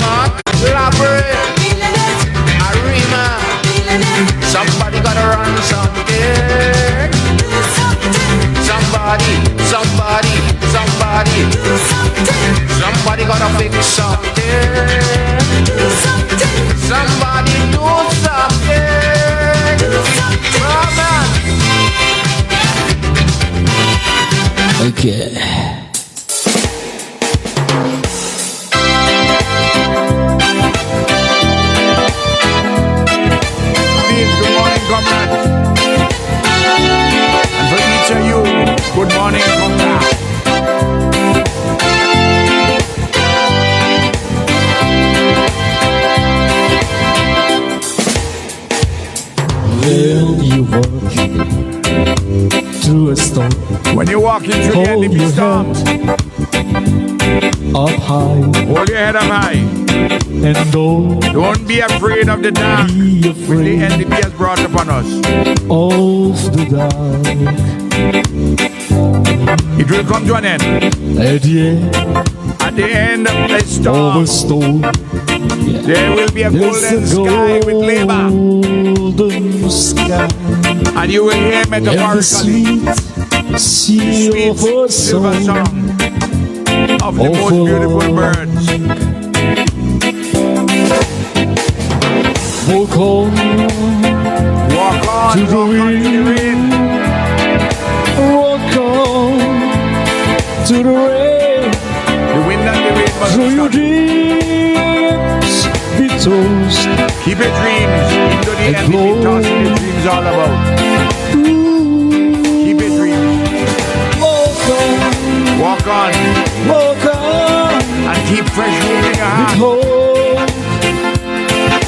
Smart, elaborate, Arima. Somebody gotta run something. Somebody gotta fix something. Somebody do something. Come on. Okay. Good morning, Comrade. And for each of you, good morning, Comrade. When you walk through a storm, When you're walking through the hold enemy your storms, head up high hold your head up high. and Don't be afraid of the dark be which the afraid enemy has brought upon us. of the dark. It will come to an end. At the At the end end of the of storm, a storm, there will be a golden sky with labor, golden sky and you will hear and the metaphorically sweet sweet of a silver song song of the of most beautiful birds. walk on Walk on, to the walk on to the rain. walk on to the rain. The wind and the rain must Through your stop. dreams be tossed. Keep your dreams, even though the And enemy glow. tossing your dreams all about. Keep your dreams. Walk on, Walk on walk on. and keep fresh wind in your With heart hope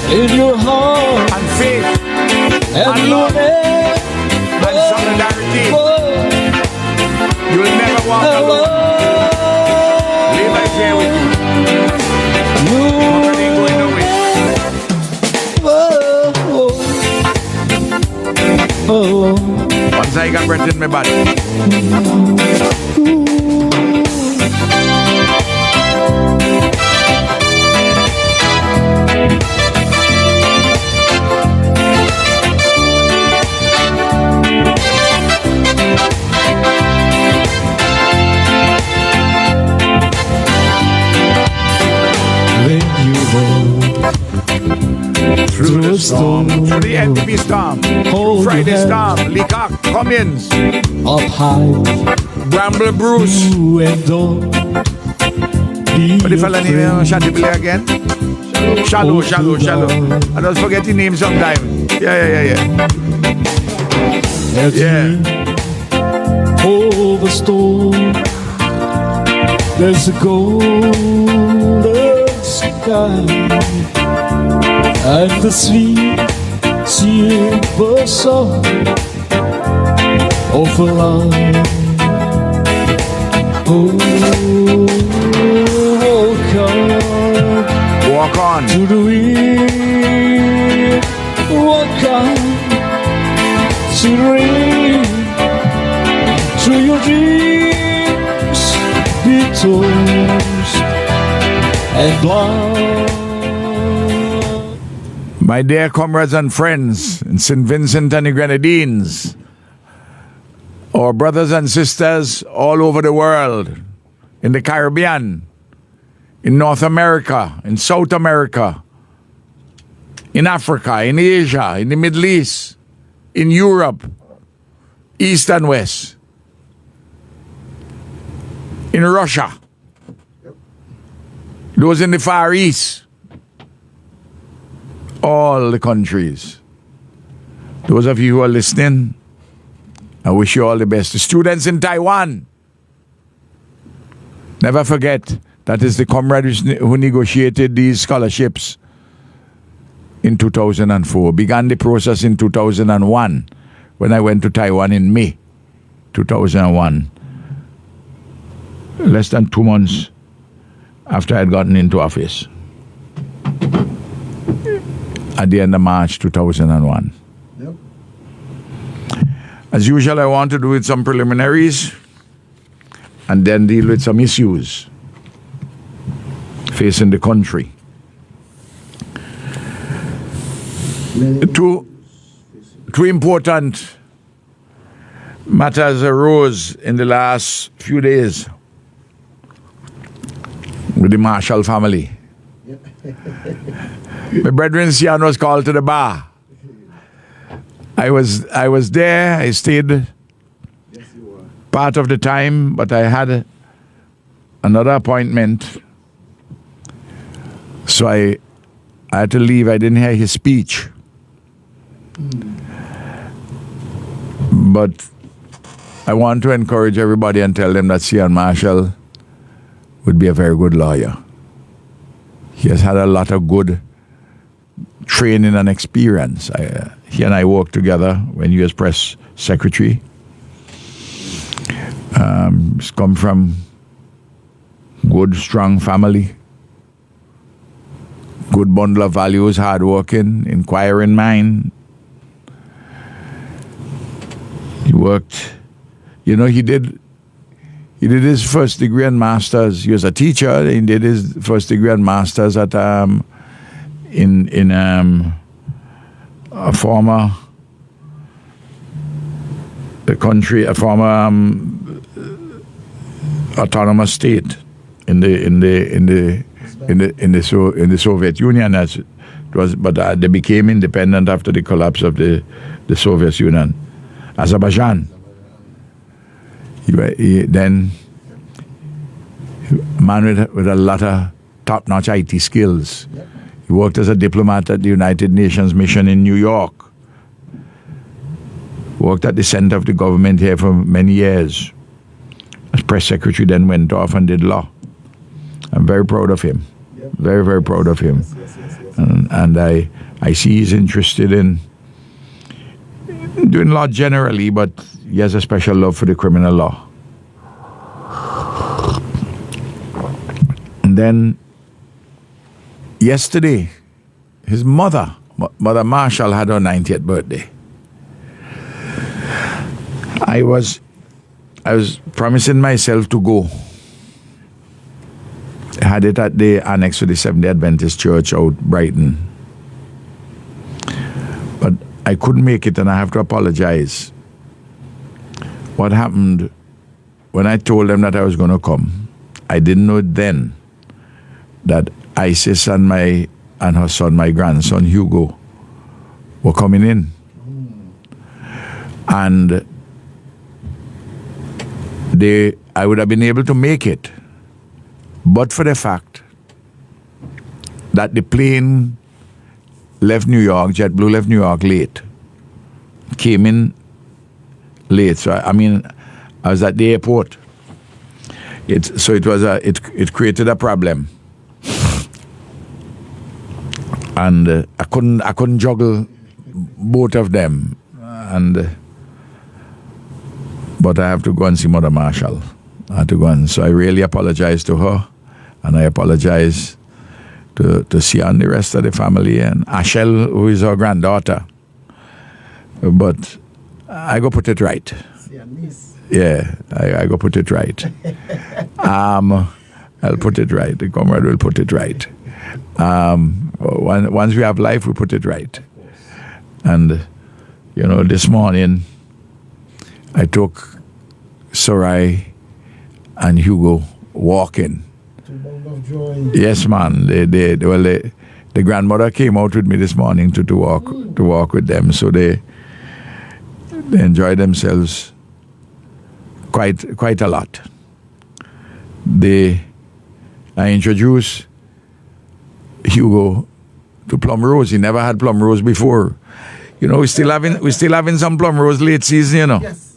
in your heart and faith and and your love name. and solidarity. You will never walk alone. Live right here with you. Comrade ain't going nowhere. Once I got breath in my body. When you walk Through the storm, through the enemy storm, Hold through Friday your head. storm, Leacock, Cummins, up high, Bramble Bruce. you and don't be What the fella name afraid. Shanty Billy again? Shallow. I don't forget the name sometimes. Yeah. At the Yeah. end of the storm, there's a golden sky and the sweet silver song of a life. Oh, Walk on. to the wind, walk on to the rain, through your dreams, be tossed and blind. My dear comrades and friends in St. Vincent and the Grenadines, our brothers and sisters all over the world, in the Caribbean, in North America, in South America, in Africa, in Asia, in the Middle East, in Europe, East and West, in Russia, those in the Far East, all the countries. Those of you who are listening, I wish you all the best. The students in Taiwan, never forget, that is the comrade who negotiated these scholarships in 2004. Began the process in 2001 when I went to Taiwan in May 2001. Less than 2 months after I had gotten into office. At the end of March 2001. Yep. As usual, I want to do with some preliminaries and then deal with some issues facing the country. Two important matters arose in the last few days with the Marshall family. My brethren Sian was called to the bar. I was there. I stayed part of the time, but I had another appointment, so I had to leave. I didn't hear his speech, but I want to encourage everybody and tell them that Sian Marshall would be a very good lawyer. He has had a lot of good training and experience. He and I worked together when he was press secretary. He's come from good, strong family, good bundle of values, hardworking, inquiring mind. He worked, he did his first degree and masters. He was a teacher. He did his first degree and masters at in a former autonomous state in the Soviet Union, as it was, but they became independent after the collapse of the Soviet Union. Azerbaijan. Then man with a lot of top-notch IT skills. He worked as a diplomat at the United Nations mission in New York. Worked at the center of the government here for many years. As press secretary, then went off and did law. I'm very proud of him. Very, very proud of him. And I see he's interested in doing law generally, but he has a special love for the criminal law. And then yesterday, his Mother Marshall, had her 90th birthday. I was promising myself to go. I had it at the annex to the Seventh-day Adventist Church out Brighton. But I couldn't make it, and I have to apologize. What happened when I told them that I was going to come, I didn't know then that Isis and her son, my grandson Hugo, were coming in. And I would have been able to make it, but for the fact that the plane left New York, JetBlue left New York late, came in late. So I was at the airport. It created a problem, and I couldn't juggle both of them, but I have to go and see Mother Marshall. So I really apologize to her, and I apologize to Sia and the rest of the family, and Ashel, who is her granddaughter. But I go put it right. Yeah, I go put it right. I'll put it right. The Comrade will put it right. Once we have life, we put it right. And, this morning, I took Sarai and Hugo walking. Yes, man. The grandmother came out with me this morning to walk with them. So they enjoyed themselves quite a lot. I introduced Hugo to plum rose. He never had plum rose before. We still having some plum rose late season. Yes.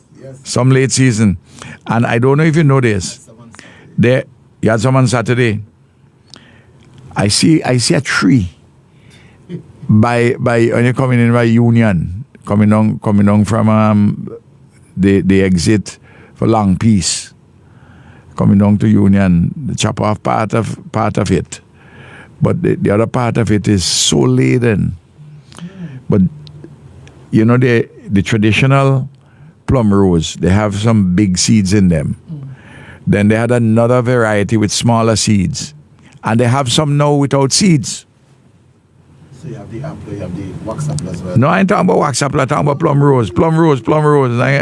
Some late season, and I don't know if you know this. You had some on Saturday. I see a tree by when you're coming in by Union, coming down from the exit for Long Peace, coming down to Union. They chop off part of it, but the other part of it is so laden. But the traditional plum rose, they have some big seeds in them. Then they had another variety with smaller seeds, and they have some now without seeds. So you have the apple, you have the wax apple as well. No, I ain't talking about wax apple. I'm talking about plum rose. Plum rose. I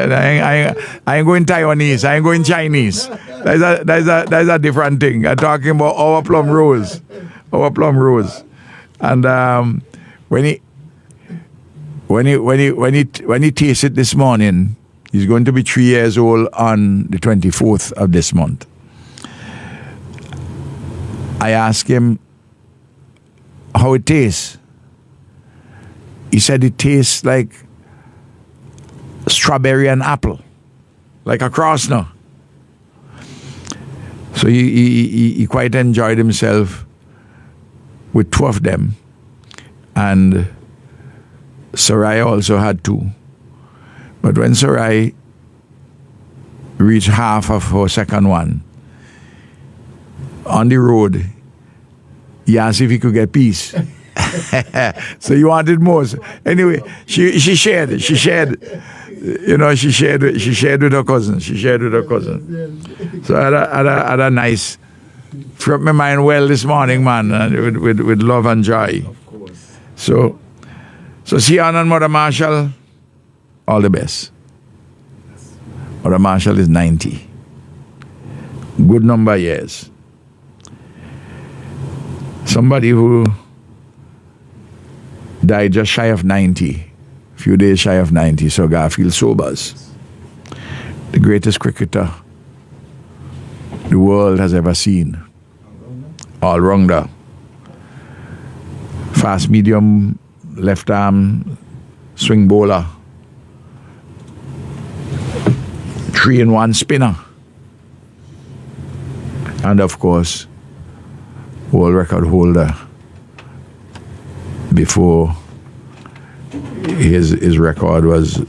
ain't going Taiwanese. I ain't going Chinese. That's a different thing. I'm talking about our plum rose. Our plum rose. And when he tastes it this morning, he's going to be 3 years old on the 24th of this month. I asked him how it tastes. He said it tastes like strawberry and apple, like a cross now. So he quite enjoyed himself with 2 of them. And Sarai also had 2. But when Sarai reached half of her second one, on the road, he asked if he could get peace. So he wanted more. Anyway, she shared. She shared with her cousin. So I had a nice, filled my mind well this morning, man, with love and joy. Of course. So Sian and Mother Marshall, all the best. Mother Marshall is 90. Good number of years. Somebody who died just shy of 90, a few days shy of 90, so Garfield Sobers, the greatest cricketer the world has ever seen. All-rounder. Fast medium, left arm, swing bowler. 3-in-1 spinner. And of course, world record holder before his record was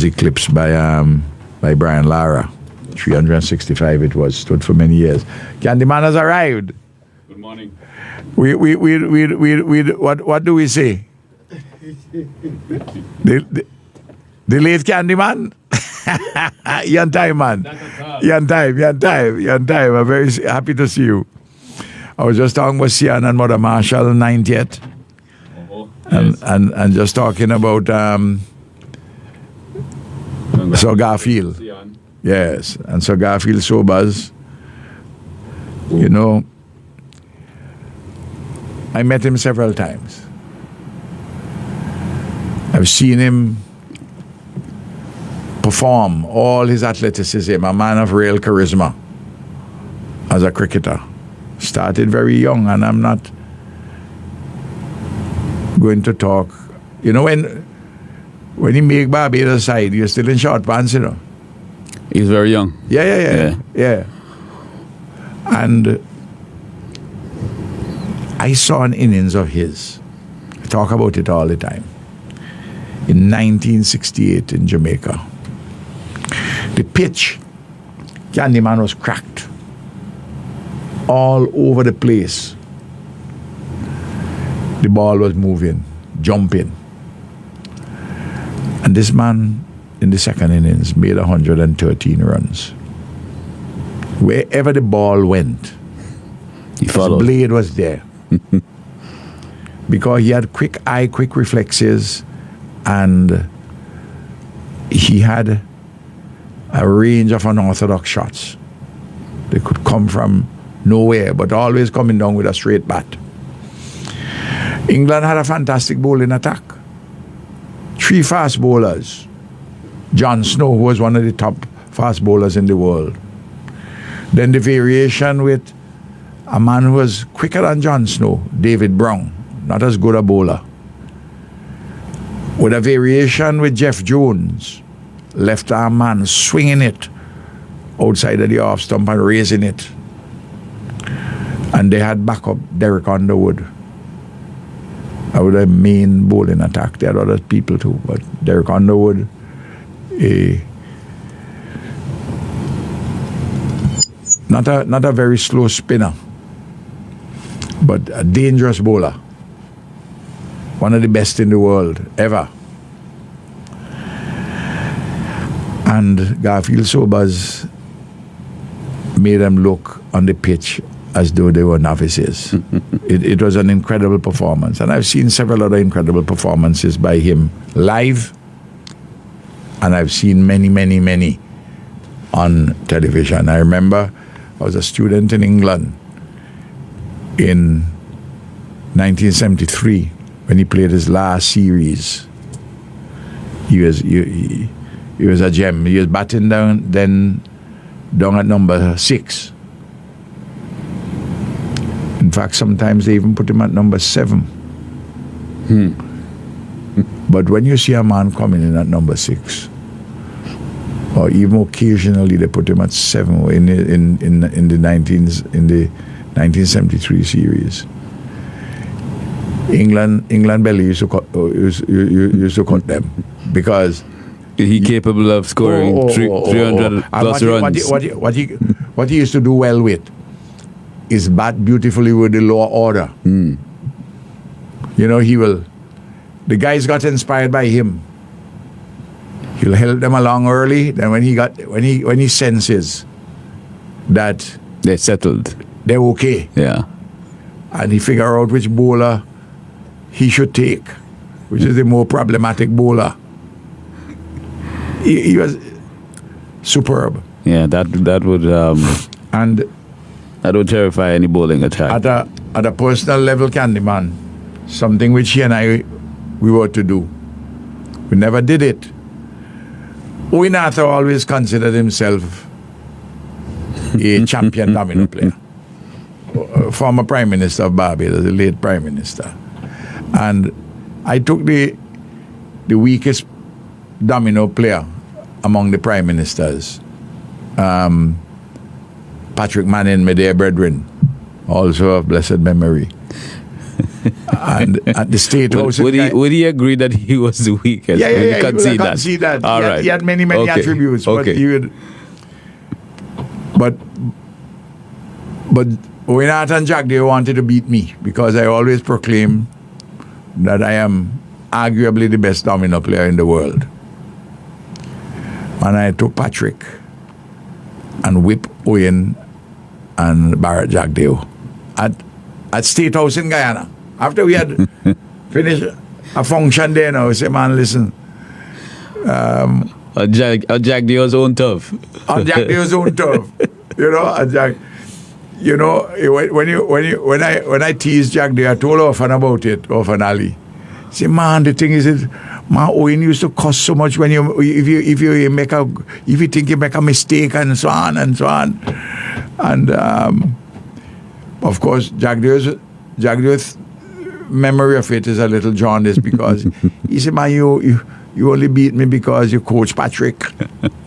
eclipsed by Brian Lara. 365 it was, stood for many years. Candyman has arrived. Good morning. We what do we say? The late Candyman? You're on time, man. You're on time. I'm very happy to see you. I was just talking with Sian and Mother Marshall, 90th. Yes. And just talking about Sir Garfield. Yes, and Sir Garfield Sobers. You know, I met him several times. I've seen him perform all his athleticism, a man of real charisma as a cricketer. Started very young, and I'm not going to talk. You know, when he make Barbados side, you're still in short pants, you know. He's very young. Yeah. And I saw an innings of his. I talk about it all the time. In 1968 in Jamaica. The pitch, Candyman was cracked. All over the place. The ball was moving, jumping. And this man, in the second innings, made 113 runs. Wherever the ball went, his blade was there. Because he had quick eye, quick reflexes, and he had a range of unorthodox shots. They could come from nowhere, but always coming down with a straight bat. England had a fantastic bowling attack. 3 fast bowlers. John Snow, who was one of the top fast bowlers in the world. Then the variation with a man who was quicker than John Snow, David Brown, not as good a bowler. With a variation with Jeff Jones, left arm man, swinging it outside of the off stump and raising it. And they had backup Derek Underwood. I would have main bowling attack. There had other people too, but Derek Underwood, not a very slow spinner, but a dangerous bowler. One of the best in the world ever. And Garfield Sobers made them look on the pitch as though they were novices. It was an incredible performance. And I've seen several other incredible performances by him live, and I've seen many, many, many on television. I remember I was a student in England in 1973 when he played his last series. He was a gem. He was batting down at number 6. In fact, sometimes they even put him at number 7. But when you see a man coming in at number 6, or even occasionally they put him at 7 in the 1973 series, England belly used to cut them because He capable of scoring 300 plus runs. What he used to do well with is bat beautifully with the lower order. You know, the guys got inspired by him. He'll help them along early. Then when he senses that They're settled. they're okay, Yeah. and he figure out which bowler he should take, which is the more problematic bowler. He was superb. Yeah, that would And that would terrify any bowling attack. at a personal level, Candyman, something which he and we were to do. We never did it. Owen Arthur always considered himself a champion domino player. Former Prime Minister of Barbados, the late Prime Minister. And I took the weakest domino player among the Prime Ministers. Patrick Manning, my dear brethren, also of blessed memory. And at the State House... Would he agree that he was the weakest? Yeah, You can see I see that. All right. He had many attributes, but Okay. he would... But Owen Hart and Jack, they wanted to beat me because I always proclaim that I am arguably the best domino player in the world. And I took Patrick and whipped Owen and Barrett Jagdeo at State House in Guyana. After we had finished a function there now, I said, man, listen. On Jagdeo's own turf. On Jagdeo's own turf. You know, when I teased Jagdeo, I told Orphan about it, Orphan Ali. Say, man, the thing is, man, Owen used to cost so much when if you think you make a mistake and so on and so on. And of course, Jagdeo's memory of it is a little jaundiced because he said, man, you only beat me because you coach Patrick.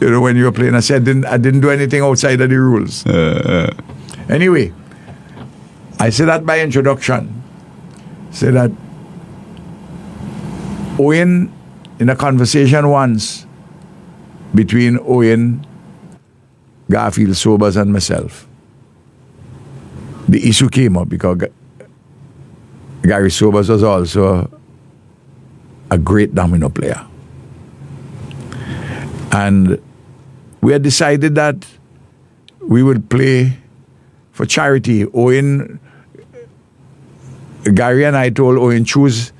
You know, when you were playing, I said I didn't do anything outside of the rules. Anyway, I said that by introduction. Say that Owen, in a conversation once between Owen, Garfield Sobers, and myself, the issue came up because Gary Sobers was also a great domino player. And we had decided that we would play for charity. Gary and I told Owen, choose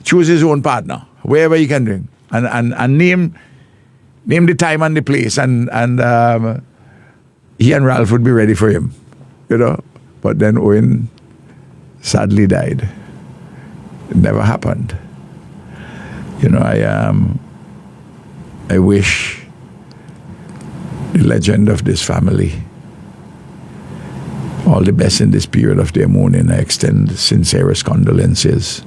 his own partner, wherever he can do, and name the time and the place, and he and Ralph would be ready for him, you know. But then Owen sadly died. It never happened. You know, I wish the legend of this family all the best in this period of their mourning. I extend sincerest condolences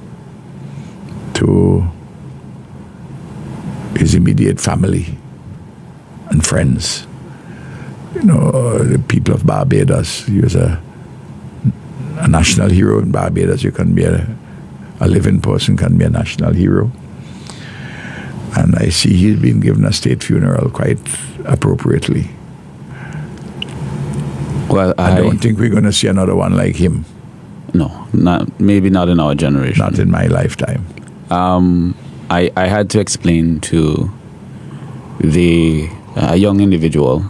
to his immediate family and friends. You know, the people of Barbados. He was a national hero in Barbados. You can be a living person can be a national hero. And I see he's been given a state funeral quite appropriately. Well, I don't think we're going to see another one like him. No, maybe not in our generation. Not in my lifetime. I had to explain to the young individual,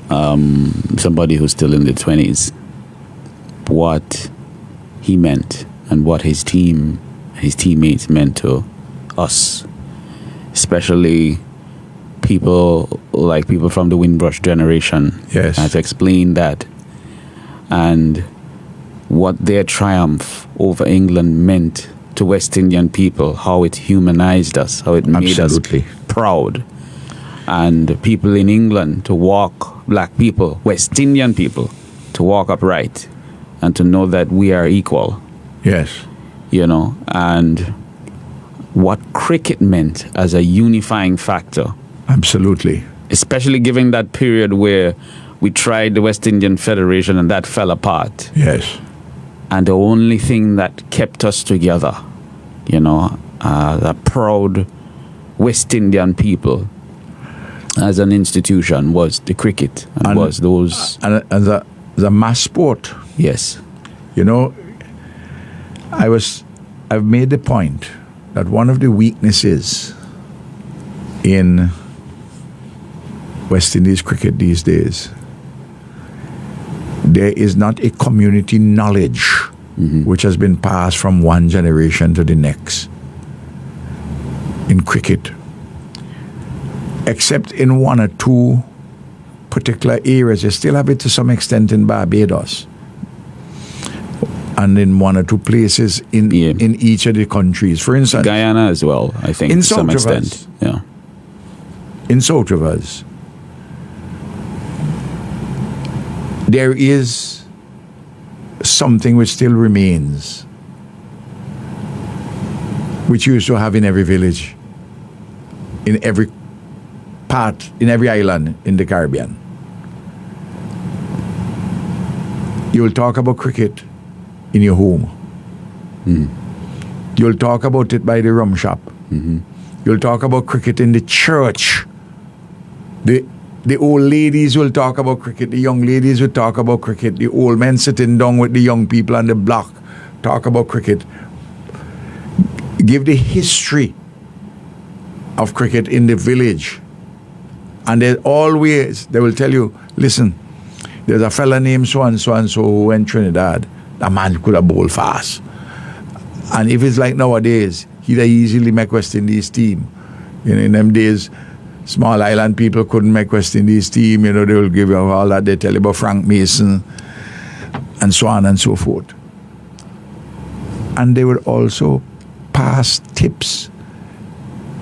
somebody who's still in their 20s, what he meant and what his teammates meant to us, especially people from the Windrush generation. Yes. Has explained that and what their triumph over England meant to West Indian people, how it humanized us, how it made Absolutely. us proud. And people in England to walk, black people, West Indian people, to walk upright and to know that we are equal, Yes. and what cricket meant as a unifying factor, Absolutely. especially given that period where we tried the West Indian Federation and that fell apart. Yes. And the only thing that kept us together, the proud West Indian people as an institution, was the cricket and was those. And the mass sport. Yes. I've made the point that one of the weaknesses in West Indies cricket these days, there is not a community knowledge which has been passed from one generation to the next in cricket, except in one or two particular areas. You still have it to some extent in Barbados and in one or two places in each of the countries. For instance, Guyana as well, I think, in to some South Rivers. extent. Yeah. In South Rivers, there is something which still remains, which you used to have in every village, in every part, in every island in the Caribbean. You'll talk about cricket in your home. You'll talk about it by the rum shop. You'll talk about cricket in the church. The old ladies will talk about cricket. The young ladies will talk about cricket. The old men sitting down with the young people on the block talk about cricket. Give the history of cricket in the village. And they will tell you, listen, there's a fella named so-and-so who went Trinidad. That man could have bowled fast. And if it's like nowadays, he'd easily make West Indies team. In them days, small island people couldn't make West Indies team. They will give you all that. They tell you about Frank Mason and so on and so forth. And they would also pass tips.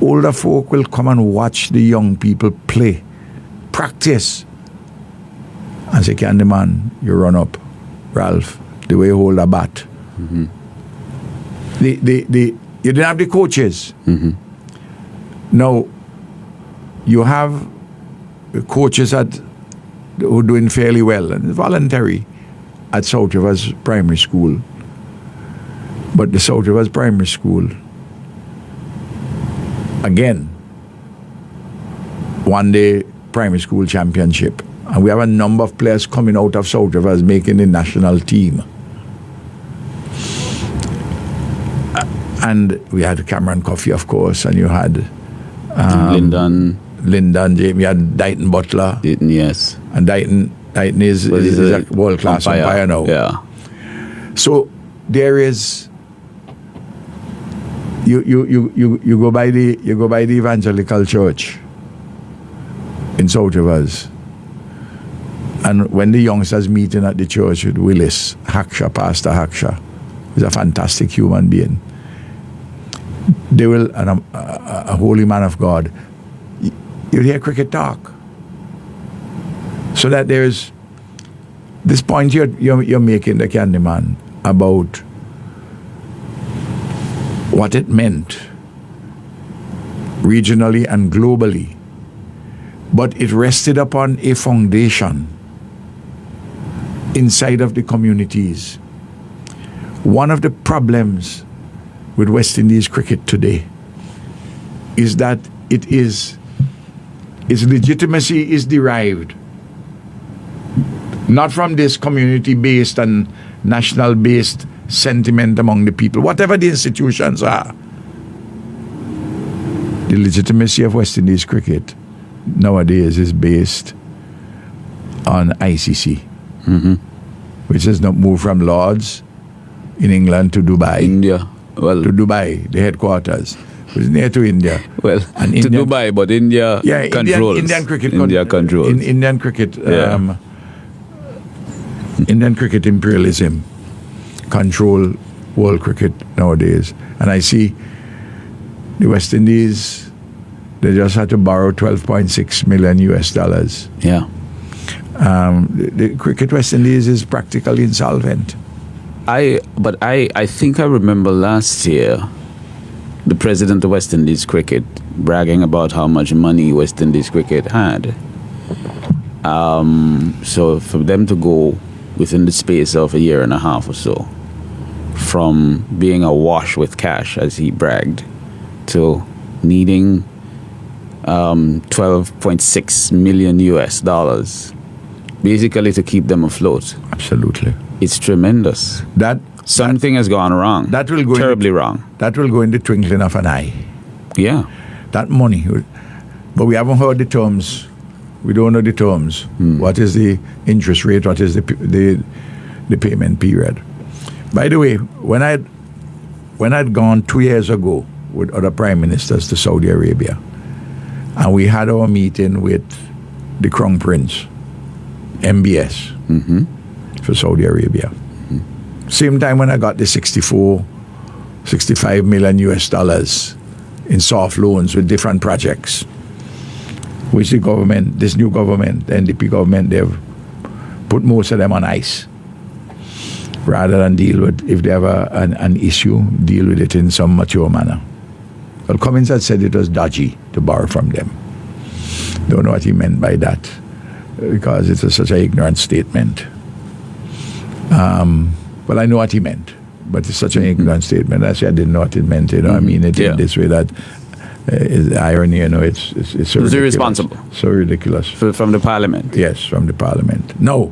Older folk will come and watch the young people play, practice, and say, "Candy man, you run up, Ralph, the way you hold a bat." You didn't have the coaches. Now, you have coaches who are doing fairly well, and it's voluntary at South Rivers Primary School. But the South Rivers Primary School, again, one day primary school championship. And we have a number of players coming out of South Rivers making the national team. And we had Cameron Coffey, of course, and you had Lyndon, James, you had Dighton Butler. Dayton, yes. And Dighton is a world-class umpire now. Yeah. So there is, you go by the evangelical church in South Rivers, and when the youngsters meeting at the church with Willis Haksha, Pastor Haksha, he's a fantastic human being. They will, and a holy man of God, you'll hear cricket talk. So that there's this point you're making, the Candy Man, about what it meant regionally and globally, but it rested upon a foundation inside of the communities. One of the problems with West Indies cricket today is that its legitimacy is derived not from this community-based and national-based sentiment among the people, whatever the institutions are. The legitimacy of West Indies cricket nowadays is based on ICC. which has not moved from Lords in England to Dubai. India. Well, To Dubai, the headquarters. It was near to India. well, And to Indian- Dubai, but India Yeah, controls. Indian cricket. India controls. Indian cricket. Yeah. Indian cricket imperialism control world cricket nowadays. And I see the West Indies, they just had to borrow 12.6 million US dollars. Yeah. The cricket West Indies is practically insolvent. I think I remember last year the president of West Indies cricket bragging about how much money West Indies cricket had. So for them to go within the space of a year and a half or so, from being awash with cash, as he bragged, to needing 12.6 million US dollars, basically to keep them afloat. Absolutely. It's tremendous. Something has gone wrong. That will go terribly wrong. That will go in the twinkling of an eye. Yeah. That money. But we haven't heard the terms. We don't know the terms. What is the interest rate? What is the payment period? By the way, when I'd gone 2 years ago with other prime ministers to Saudi Arabia, and we had our meeting with the Crown Prince, MBS, for Saudi Arabia. Same time when I got the 65 million US dollars in soft loans with different projects, which the government, this new government, the NDP government, they've put most of them on ice. Rather than deal with, if they have an issue, deal with it in some mature manner. Well, Cummins had said it was dodgy to borrow from them. Don't know what he meant by that, because it was such an ignorant statement. Well, I know what he meant, but it's such an ignorant statement. I didn't know what it meant. I mean it in this way that is irony. It's so ridiculous. Irresponsible. So ridiculous. From the parliament. Yes, from the parliament. No.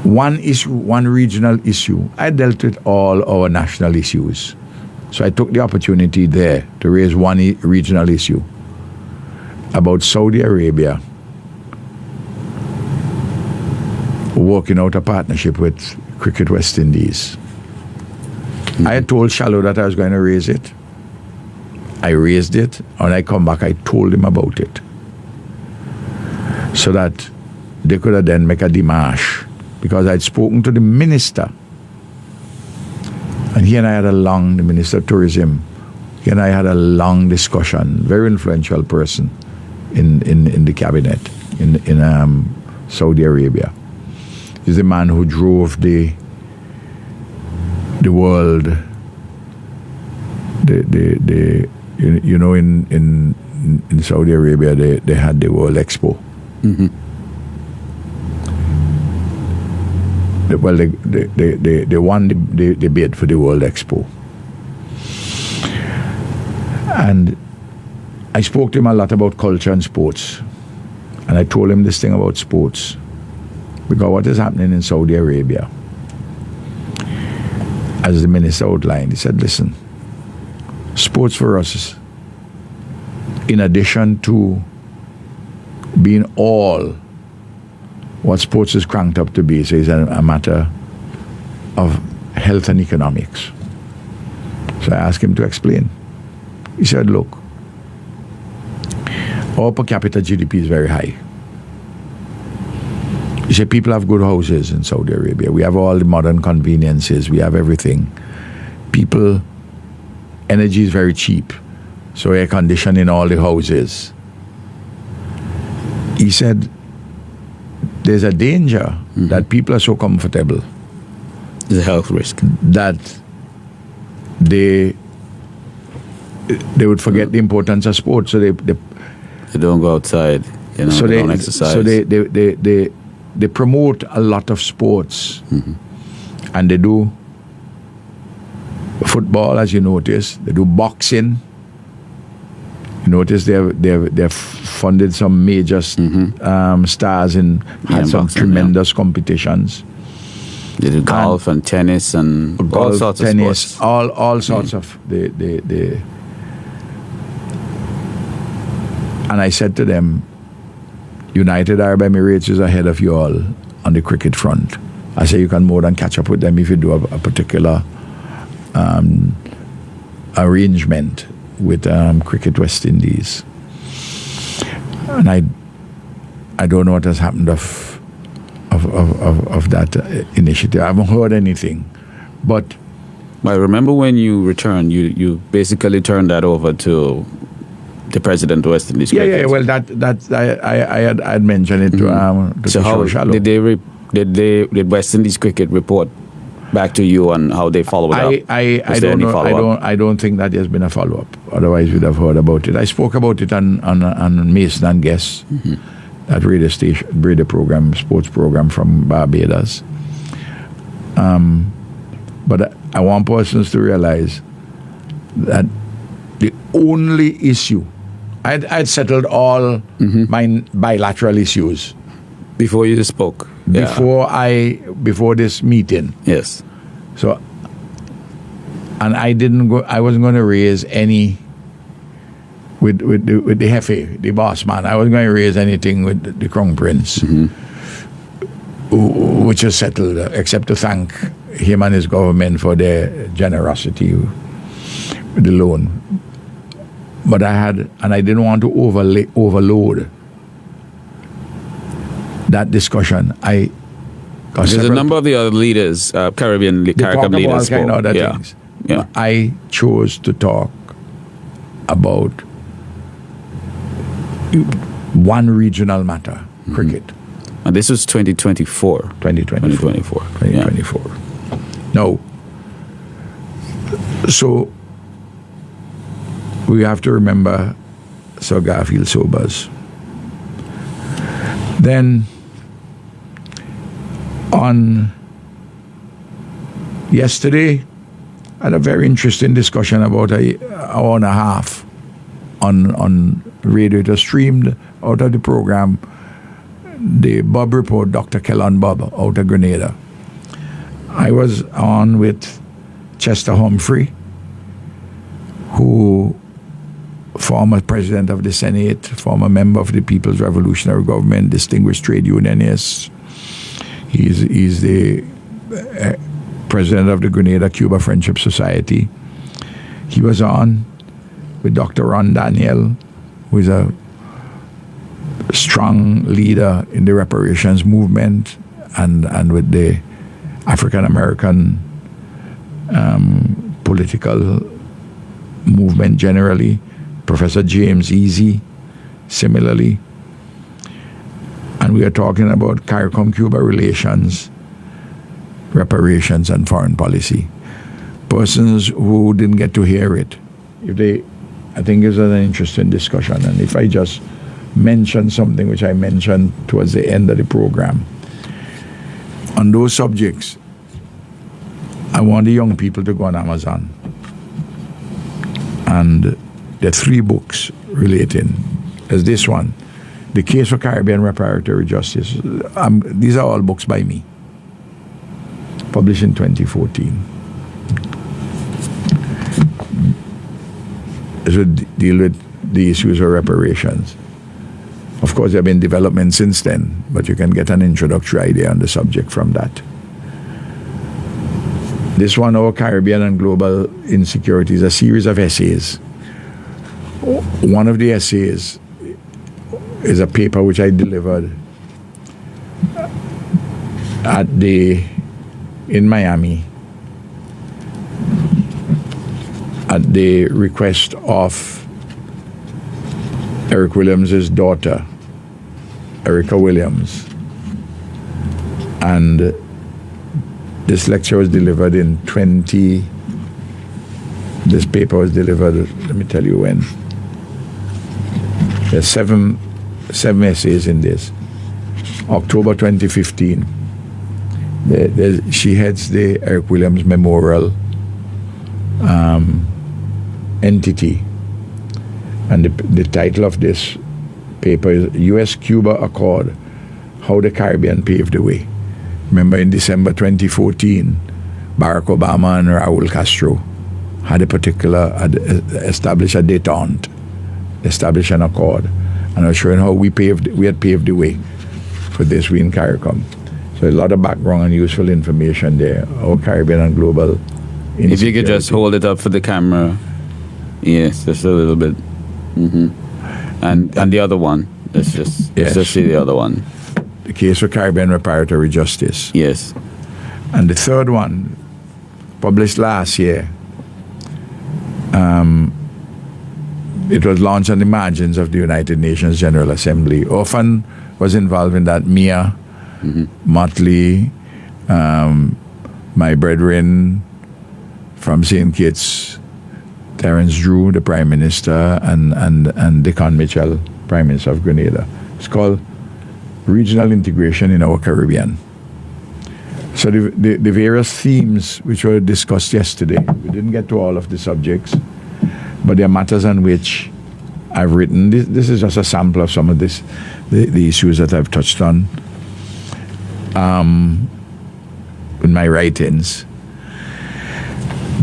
One issue, one regional issue. I dealt with all our national issues. So I took the opportunity there to raise one regional issue about Saudi Arabia working out a partnership with Cricket West Indies. I had told Shallow that I was going to raise it. I raised it. When I come back, I told him about it, so that they could have then make a démarche, because I'd spoken to the minister, and he and I had the Minister of Tourism, he and I had a long discussion. Very influential person in the cabinet in Saudi Arabia. He's the man who drove the world, in Saudi Arabia they had the World Expo. Well, they won the bid for the World Expo. And I spoke to him a lot about culture and sports. And I told him this thing about sports. Because what is happening in Saudi Arabia, as the minister outlined, he said, listen, sports for us, in addition to being all what sports is cranked up to be, so it's a matter of health and economics. So I asked him to explain. He said, look, our per capita GDP is very high. He said, people have good houses in Saudi Arabia. We have all the modern conveniences. We have everything. People, energy is very cheap. So air conditioning all the houses. He said, there's a danger that people are so comfortable. There's a health risk. That they would forget the importance of sports. So they don't go outside. So they don't exercise. So they promote a lot of sports, and they do football, as you notice. They do boxing. You notice they've funded some major stars and had some boxing, tremendous competitions. They do golf and tennis and all sorts of sports. All sorts of the. And I said to them, United Arab Emirates is ahead of you all on the cricket front. I say you can more than catch up with them if you do a particular arrangement with Cricket West Indies. And I don't know what has happened of that initiative. I haven't heard anything, but I remember when you returned, you basically turned that over to the president of West Indies. yeah. Well, that I had mentioned it to So how Shallow. did West Indies cricket report back to you on how they followed up? I Was there don't any know. follow-up? I don't think that there's been a follow up. Otherwise, we'd have heard about it. I spoke about it on Mason and Guest, that radio program, sports program from Barbados. But I want persons to realize that the only issue, I'd settled all my bilateral issues Before you spoke. Yeah. before this meeting. Yes. So, and I wasn't going to raise any with the Hefe, the boss man. I wasn't going to raise anything with the Crown Prince, which is settled, except to thank him and his government for their generosity with the loan. But I didn't want to overload that discussion. There's a number of the other leaders, Caribbean CARICOM leaders. All kind of other yeah. things. Yeah. I chose to talk about one regional matter, cricket. And this was 2024. 2024. Yeah. No. So we have to remember Sir Garfield Sobers. Then on yesterday, I had a very interesting discussion about an hour and a half on radio. It was streamed out of the program, the Bob Report, Dr. Kellan Bob out of Grenada. I was on with Chester Humphrey, who former president of the Senate, former member of the People's Revolutionary Government, distinguished trade unionist. He's the president of the Grenada-Cuba Friendship Society. He was on with Dr. Ron Daniel, who is a strong leader in the reparations movement and with the African-American political movement generally. Professor James Easy, similarly. And we are talking about CARICOM-Cuba relations, reparations, and foreign policy. Persons who didn't get to hear it, I think it was an interesting discussion. And if I just mention something which I mentioned towards the end of the program, on those subjects, I want the young people to go on Amazon. And there are 3 books relating. There's this one, The Case for Caribbean Reparatory Justice. These are all books by me, published in 2014. This would deal with the issues of reparations. Of course, there have been developments since then, but you can get an introductory idea on the subject from that. This one, Our Caribbean and Global Insecurity, is a series of essays. One of the essays is a paper which I delivered in Miami at the request of Eric Williams' daughter, Erica Williams. And this lecture was delivered this paper was delivered, let me tell you when. There's seven essays in this. October 2015. She heads the Eric Williams Memorial entity. And the title of this paper is U.S.-Cuba Accord, How the Caribbean Paved the Way. Remember, in December 2014, Barack Obama and Raul Castro had established a détente, established an accord, and I was showing how we had paved the way for this, we in CARICOM. So a lot of background and useful information there. Our Caribbean and global. If you could just insecurity. hold it up for the camera. Yes, just a little bit. And the other one. Let's just see the other one. The case for Caribbean reparatory justice. Yes. And the third one, published last year, it was launched on the margins of the United Nations General Assembly. Often was involved in that. Mia, Motley, my brethren from St. Kitts, Terence Drew, the Prime Minister, and Dickon Mitchell, Prime Minister of Grenada. It's called Regional Integration in Our Caribbean. So the various themes which were discussed yesterday, we didn't get to all of the subjects, but there are matters on which I've written. This is just a sample of some of the issues that I've touched on in my writings.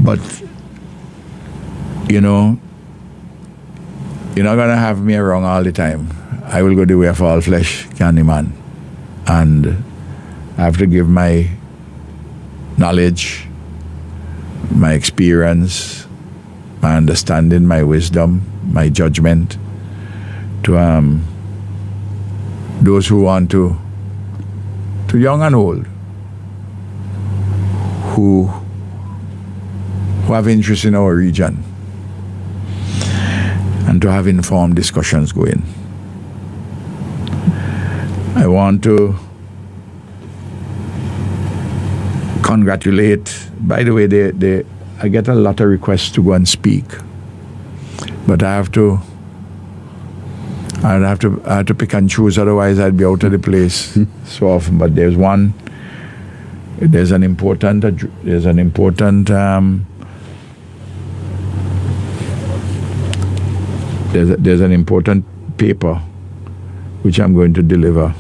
But, you're not going to have me around all the time. I will go the way of all flesh, Candyman. And I have to give my knowledge, my experience, my understanding, my wisdom, my judgment to those who want to young and old, who have interest in our region, and to have informed discussions going. I want to congratulate. By the way, I get a lot of requests to go and speak, but I have to pick and choose. Otherwise, I'd be out of the place so often. But there's an important paper which I'm going to deliver.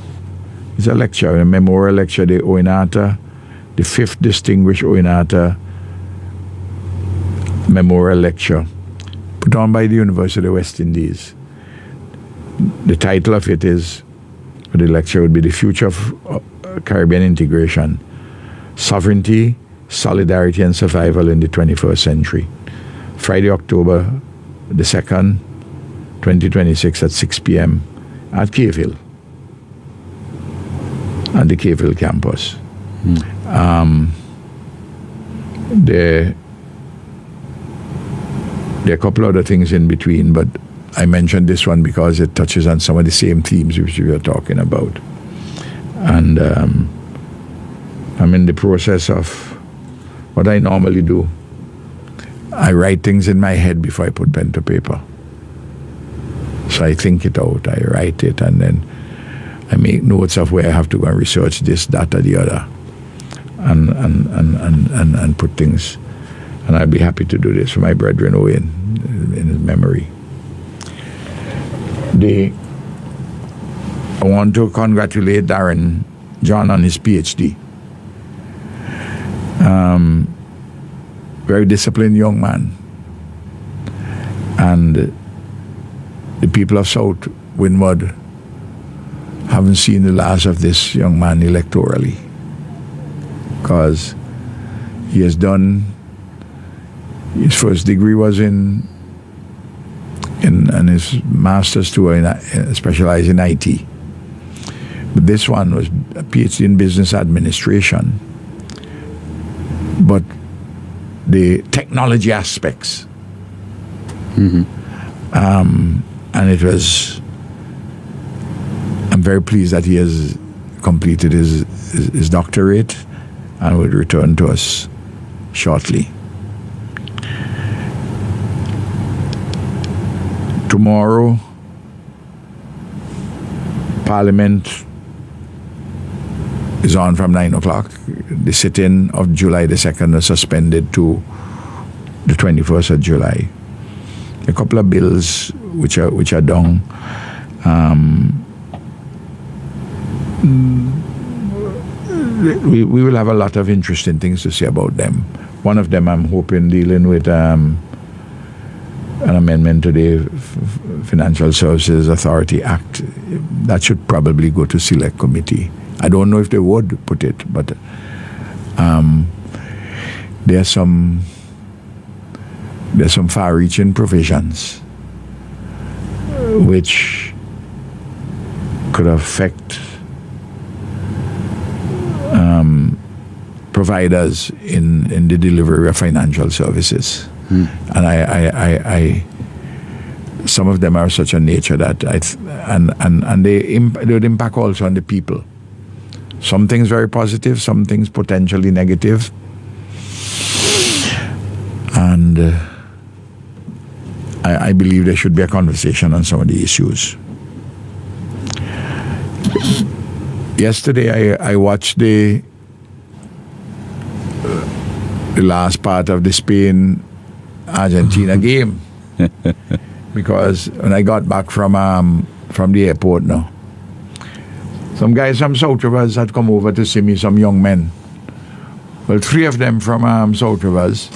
It's a lecture, a memorial lecture, the Oinata, the 5th Distinguished Oinata Memorial Lecture, put on by the University of West Indies. The title of it is, the lecture would be The Future of Caribbean Integration, Sovereignty, Solidarity and Survival in the 21st Century. Friday, October the 2nd, 2026 at 6 p.m. at Cave Hill, at the Cave Hill campus. There are a couple other things in between, but I mentioned this one because it touches on some of the same themes which we were talking about. And I'm in the process of what I normally do. I write things in my head before I put pen to paper. So I think it out, I write it, and then I make notes of where I have to go and research this, that, or the other, and put things. And I'd be happy to do this for my brethren Owen in his memory. I want to congratulate Darren John on his PhD. Very disciplined young man. And the people of South Windward haven't seen the last of this young man electorally, because he has done, his first degree was and his master's too, specialized in IT. But this one was a PhD in business administration. But the technology aspects, and it was, I'm very pleased that he has completed his doctorate and will return to us shortly. Tomorrow, Parliament is on from 9 o'clock. The sit-in of July the 2nd is suspended to the 21st of July. A couple of bills which are done. We will have a lot of interesting things to say about them. One of them, I'm hoping, dealing with an amendment to the Financial Services Authority Act. That should probably go to Select Committee I don't know if they would put it, but there's some far-reaching provisions which could affect providers in the delivery of financial services. And I some of them are such a nature that they would impact also on the people. Some things very positive, some things potentially negative. And I believe there should be a conversation on some of the issues. Yesterday I watched the last part of the Spain-Argentina game because when I got back from the airport now, some guys from South Rivers had come over to see me, some young men. Well, 3 of them from South Rivers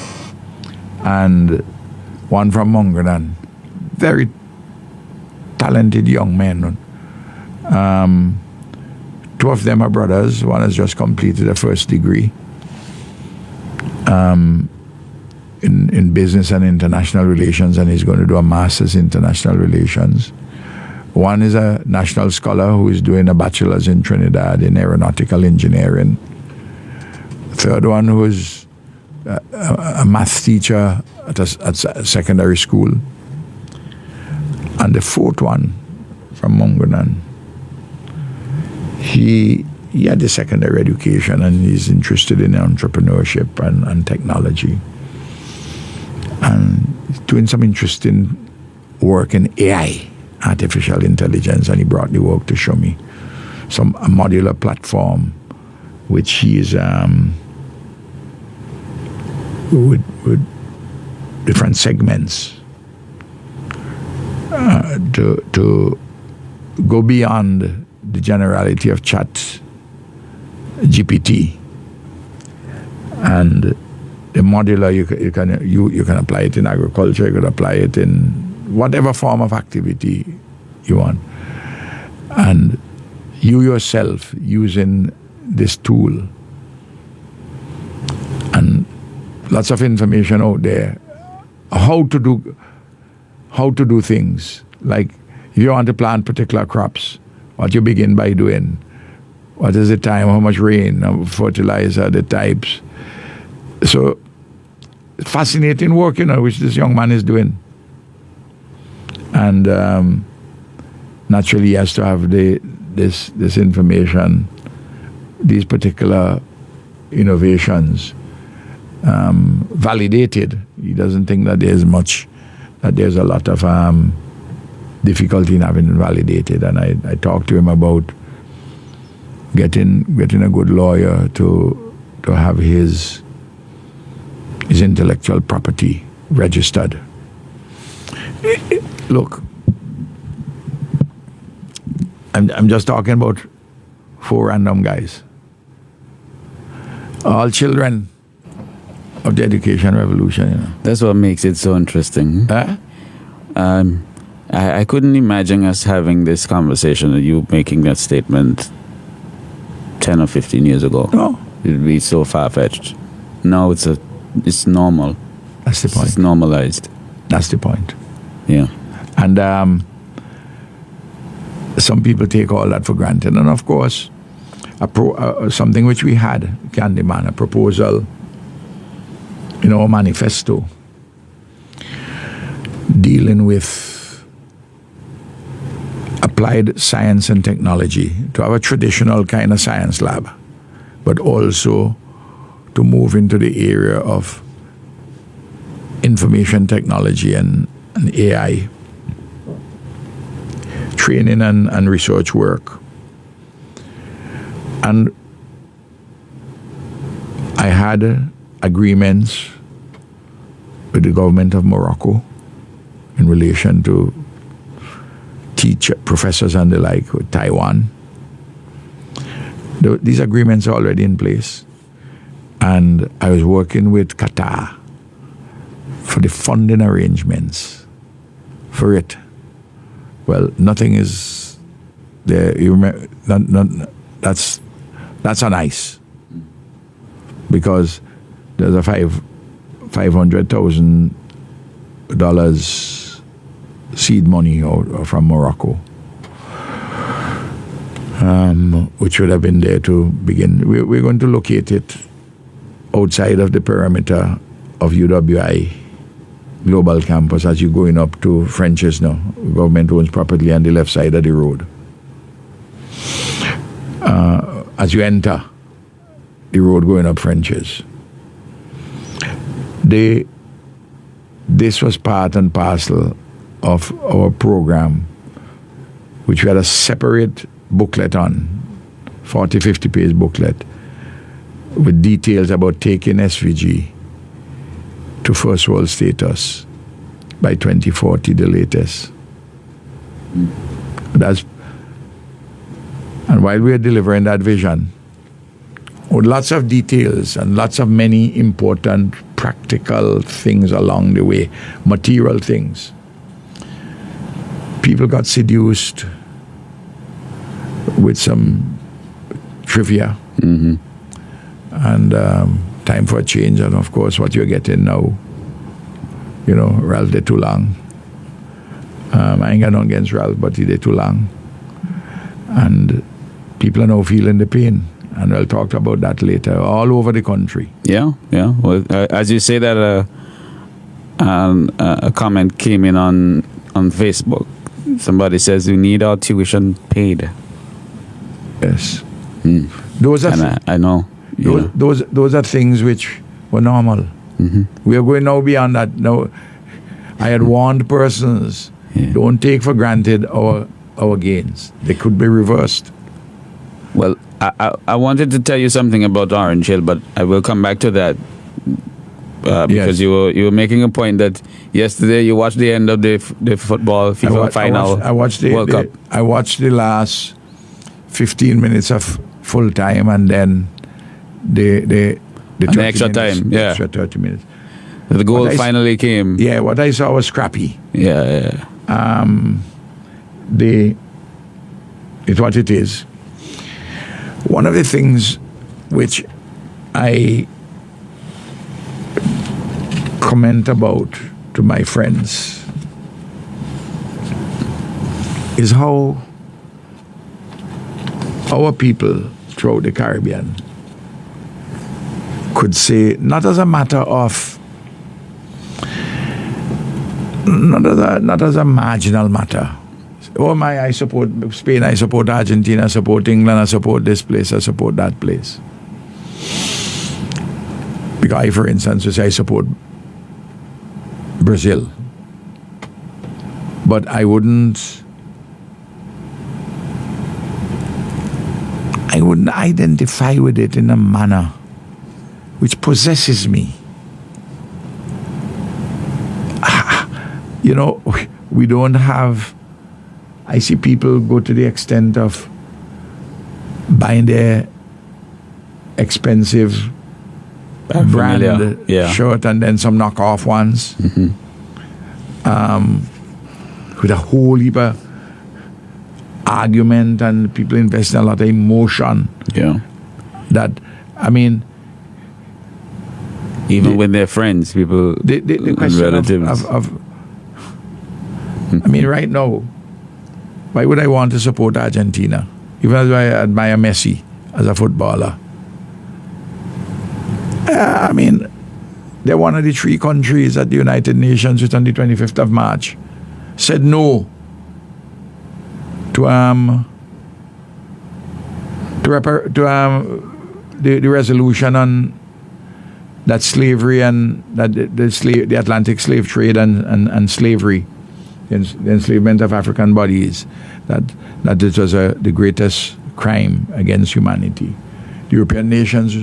and one from Monganan. Very talented young men. 2 of them are brothers. One has just completed a first degree in business and international relations, and he's going to do a master's in international relations. One is a national scholar who is doing a bachelor's in Trinidad in aeronautical engineering. The third one who is a math teacher at a secondary school. And the fourth one from Monganan, he had the secondary education and he's interested in entrepreneurship and technology. And he's doing some interesting work in AI, artificial intelligence, and he brought the work to show me. A modular platform which he is with different segments to go beyond the generality of chat GPT. And the modular, you can apply it in agriculture, you could apply it in whatever form of activity you want. And you yourself using this tool, and lots of information out there, how to do things. Like if you want to plant particular crops, what you begin by doing, what is the time, how much rain, how fertilizer, the types. So fascinating work, which this young man is doing. And naturally he has to have this information, these particular innovations validated. He doesn't think that there's a lot of difficulty in having it validated. And I talked to him about getting a good lawyer to have his intellectual property registered. Look, I'm just talking about 4 random guys. All children of the education revolution. That's what makes it so interesting. Huh? I couldn't imagine us having this conversation, you making that statement 10 or 15 years ago. No. It would be so far-fetched. No, it's normal. That's the point. It's normalized. That's the point. Yeah. And some people take all that for granted. And of course, something which we had, Candyman, a proposal in our manifesto dealing with applied science and technology, to have a traditional kind of science lab, but also to move into the area of information technology and AI, training and research work. And I had agreements with the government of Morocco in relation to teach professors and the like with Taiwan. These agreements are already in place. And I was working with Qatar for the funding arrangements for it. Well, nothing is there. You remember, that's That's on ice. Because there's a $500,000 seed money from Morocco, which would have been there to begin. We're going to locate it outside of the perimeter of UWI Global Campus as you're going up to French's now. Government owns property on the left side of the road. As you enter the road going up French's, this was part and parcel of our program, which we had a separate booklet on, 40, 50-page booklet, with details about taking SVG to first world status by 2040, the latest. And while we are delivering that vision, with lots of details and lots of many important practical things along the way, material things, people got seduced with some trivia. Mm-hmm. And time for a change, and of course what you're getting now, Ralph did too long. I ain't got nothing against Ralph, but he did too long. And people are now feeling the pain, and we'll talk about that later, all over the country. Yeah. Well, as you say that, a comment came in on Facebook. Somebody says we need our tuition paid. Yes. Mm. Those are And I know. those are things which were normal. Mm-hmm. We are going now beyond that. Now, I had warned persons, don't take for granted our gains. They could be reversed. Well, I wanted to tell you something about Orange Hill, but I will come back to that because you were making a point that yesterday you watched the end of the football FIFA final. I watched World Cup. I watched the last 15 minutes of full time, and then the extra time. The Yeah, extra 30 minutes. The goal finally came. Yeah, what I saw was scrappy. Yeah. It's what it is. One of the things which I comment about to my friends is how our people throughout the Caribbean could say, not as a matter of, not as a marginal matter. I support Spain, I support Argentina, I support England, I support this place, I support that place. Because for instance, I support Brazil. But I wouldn't identify with it in a manner which possesses me. We don't have. I see people go to the extent of buying their expensive brand shirt and then some knockoff ones, with a whole heap of argument, and people invest in a lot of emotion. Yeah. That, I mean, even with their friends, people, the question relatives. I mean, right now, why would I want to support Argentina? Even as I admire Messi as a footballer. I mean, they're one of the 3 countries at the United Nations, which on the 25th of March said no to the resolution on that slavery and that the Atlantic slave trade and slavery, the enslavement of African bodies, that it was the greatest crime against humanity. The European nations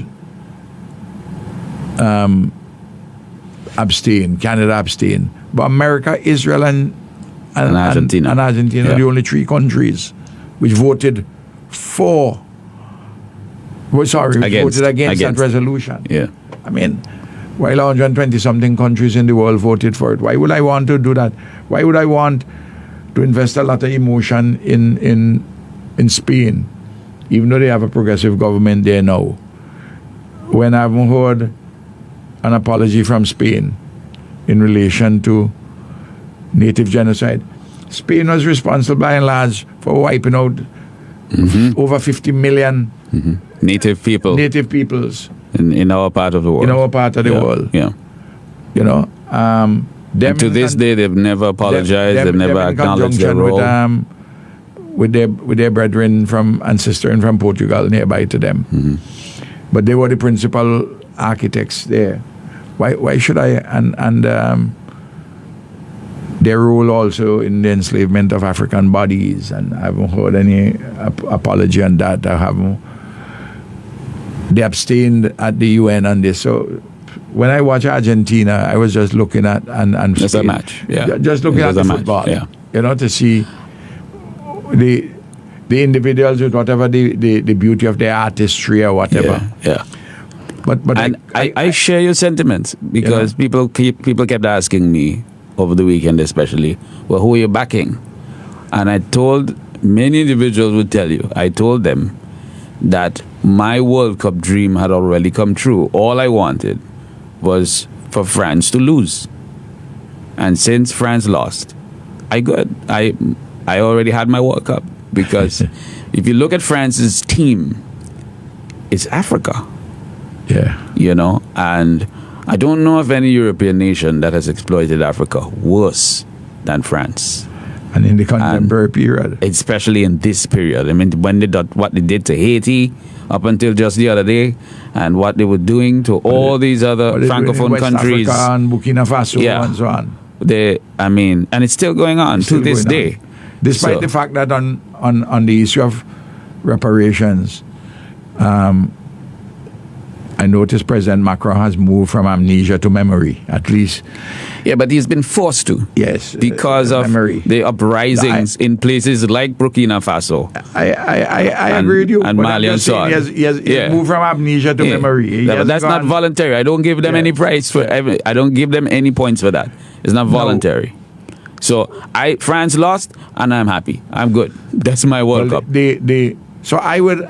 abstain, Canada abstain, but America, Israel, and Argentina, are the only 3 countries which voted voted against that resolution. Yeah. I mean, while 120-something countries in the world voted for it, why would I want to do that? Why would I want to invest a lot of emotion in Spain even though they have a progressive government there now, when I haven't heard an apology from Spain in relation to native genocide. Spain was responsible by and large for wiping out over 50 million Native people native peoples in our part of the world. in our part of the world. Yeah. You know, them And to this day, they've never apologized. They've never in acknowledged their conjunction role. with their brethren from and sister from Portugal nearby to them. But they were the principal architects there. Why should I and their role also in the enslavement of African bodies, and I haven't heard any apology on that. They abstained at the UN on this. So when I watch Argentina, I was just looking at and It's a Spain. match. Yeah. Just looking It at was the a match, football. yeah. You know, to see the individuals with whatever the beauty of their artistry or whatever. Yeah. But And I share your sentiments because people kept asking me over the weekend, especially, well, who are you backing? And I told many individuals would tell you. I told them that my World Cup dream had already come true. All I wanted was for France to lose, and since France lost, I already had my World Cup because if you look at France's team, it's Africa. yeah. You know, and I don't know of any European nation that has exploited Africa worse than France, And in the contemporary period. especially in this period. I mean, when what they did to Haiti up until just the other day, and what they were doing to all these other What they're doing in francophone West countries. Africa and Burkina Faso Yeah. and so on. And it's still going on Still to this going on. day. Despite So- the fact that on the issue of reparations, I noticed President Macron has moved from amnesia to memory, at least. Yeah, but he's been forced to. Yes. Because of memory. the uprisings in places like Burkina Faso. I And- agree with you. and but Mali I'm and just so saying on. he has Yeah. moved from amnesia to Yeah. memory. He Yeah, but has that's not gone- voluntary. I don't give them Yeah. any price for. I don't give them any points for that. It's not voluntary. So France lost, and I'm happy. I'm good. That's my World Well, Cup. so I would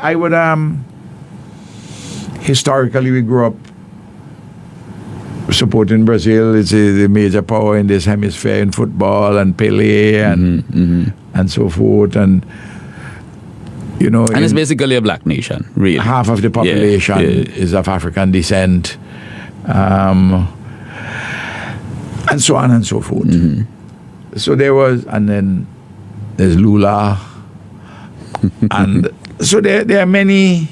historically we grew up supporting Brazil. It's the major power in this hemisphere in football, and Pelé and so forth, and you know, And it's basically a black nation, really. half of the population is of African descent, and so on and so forth. So there was, and then there's Lula, and so there are many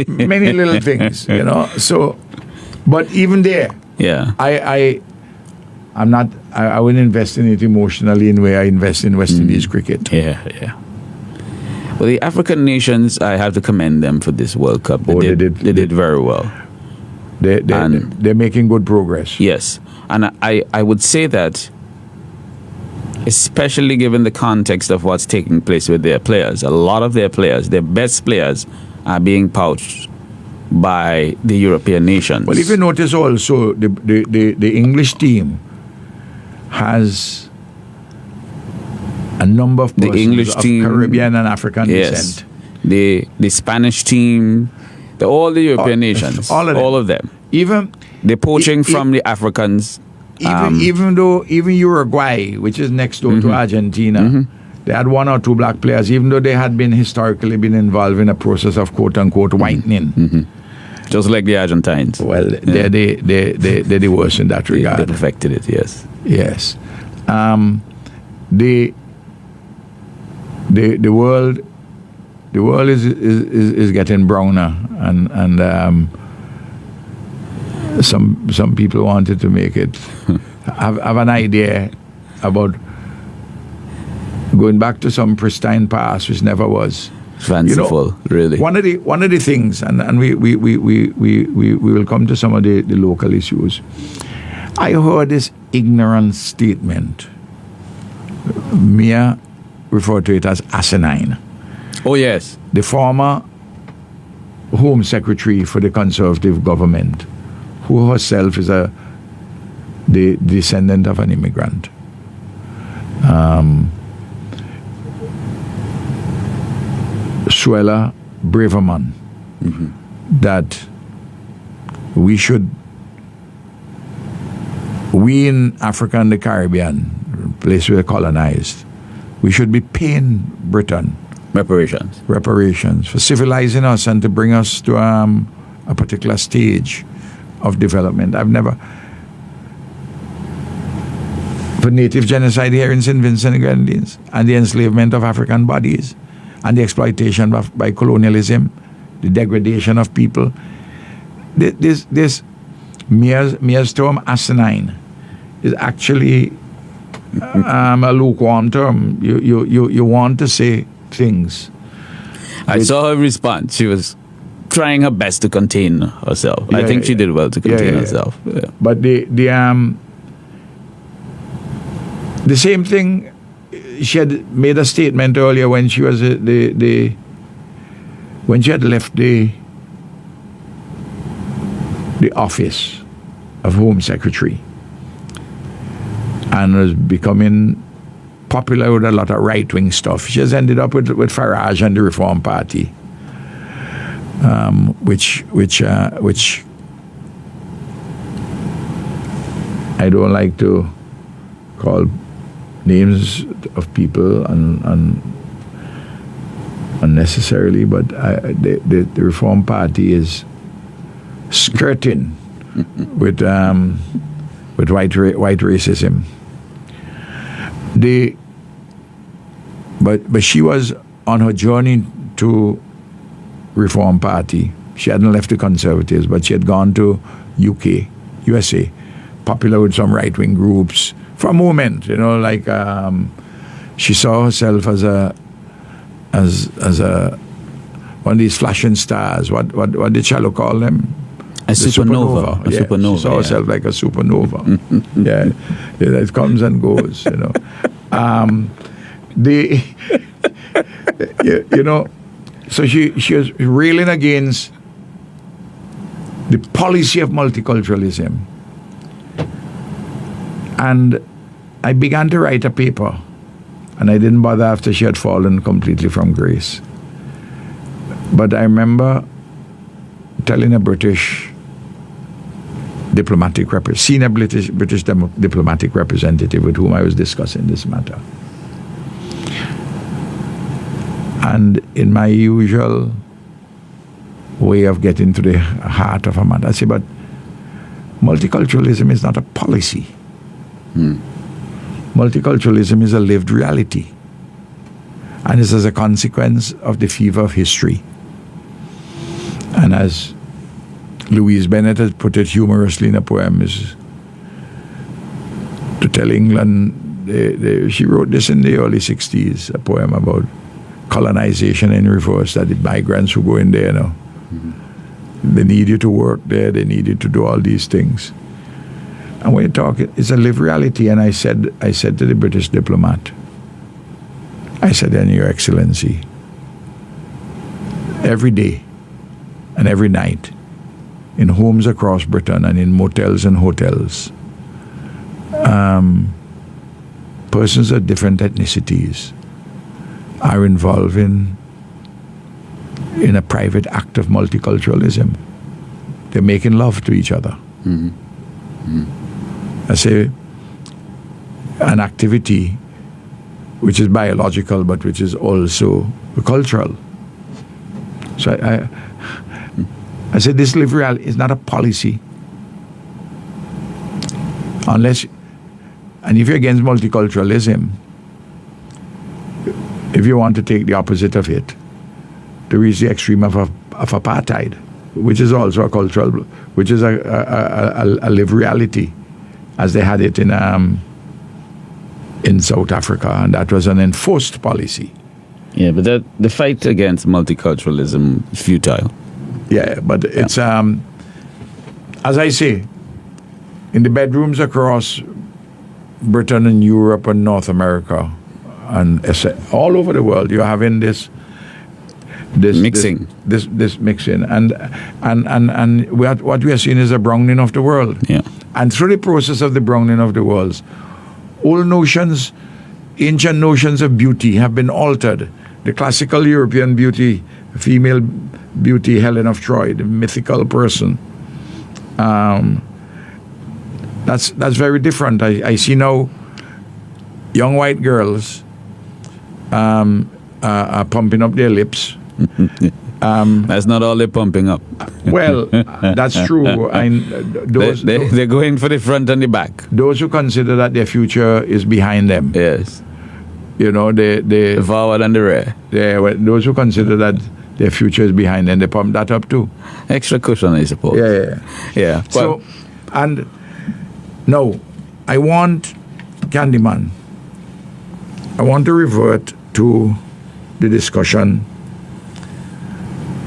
little things, you know. So, but even there, Yeah. I'm not. I wouldn't invest in it emotionally in the way I invest in West Indies cricket. Yeah. Well, the African nations, I have to commend them for this World Cup. They did very well. They're making good progress. Yes. And I would say that, especially given the context of what's taking place with their players, a lot of their players, their best players, are being poached by the European nations. Well, if you notice also, the English team has a number of persons English of team- Caribbean and African Yes. descent. The Spanish team, all the European nations, all of them. Even They're poaching E- e- from the Africans. even Uruguay, which is next door Mm-hmm. to Argentina, they had one or two black players, even though they had been historically involved in a process of quote unquote whitening. Just like the Argentines. Well, they're the worst in that They regard. perfected it, yes. Yes. The world is getting browner, and some people wanted to make it have an idea about going back to some pristine past which never was. Fanciful, really. One of the things, and we will come to some of the local issues. I heard this ignorant statement. Mia referred to it as asinine. Oh, yes. The former Home Secretary for the Conservative government, who herself is the descendant of an immigrant, Suella Braverman, that we in Africa and the Caribbean, place we are colonized, we should be paying Britain reparations for civilizing us and to bring us to a particular stage of development. I've never, for native genocide here in St. Vincent and Grenadines, and the enslavement of African bodies, and the exploitation by colonialism, the degradation of people. This Mia's term asinine is actually a lukewarm term. You want to say things. I saw her response. She was trying her best to contain herself. I think she did well to contain herself. Yeah. But the same thing, she had made a statement earlier when she was when she had left the office of Home Secretary and was becoming popular with a lot of right-wing stuff. She has ended up with Farage and the Reform Party, which I don't like to call names of people unnecessarily, but the Reform Party is skirting with white racism. But she was on her journey to Reform Party. She hadn't left the Conservatives, but she had gone to USA, popular with some right-wing groups for a moment. Like she saw herself as a one of these flashing stars. What did Shallow call them? A supernova. A supernova. She saw herself like a supernova. It comes and goes. So she was railing against the policy of multiculturalism, and I began to write a paper, and I didn't bother after she had fallen completely from grace. But I remember telling a British senior British diplomatic representative with whom I was discussing this matter. And in my usual way of getting to the heart of a matter, I say, but multiculturalism is not a policy. Multiculturalism is a lived reality. And it's as a consequence of the fever of history. And as Louise Bennett has put it humorously in a poem, is to tell England, she wrote this in the early 60s, a poem about colonization in reverse, that the migrants who go in there now, they need you to work there, they need you to do all these things. And when you talk, it's a lived reality. And I said to the British diplomat, I said, and Your Excellency, every day and every night, in homes across Britain and in motels and hotels, persons of different ethnicities are involved in a private act of multiculturalism. They're making love to each other. I say an activity which is biological but which is also cultural. So I said this lived reality is not a policy. And if you're against multiculturalism, if you want to take the opposite of it, to reach the extreme of apartheid, which is also a cultural, which is a lived reality, as they had it in South Africa, and that was an enforced policy. Yeah, but the fight against multiculturalism is futile. Yeah, but it's as I say, in the bedrooms across Britain and Europe and North America and all over the world, you're having this mixing, this mixing, and what we are seeing is a browning of the world. Yeah, and through the process of the browning of the world, old notions, ancient notions of beauty have been altered. the classical European beauty, female beauty, Helen of Troy, the mythical person. That's very different. I see now young white girls are pumping up their lips. That's not all they're pumping up. Well, that's true. They're going for the front and the back. Those who consider that their future is behind them, Yes. you know, The forward and the rear. those who consider that their future is behind them, they pump that up too. Extra cushion, I suppose. Yeah. So, and no, I want, Candyman, I want to revert to the discussion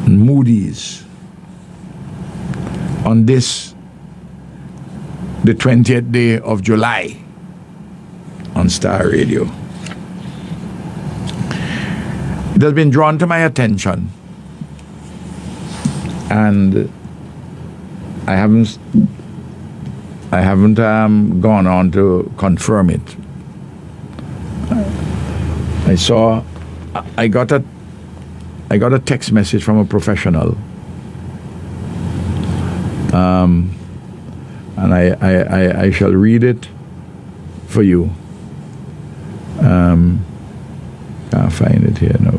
Moody's on this, the 20th day of July on Star Radio. It has been drawn to my attention, and I haven't gone on to confirm it. I got a text message from a professional, and I shall read it for you. Can't find it here now.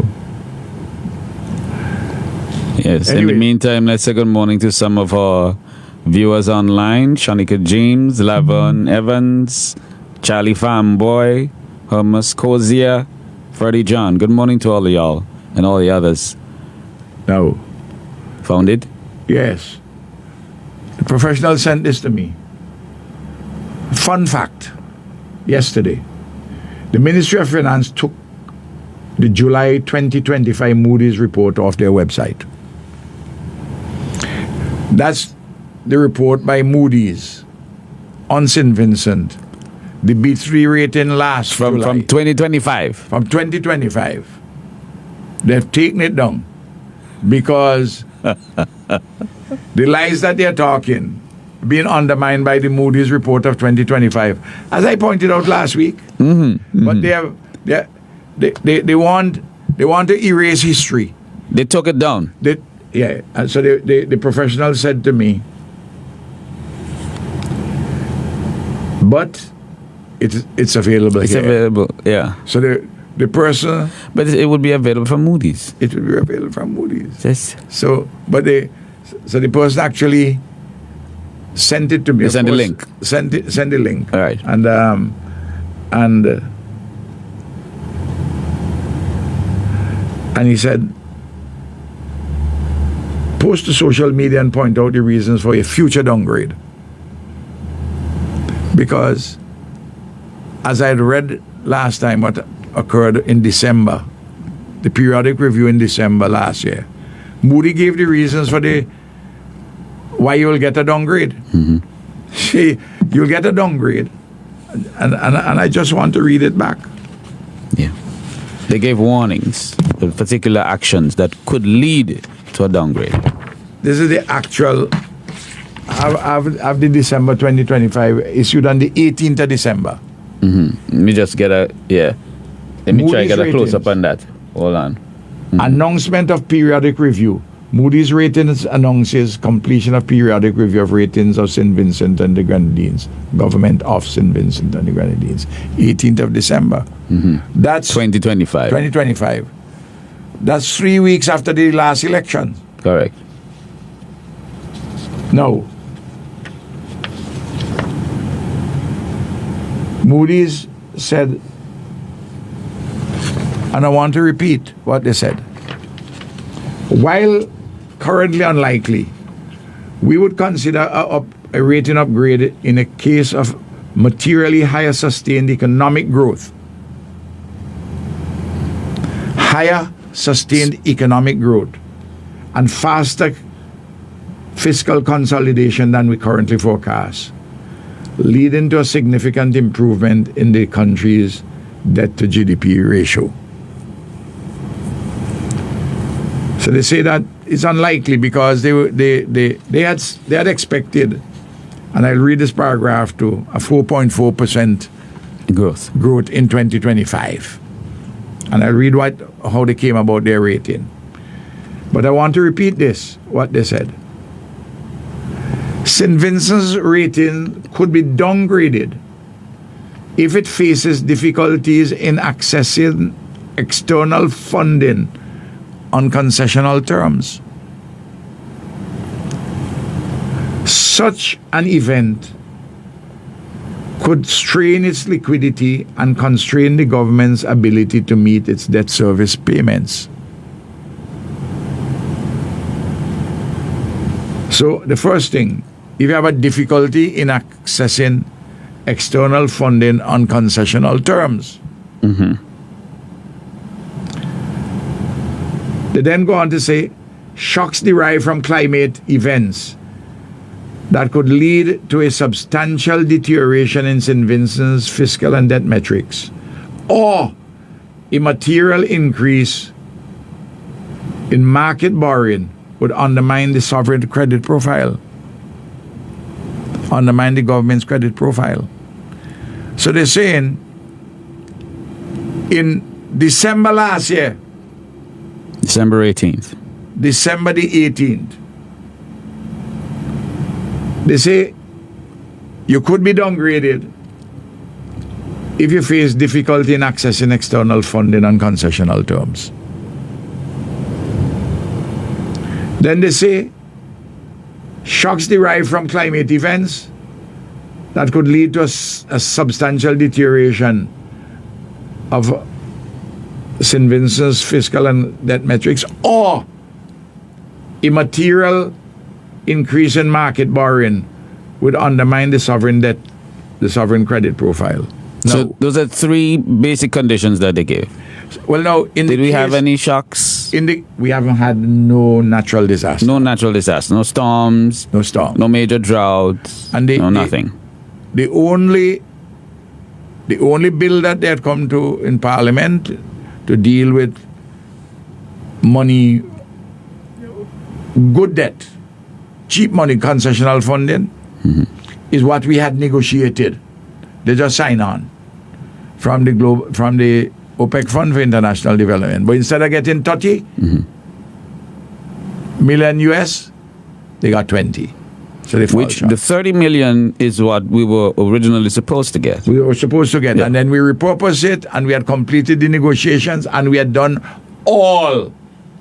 Yes. In Anyway. the meantime, let's say good morning to some of our viewers online. Shanika James, Lavon Evans, Charlie Fanboy, Hermas Kozia, Freddie John. Good morning to all of y'all and all the others. Now, Found it? yes, the professional sent this to me. Fun fact, yesterday, the Ministry of Finance took the July 2025 Moody's report off their website. That's the report by Moody's on St. Vincent. The B3 rating last From July. 2025. From 2025. They've taken it down because the lies that they're talking being undermined by the Moody's report of 2025, as I pointed out last week. But they want to erase history. They took it down. And so the professional said to me, but it's available It's here. available. Yeah. So the person, But it would be available from Moody's. it will be available from Moody's. Yes. So the person actually sent it to me. They Of sent the course, link. Send the link. All right. And he said, post to social media and point out the reasons for a future downgrade. Because as I had read last time what occurred in December, the periodic review in December last year, Moody gave the reasons for why you will get a downgrade. You'll get a downgrade. And I just want to read it back. Yeah. They gave warnings of particular actions that could lead to a downgrade. This is the actual of the December 2025 issued on the 18th of December. Let me just get Let me try to get a close up on that. Hold on. Announcement of periodic review. Moody's Ratings announces completion of periodic review of ratings of St. Vincent and the Grenadines. Government of St. Vincent and the Grenadines. 18th of December. That's 2025. 2025. That's 3 weeks after the last election. Correct. No. Moody's said, and I want to repeat what they said. While currently unlikely, we would consider a rating upgrade in a case of materially higher sustained economic growth. Higher sustained economic growth and faster fiscal consolidation than we currently forecast, leading to a significant improvement in the country's debt to GDP ratio. So they say that it's unlikely because they had expected, and I'll read this paragraph too, a 4.4% Growth. growth in 2025. And I'll read how they came about their rating. But I want to repeat this, what they said. St. Vincent's rating could be downgraded if it faces difficulties in accessing external funding on concessional terms. Such an event could strain its liquidity and constrain the government's ability to meet its debt service payments. So the first thing, if you have a difficulty in accessing external funding on concessional terms, they then go on to say, shocks derived from climate events that could lead to a substantial deterioration in St. Vincent's fiscal and debt metrics, or a material increase in market borrowing would undermine the sovereign credit profile, undermine the government's credit profile. So they're saying in December last year, December 18th. December the 18th, they say you could be downgraded if you face difficulty in accessing external funding on concessional terms. Then they say shocks derived from climate events that could lead to a substantial deterioration of St. Vincent's fiscal and debt metrics, or a material increase in market borrowing would undermine the sovereign credit profile. So those are three basic conditions that they gave. Well, now, did we have any shocks? We haven't had no natural disaster. No natural disaster. No storms. No storm. No major droughts. And nothing. The only bill that they had come to in Parliament to deal with money, good debt, cheap money, concessional funding, is what we had negotiated. They just sign on from the OPEC Fund for International Development. But instead of getting 30 million US, they got 20. So they fall short. The 30 million is what we were originally supposed to get. We were supposed to get. Yeah. And then we repurposed it, and we had completed the negotiations, and we had done all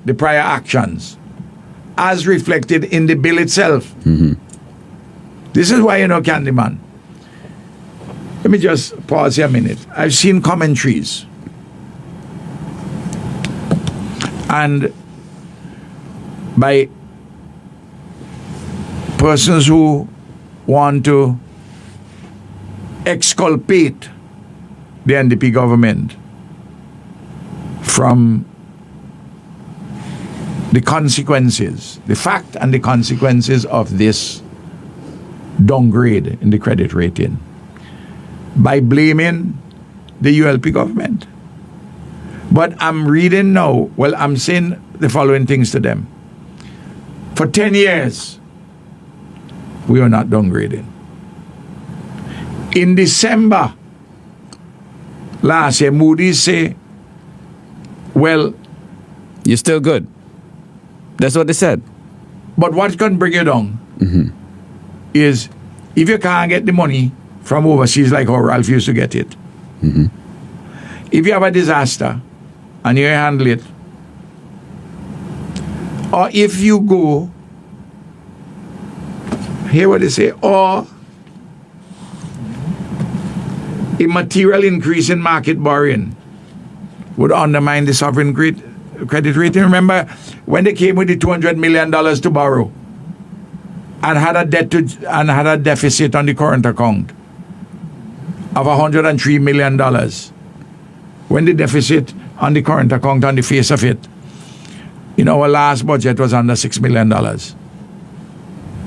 the prior actions as reflected in the bill itself. This is why, Candyman, let me just pause here a minute. I've seen commentaries, and by persons who want to exculpate the NDP government from the consequences, the fact and the consequences of this downgrade in the credit rating by blaming the ULP government. But I'm reading now, I'm saying the following things to them. For 10 years, we are not downgrading. In December last year, Moody's say, you're still good. That's what they said. But what can bring you down is if you can't get the money from overseas like how Ralph used to get it. If you have a disaster and you handle it, or if you go, hear what they say, or a material increase in market borrowing would undermine the sovereign credit rating. Remember when they came with the $200 million to borrow and had a deficit on the current account of $103 million. When the deficit on the current account, on the face of it, our last budget was under $6 million.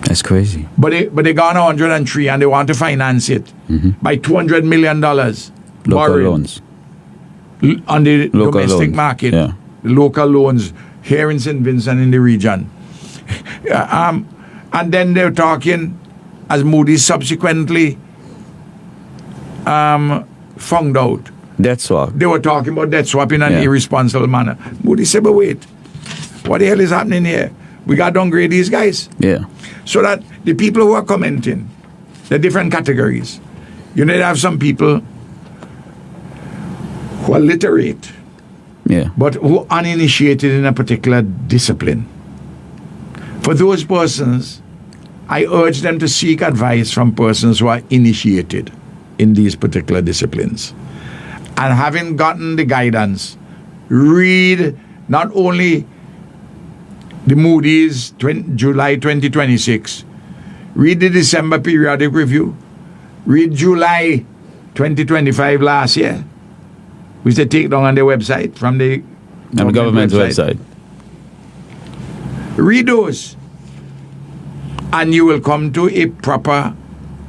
That's crazy. But they got 103 and they want to finance it by $200 million local loans on the local domestic loans. market. Yeah. Local loans here in St. Vincent in the region. And then they're talking, as Moody's subsequently found out, Death swap. They were talking about debt swap in an Yeah. irresponsible manner. Moody said, but wait, what the hell is happening here? We got to downgrade these guys. Yeah. So that the people who are commenting, the different categories, you need to have some people who are literate, Yeah. but who are uninitiated in a particular discipline. For those persons, I urge them to seek advice from persons who are initiated in these particular disciplines. And having gotten the guidance, read not only the Moody's July 2026, read the December periodic review, read July 2025 last year, which they take down on their website from the On the government's website. Read those, and you will come to a proper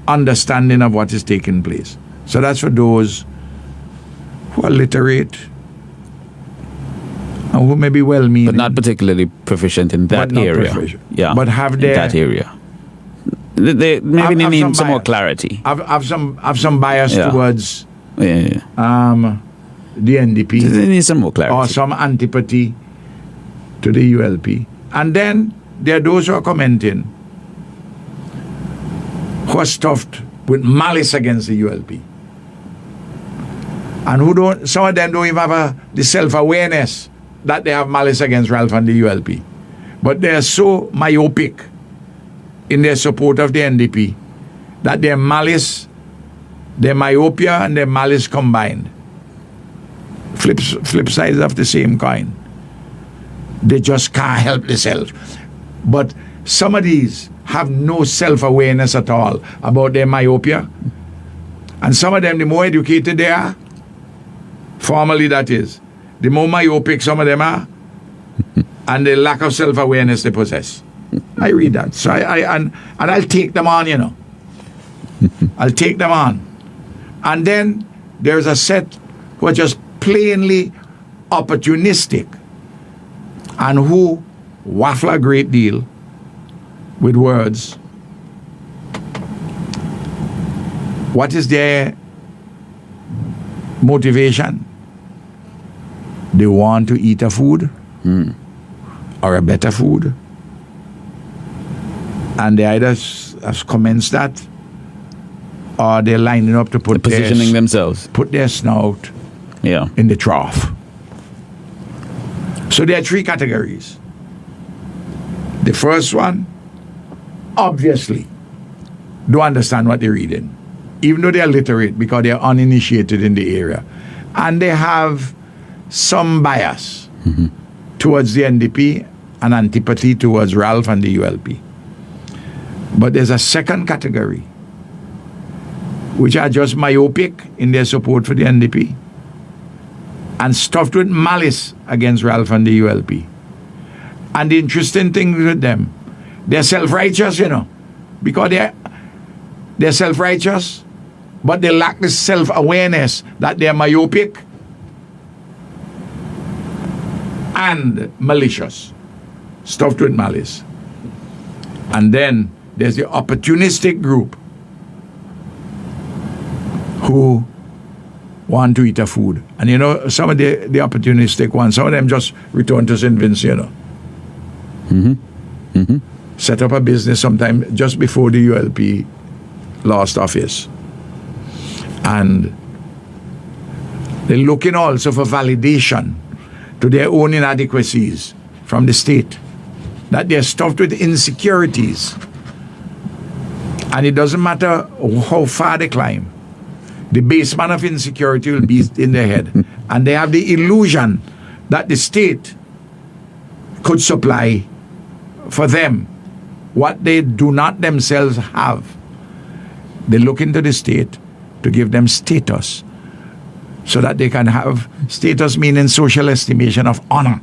understanding of what is taking place. So that's for those who are literate and who may be well-meaning, But not particularly proficient in that But not area. proficient. Yeah. But have in their- that area. They maybe Have they need some more bias. clarity. have some bias Yeah. towards Yeah. the NDP They need some more clarity. or some antipathy to the ULP. And then there are those who are commenting who are stuffed with malice against the ULP. And who don't, some of them don't even have the self-awareness that they have malice against Ralph and the ULP. But they are so myopic in their support of the NDP that their malice, their myopia and their malice combined, flip sides of the same coin. They just can't help themselves. But some of these have no self-awareness at all about their myopia. And some of them, the more educated they are, formally that is, the more myopic some of them are, and the lack of self-awareness they possess. I read that. So and I'll take them on, you know. I'll take them on. And then there's a set who are just plainly opportunistic and who waffle a great deal with words. What is their motivation? They want to eat a food or a better food. And they either have commenced that or they're lining up to put Positioning themselves. put their snout Yeah. in the trough. So there are three categories. The first one, obviously, don't understand what they're reading, even though they are literate because they are uninitiated in the area. And they have some bias towards the NDP and antipathy towards Ralph and the ULP. But there's a second category, which are just myopic in their support for the NDP and stuffed with malice against Ralph and the ULP. And the interesting thing with them, they're self-righteous, you know, because they're self-righteous, but they lack the self-awareness that they're myopic and malicious, stuffed with malice. And then there's the opportunistic group who want to eat a food. And you know, some of the opportunistic ones, some of them just return to St. Vincent, you know. Set up a business sometime just before the ULP lost office. And they're looking also for validation to their own inadequacies from the state, that they're stuffed with insecurities. And it doesn't matter how far they climb, the basement of insecurity will be in their head. And they have the illusion that the state could supply for them what they do not themselves have. They look into the state to give them status so that they can have status, meaning social estimation of honor.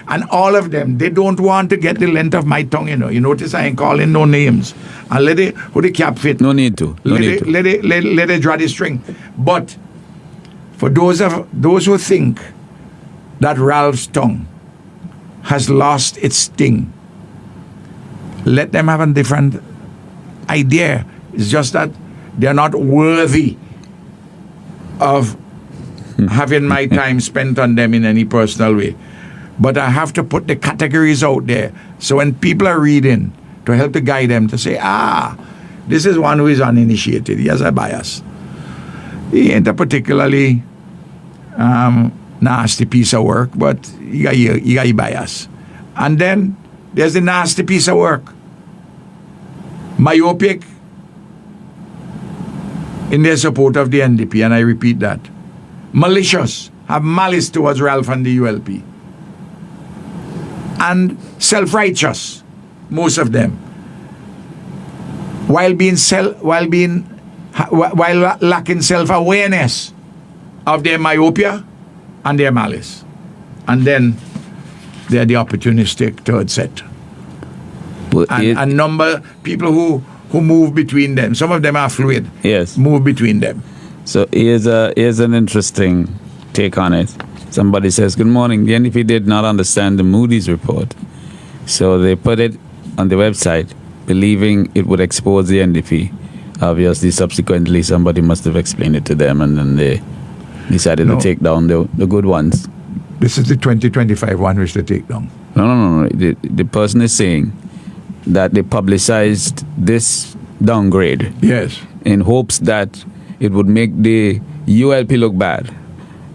And all of them, they don't want to get the length of my tongue, you know. You notice I ain't calling no names. And let it, who the cap fit. No need to. No need to. Let it draw the string. But for those who think that Ralph's tongue has lost its sting, let them have a different idea. It's just that they're not worthy of having my time spent on them in any personal way. But I have to put the categories out there. So when people are reading, to help to guide them to say, this is one who is uninitiated. He has a bias. He ain't a particularly nasty piece of work, but he got a bias. And then there's the nasty piece of work. Myopic in their support of the NDP, and I repeat that. Malicious, have malice towards Ralph and the ULP. And self-righteous, most of them. While lacking self-awareness of their myopia and their malice. And then they're the opportunistic third set. Well, and number people who move between them. Some of them are fluid. Yes. Move between them. So here's an interesting take on it. Somebody says, good morning. The NDP did not understand the Moody's report. So they put it on the website, believing it would expose the NDP. Obviously, subsequently, somebody must have explained it to them, and then they decided to take down the good ones. This is the 2025 one which they take down. No. The person is saying that they publicized this downgrade. Yes. In hopes that it would make the ULP look bad,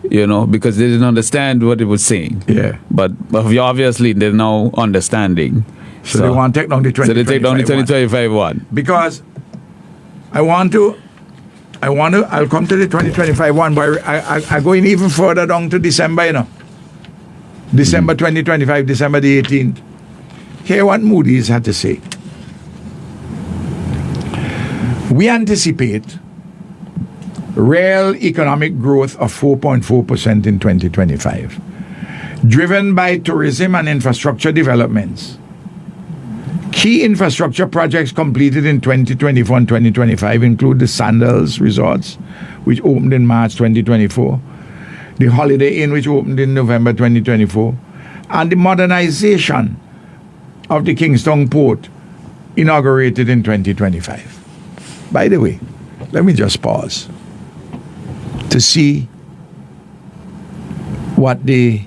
because they didn't understand what it was saying. Yeah. But obviously they're now understanding. So they want to take down the 2025 So they take down the 2025 one. Because I'll come to the 2025 one, but I go in even further down to December, December 2025, December the 18th. Hear what Moody's had to say. We anticipate real economic growth of 4.4% in 2025, driven by tourism and infrastructure developments. Key infrastructure projects completed in 2024 and 2025 include the Sandals Resorts, which opened in March 2024, the Holiday Inn, which opened in November 2024, and the modernization of the Kingston Port, inaugurated in 2025. By the way, let me just pause to see what these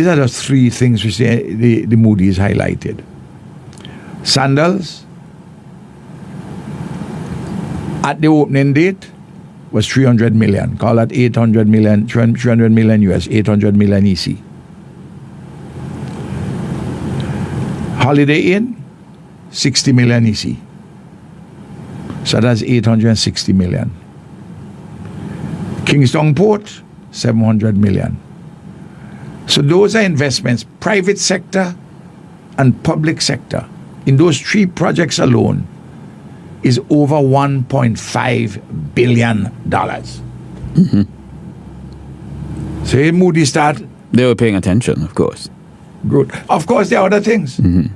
are the three things which the Moody's highlighted. Sandals, at the opening date, was 300 million. Call that 800 million, 300 million US, 800 million EC. Holiday Inn, 60 million EC. So that's 860 million. Kingston Port, 700 million. So those are investments, private sector and public sector. In those three projects alone is over $1.5 billion. Mm-hmm. So in Moody start. They were paying attention, of course. Good. Of course, there are other things. Mm-hmm.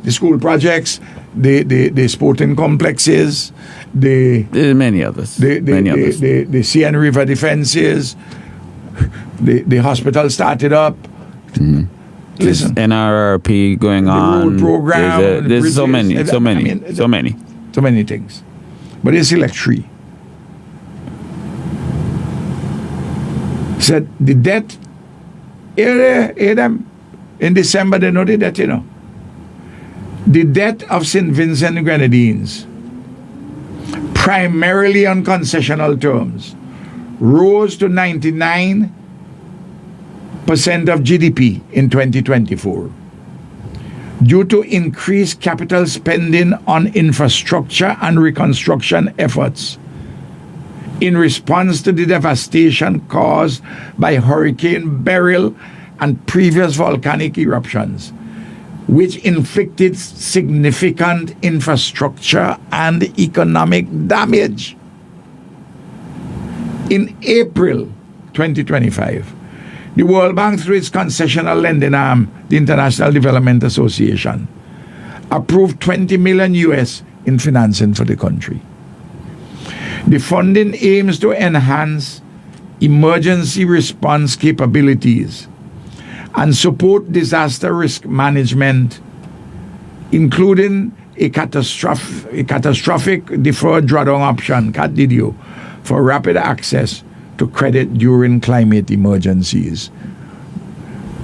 The school projects, the sporting complexes, There's many others. the CN River defenses, the hospital started up. Mm-hmm. Listen, NRRP going on. Road program. There's so many things. But it's select three. Said the debt, hear them. In December, they know the debt, The debt of St. Vincent and Grenadines, primarily on concessional terms, rose to 99% of GDP in 2024 due to increased capital spending on infrastructure and reconstruction efforts in response to the devastation caused by Hurricane Beryl and previous volcanic eruptions, which inflicted significant infrastructure and economic damage. In April 2025, the World Bank, through its concessional lending arm, the International Development Association, approved $20 million US in financing for the country. The funding aims to enhance emergency response capabilities and support disaster risk management, including a catastrophic deferred drawdown option, CADDIDIO, for rapid access to to credit during climate emergencies.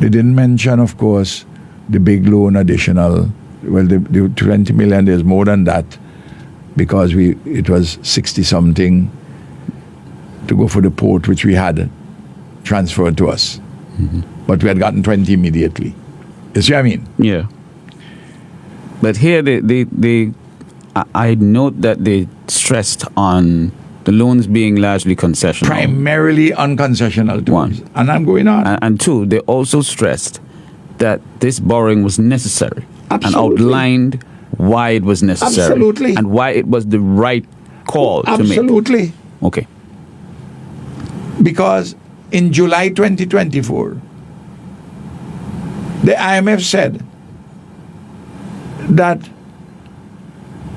They didn't mention, of course, the big loan additional. Well, the 20 million, there's more than that, because it was 60 something to go for the port, which we had transferred to us. But we had gotten 20 immediately. You see what I mean? Yeah. But here I note that they stressed on the loans being largely concessional. Primarily on concessional terms. One. And I'm going on. And two, they also stressed that this borrowing was necessary. Absolutely. And outlined why it was necessary. Absolutely. And why it was the right call to make. Absolutely. Okay. Because in July 2024, the IMF said that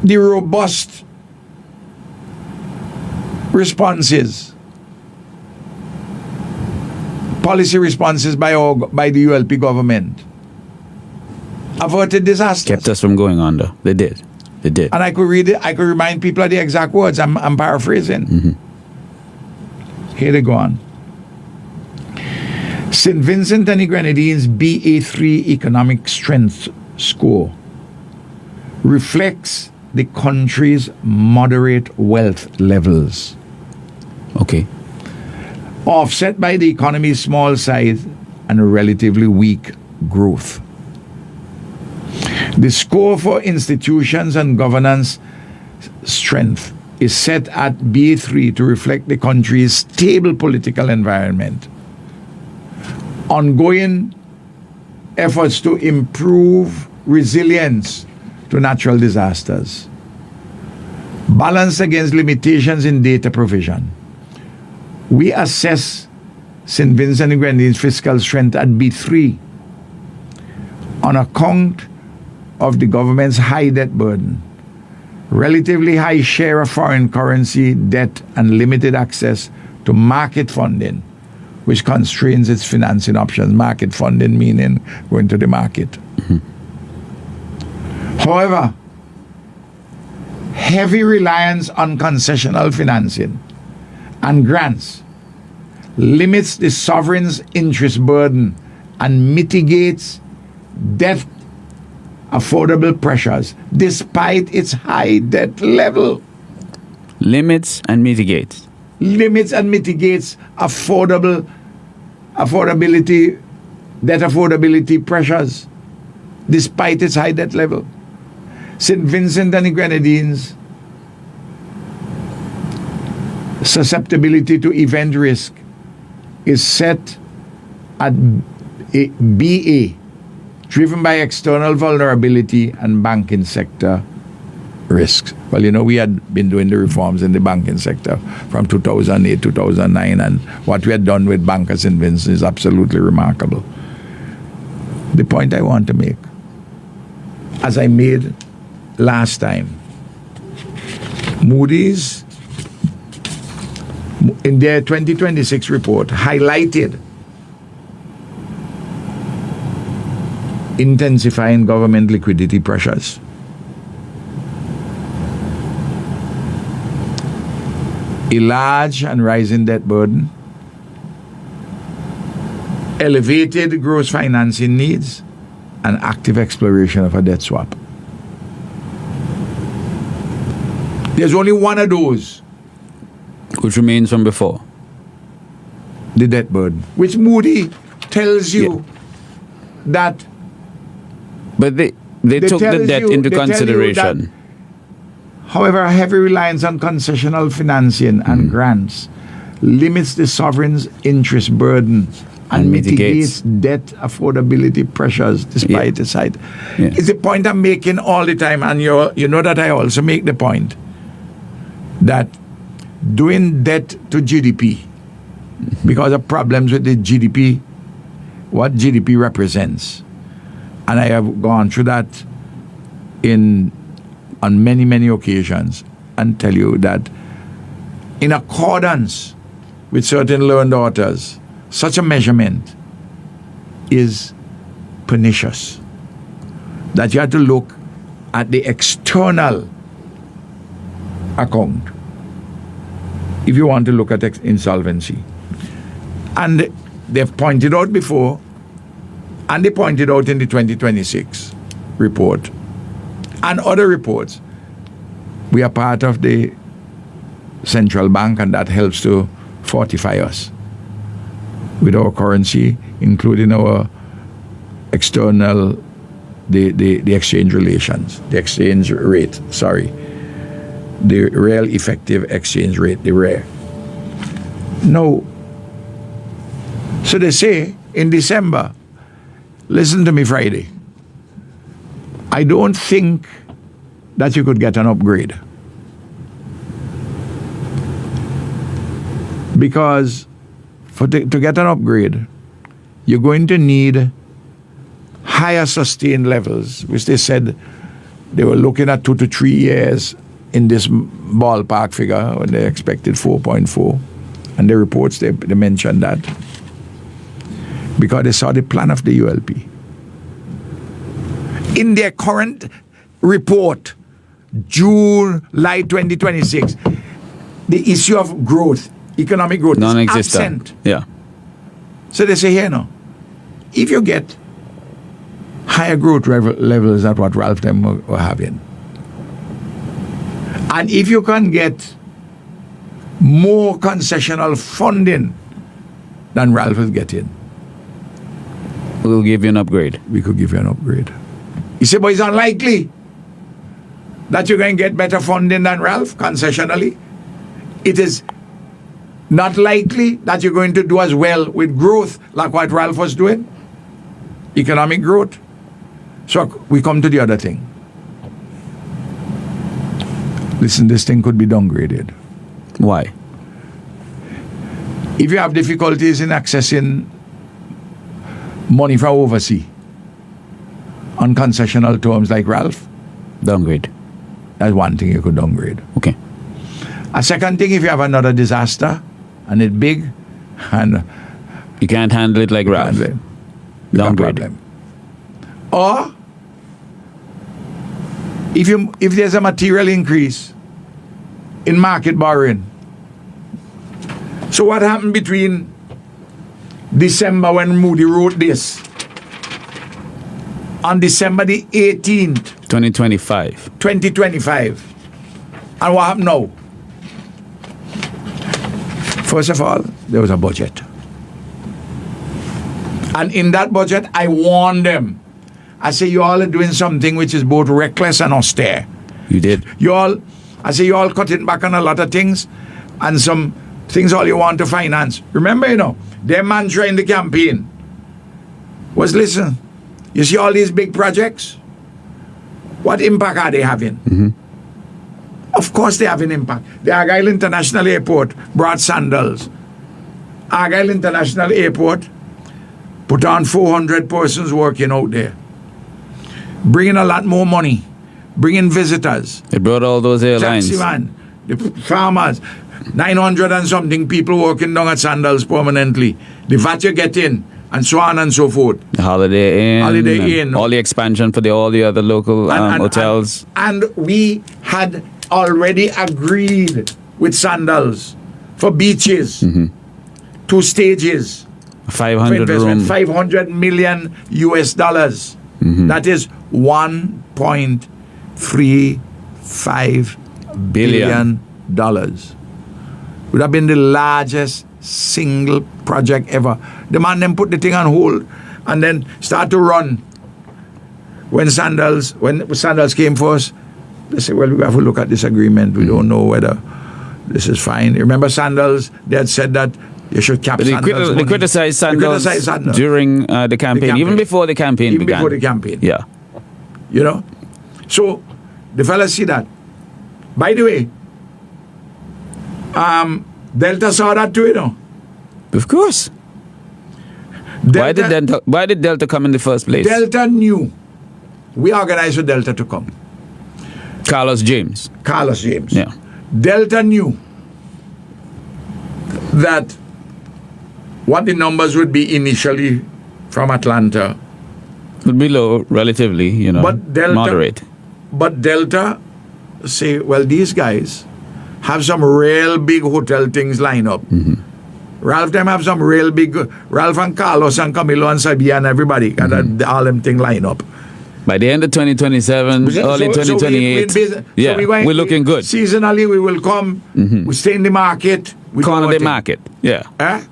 the robust responses, policy responses by the ULP government averted disasters. Kept us from going under. They did. And I could read it, I could remind people of the exact words. I'm paraphrasing. Here they go on. St. Vincent and the Grenadines BA3 economic strength score reflects the country's moderate wealth levels. Okay. Offset by the economy's small size and relatively weak growth. The score for institutions and governance strength is set at BA3 to reflect the country's stable political environment, ongoing efforts to improve resilience to natural disasters, balance against limitations in data provision. We assess St. Vincent and Grenadines' fiscal strength at B3 on account of the government's high debt burden, relatively high share of foreign currency debt, and limited access to market funding, which constrains its financing options. Market funding meaning going to the market. However, heavy reliance on concessional financing and grants limits the sovereign's interest burden and mitigates debt affordable pressures despite its high debt level. Limits and mitigates. Limits and mitigates debt affordability pressures despite its high debt level. St. Vincent and the Grenadines' susceptibility to event risk is set at a BA, driven by external vulnerability and banking sector risks. Well, we had been doing the reforms in the banking sector from 2008, 2009, and what we had done with bankers in Vincent is absolutely remarkable. The point I want to make, as I made last time, Moody's, in their 2026 report, highlighted intensifying government liquidity pressures. A large and rising debt burden, elevated gross financing needs, and active exploration of a debt swap. There's only one of those. Which remains from before. The debt burden. Which Moody tells you that. But they took the debt into consideration. However, a heavy reliance on concessional financing and grants limits the sovereign's interest burden and mitigates debt affordability pressures despite its height. It's the point I'm making all the time, and you know that I also make the point that doing debt to GDP because of problems with the GDP, what GDP represents. And I have gone through that on many, many occasions and tell you that in accordance with certain learned authors, such a measurement is pernicious. That you have to look at the external account if you want to look at insolvency. And they've pointed out before, and they pointed out in the 2026 report and other reports, we are part of the central bank, and that helps to fortify us with our currency, including our external, the exchange relations, the exchange rate, the real effective exchange rate, the REA. No. So they say in December, listen to me Friday, I don't think that you could get an upgrade. Because to get an upgrade, you're going to need higher sustained levels, which they said they were looking at 2 to 3 years in this ballpark figure when they expected 4.4. And the reports, they mentioned that. Because they saw the plan of the ULP. In their current report, July 2026, the issue of growth, economic growth, is non-existent. absent. Yeah. So they say here now, if you get higher growth levels than what Ralph them were having, and if you can get more concessional funding than Ralph is getting, We'll give you an upgrade. we could give you an upgrade. He said, but it's unlikely that you're going to get better funding than Ralph concessionally. It is not likely that you're going to do as well with growth like what Ralph was doing, economic growth. So we come to the other thing. Listen, this thing could be downgraded. Why? If you have difficulties in accessing money from overseas on concessional terms like Ralph, Downgrade. that's one thing you could downgrade. Okay. A second thing, if you have another disaster and it's big and You can't handle it like Ralph. Downgrade. problem. Or if there's a material increase in market borrowing. So what happened between December when Moody wrote this on December the 18th, 2025. 2025, and what happened now? First of all, there was a budget. And in that budget, I warned them. I say, you all are doing something which is both reckless and austere. You did. You all cutting back on a lot of things, and some things all you want to finance. Remember, their mantra in the campaign was, listen, you see all these big projects? What impact are they having? Mm-hmm. Of course they have an impact. The Argyle International Airport brought sandals. Argyle International Airport put on 400 persons working out there, bringing a lot more money, bringing visitors. It brought all those airlines. Taxi man, the farmers, 900 and something people working down at Sandals permanently. The VAT you get in, and so on and so forth. The Holiday Inn. Holiday Inn. All the expansion for all the other local hotels. And we had already agreed with Sandals for beaches, 2 stages, 500 room. 500 million US dollars. That is 1.35 billion dollars. Would have been the largest single project ever. The man then put the thing on hold and then start to run. When Sandals came first, they said, well, we have to look at this agreement. We don't know whether this is fine. Remember Sandals? They had said that you should cap Sandals. They criticized Sandals during the campaign, even before the campaign began. Before the campaign. Yeah. So the fellas see that. By the way, Delta saw that too, Of course. Why did Delta come in the first place? Delta knew. We organized for Delta to come. Carlos James. Yeah. Delta knew that what the numbers would be initially from Atlanta Would be low, relatively, but Delta, moderate. But Delta say, well, these guys have some real big hotel things line up. Ralph them have some real big, Ralph and Carlos and Camilo and Sabia and everybody got all them thing line up. By the end of 2027, early 2028, we're looking good. Seasonally, we will come. We stay in the market. We Corner the market. Yeah.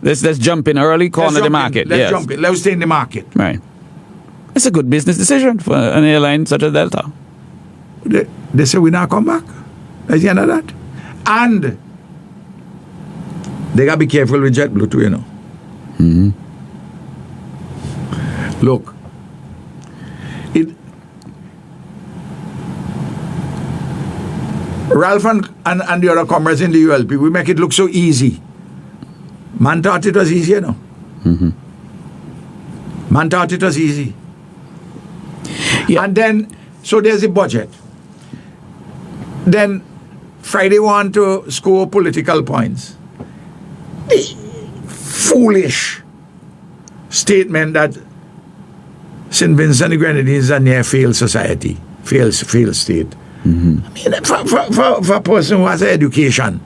Let's jump in early, corner the market. Let's jump in. Let's stay in the market. Right. It's a good business decision for an airline such as Delta. They say we not come back. That's the end of that. And they got to be careful with JetBlue too, you know. Look, Ralph and the other comrades in the ULP, we make it look so easy. Man thought it was easy, you know. Man thought it was easy. Yeah. And then, so there's the budget. Then Friday want to score political points. The foolish statement that St. Vincent and the Grenadines is a near failed society, failed state. I mean, for a person who has an education,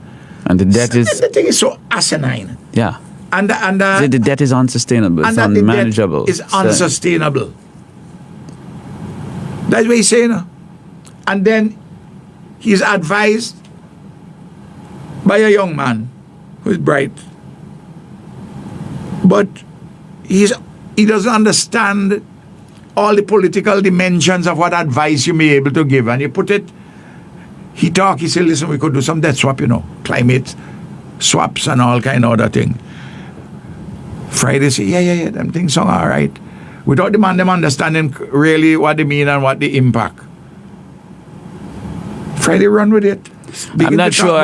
and the debt is the thing is so asinine. Yeah. And the debt is unsustainable. It's and unmanageable. It's unsustainable. That's what he's saying. And then he's advised by a young man who is bright, but he doesn't understand all the political dimensions of what advice you may be able to give. And you put it, he said, listen, we could do some debt swap, you know, climate swaps and all kind of other thing. Friday say, yeah, them things are all right. Without the man them understanding really what they mean and what the impact. Friday run with it. I'm not sure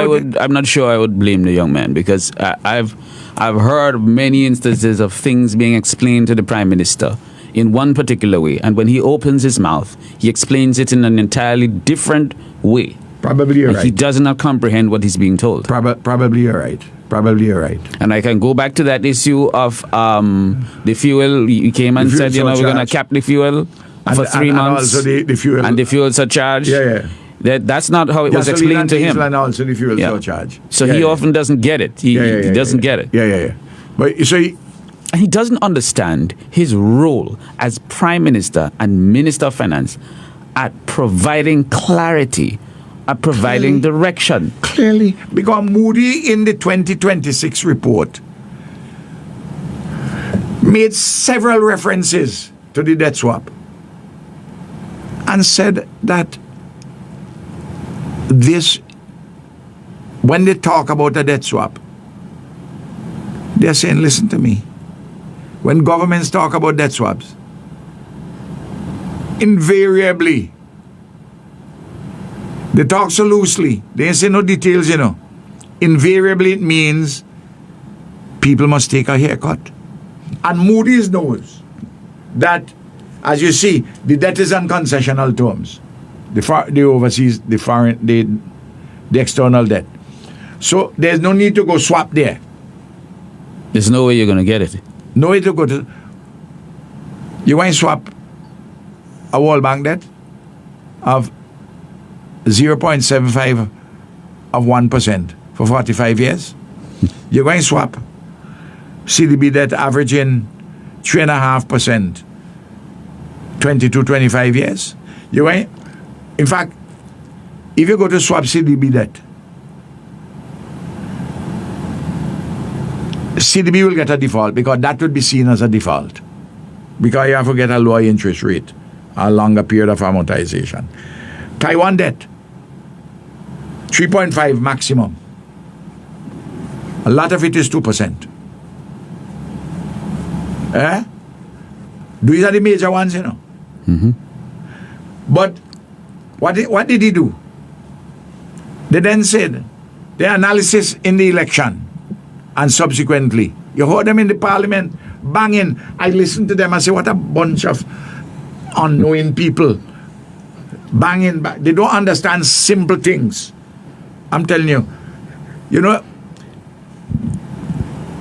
I would blame the young man, because I've heard many instances of things being explained to the Prime Minister in one particular way, and when he opens his mouth, he explains it in an entirely different way. Probably you're right. He does not comprehend what he's being told. Probably you're right. Probably you're right. And I can go back to that issue of the fuel. You came and said, we're going to cap the fuel for 3 months. And also the fuel. And the fuel surcharge. Yeah. That's not how it was explained to him. And also the fuel surcharge. So he often doesn't get it. He doesn't get it. Yeah. But you see, he doesn't understand his role as Prime Minister and Minister of Finance at providing clarity, at providing direction. Clearly, because Moody in the 2026 report made several references to the debt swap and said that when they talk about a debt swap, they're saying, listen to me. When governments talk about debt swaps, invariably, they talk so loosely. They ain't say no details, you know. Invariably, it means people must take a haircut. And Moody's knows that, as you see, the debt is on concessional terms. The overseas, the external debt. So there's no need to go swap there. There's no way you're going to get it. No way to go to. You want to swap a World Bank debt of 0.75 of 1% for 45 years. You're going to swap CDB debt averaging 3.5%, 22, 25 years. In fact, if you go to swap CDB debt, CDB will get a default, because that would be seen as a default, because you have to get a lower interest rate, a longer period of amortization. Taiwan debt, 3.5 maximum. A lot of it is 2%. These are the major ones, you know. But what did he do? They then said the analysis in the election, and subsequently, you heard them in the parliament banging. I listened to them and say, what a bunch of unknowing people banging back. They don't understand simple things. I'm telling you. You know,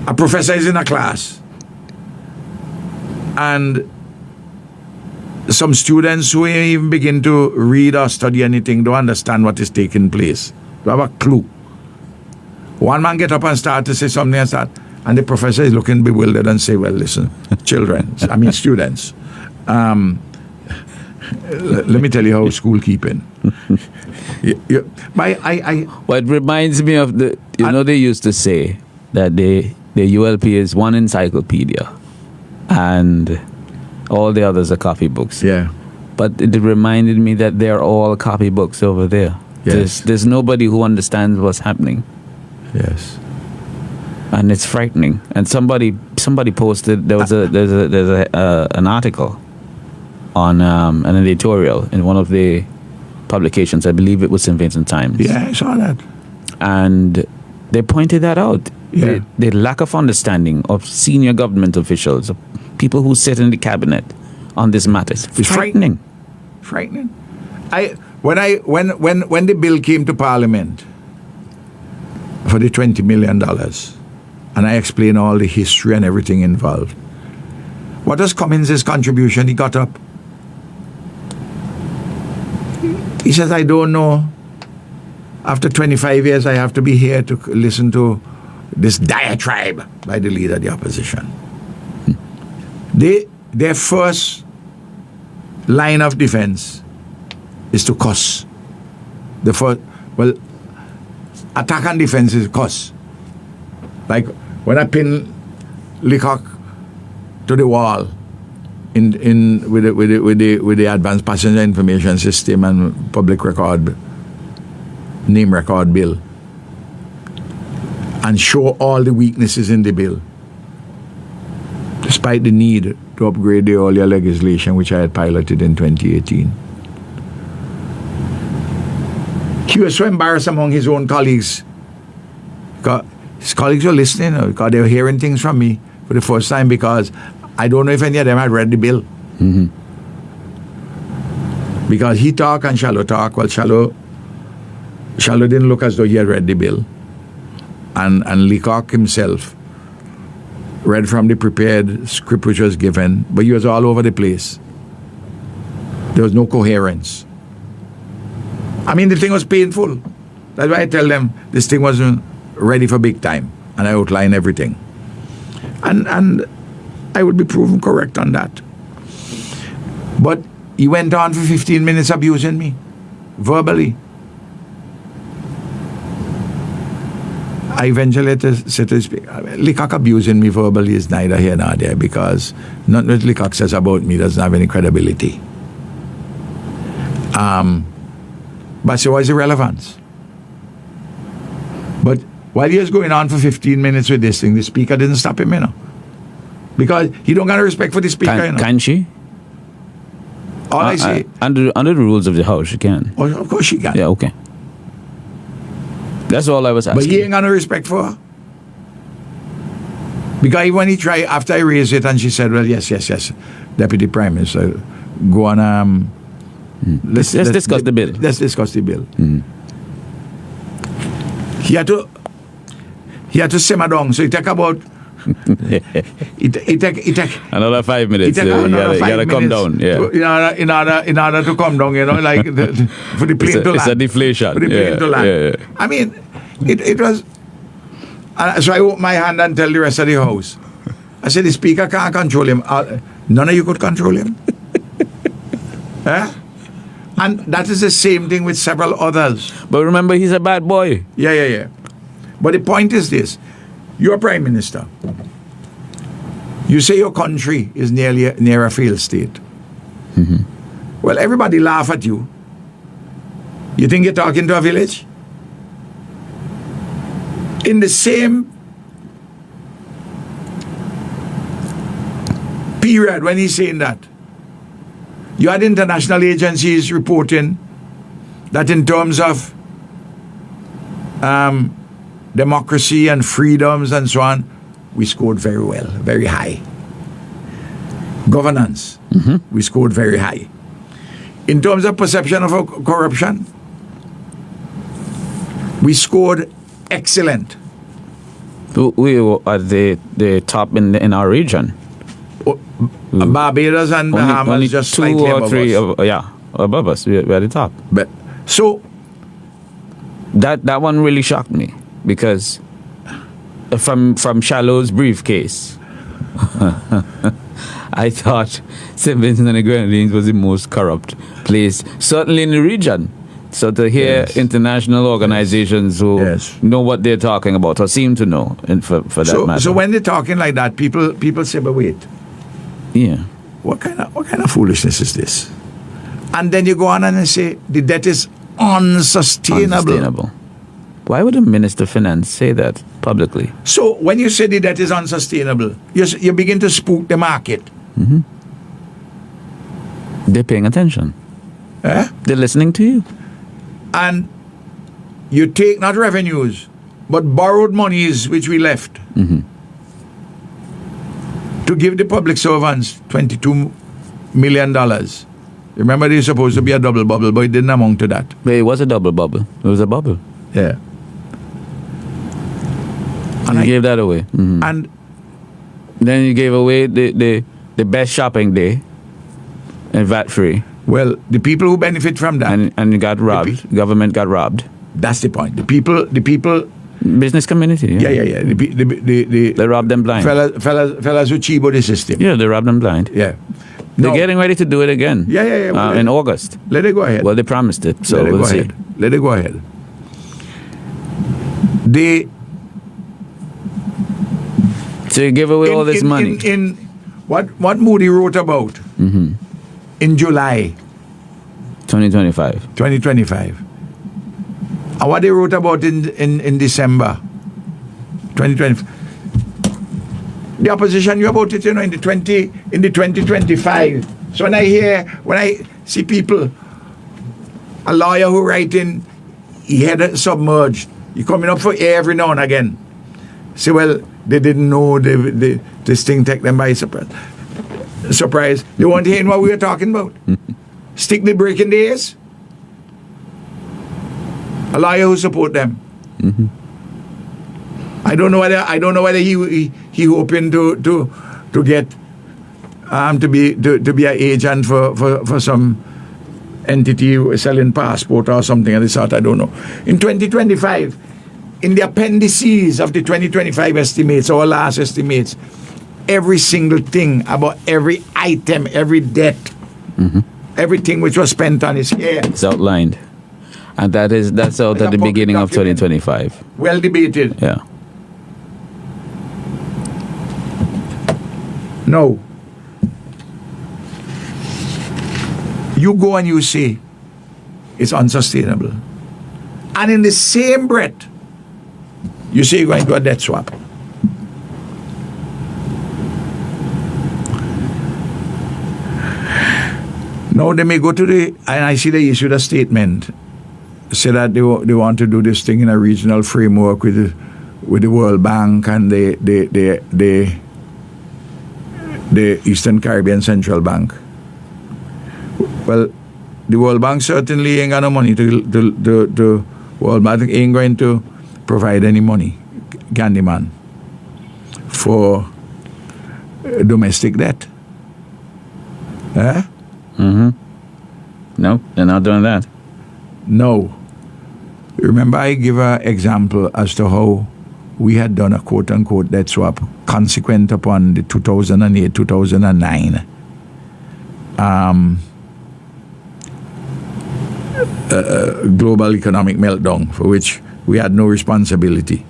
a professor is in a class, and some students who even begin to read or study anything don't understand what is taking place. They have a clue. One man get up and start to say something and start, and the professor is looking bewildered and say, well, listen, students, let me tell you how school keeping. Well, it reminds me of they used to say that the ULP is one encyclopedia and all the others are copybooks. Yeah. But it reminded me that they're all copybooks over there. Yes. There's nobody who understands what's happening. Yes. And it's frightening. And somebody posted there's an article on an editorial in one of the publications. I believe it was St. Vincent Times. Yeah, I saw that. And they pointed that out. Yeah. The lack of understanding of senior government officials, of people who sit in the cabinet on this matter. It's frightening. Frightening. When the bill came to Parliament for the $20 million, and I explained all the history and everything involved, what was Cummins' contribution? He got up. He says, I don't know. After 25 years, I have to be here to listen to this diatribe by the leader of the opposition. Their first line of defense is to cuss. Attack and defense is cuss. Like when I pin Leacock to the wall with the advanced passenger information system and public record name record bill, and show all the weaknesses in the bill, despite the need to upgrade the earlier legislation which I had piloted in 2018. He was so embarrassed among his own colleagues. His colleagues were listening because they were hearing things from me for the first time, because I don't know if any of them had read the bill. Mm-hmm. Because he talked and Shallow talked. Well, Shallow didn't look as though he had read the bill. And Leacock himself read from the prepared script which was given, but he was all over the place. There was no coherence. I mean, the thing was painful. That's why I tell them this thing wasn't ready for big time, and I outline everything. And I would be proven correct on that. But he went on for 15 minutes abusing me, verbally. I eventually said to the speaker, Leacock abusing me verbally is neither here nor there, because nothing that Leacock says about me doesn't have any credibility. But so what's the relevance? But while he was going on for 15 minutes with this thing, the speaker didn't stop him, because he don't got respect for the speaker. Can she? All I say, under the rules of the house, she can. Oh, of course she can. Yeah, okay. That's all I was asking. But he ain't got no respect for her. Because even when he tried, after I raised it, and she said, well, yes, Deputy Prime Minister, go on, let's discuss the bill. Let's discuss the bill. Mm. He had to simmer down. So it took about it take another 5 minutes. You gotta come down. Yeah. In order to come down, like for the plane to land. It's a deflation. For the plane to land. Yeah. I mean, it was. So I opened my hand and tell the rest of the house. I said, the speaker can't control him. None of you could control him. And that is the same thing with several others. But remember, he's a bad boy. Yeah. But the point is this. You're Prime Minister. You say your country is near a failed state. Mm-hmm. Well, everybody laugh at you. You think you're talking to a village? In the same period when he's saying that, you had international agencies reporting that in terms of democracy and freedoms and so on, we scored very well, very high. Governance, we scored very high. In terms of perception of corruption, we scored excellent. We were at the top in our region. Barbados and Bahamas only just 2 slightly or above 3 us. above us. We're at the top. But so that one really shocked me, because from Shallow's briefcase. I thought St. Vincent and the Grenadines was the most corrupt place, certainly in the region. So to hear international organizations who know what they're talking about, or seem to know, for that matter. So when they're talking like that, people say, but wait. Yeah. What kind of foolishness is this? And then you go on and say the debt is unsustainable. Why would a minister of finance say that publicly? So when you say the debt is unsustainable, you begin to spook the market. Mm-hmm. They're paying attention. They're listening to you. And you take not revenues, but borrowed monies which we left to give the public servants $22 million. Remember, there's supposed to be a double bubble, but it didn't amount to that. But it was a double bubble. It was a bubble. Yeah. And you gave that away. Mm-hmm. And then you gave away the best shopping day and VAT free. Well, the people who benefit from that. And you got robbed. Government got robbed. That's the point. The people. Business community. Yeah. They robbed them blind. Fellas who cheapo the system. Yeah, they robbed them blind. Yeah. They're getting ready to do it again. Yeah. In August. Let it go ahead. Well, they promised it, so we'll see. Let it go ahead. So you give away all this money. In what Moody wrote about in July 2025. And what they wrote about in December 2020. The opposition knew about it, in the 2025. So when I see people, a lawyer who writing, he had it submerged. He coming up for air every now and again. Say, well, they didn't know this thing take them by surprise. They weren't hearing what we were talking about. Stick the break in the ears. A lawyer who support them. Mm-hmm. I don't know whether he hoping to get to be an agent for some entity selling passport or something of the sort. I don't know. In 2025, in the appendices of the 2025 estimates, our last estimates, every single thing about every item, every debt, everything which was spent on is here. It's outlined. And that's out at the beginning of 2025. Well debated. Yeah. No. You go and you say it's unsustainable. And in the same breath, you say you're going to a debt swap. Now they may go to and I see they issued a statement, say that they want to do this thing in a regional framework with the World Bank and the Eastern Caribbean Central Bank. Well, the World Bank certainly ain't got no money to World Bank ain't going to provide any money, Candyman, for domestic debt. No, they're not doing that. No. Remember, I give an example as to how we had done a quote-unquote debt swap consequent upon the 2008-2009 global economic meltdown, for which we had no responsibility.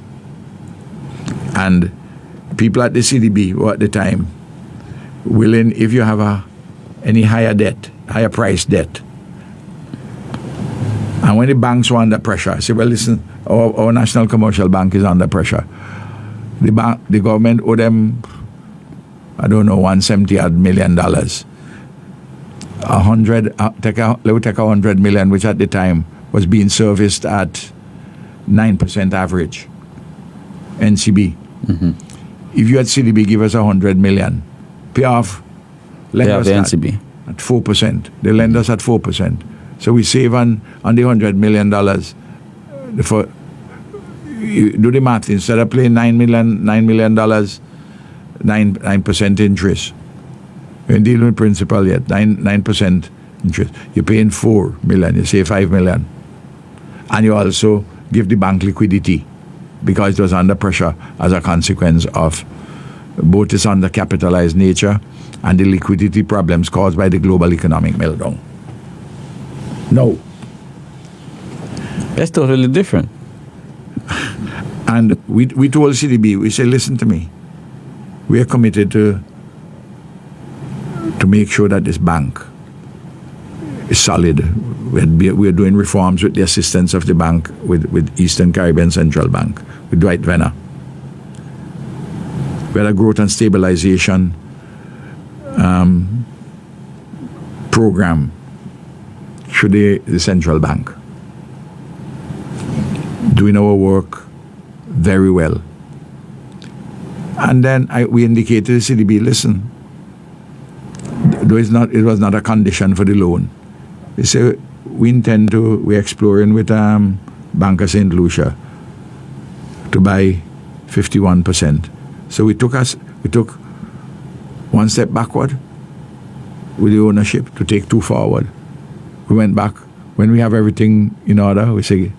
And people at the CDB were at the time willing, if you have any higher price debt, and when the banks were under pressure, I say, well, listen, our National Commercial Bank is under pressure. The government owed them, I don't know, $170 million. Let me take $100 million, which at the time was being serviced at 9% average. NCB. If you had CDB, give us $100 million. Pay off. Lend us the NCB at 4%. They lend us at 4%. So we save on the $100 million. For you do the math, instead of paying $9 million, 9% interest. You ain't dealing with principal yet. 9% interest. You're paying $4 million. You save $5 million, and you also give the bank liquidity because it was under pressure as a consequence of both its undercapitalized nature and the liquidity problems caused by the global economic meltdown. No. That's totally different. And we told CDB, we said, listen to me. We are committed to make sure that this bank is solid. We're doing reforms with the assistance of the bank, with Eastern Caribbean Central Bank, with Dwight Venner. We had a growth and stabilization program through the central bank, doing our work very well. And then we indicated to the CDB, listen, though it was not a condition for the loan. They say, we're exploring with Bank of St. Lucia to buy 51%. So we took one step backward with the ownership to take two forward. We went back. When we have everything in order, we say,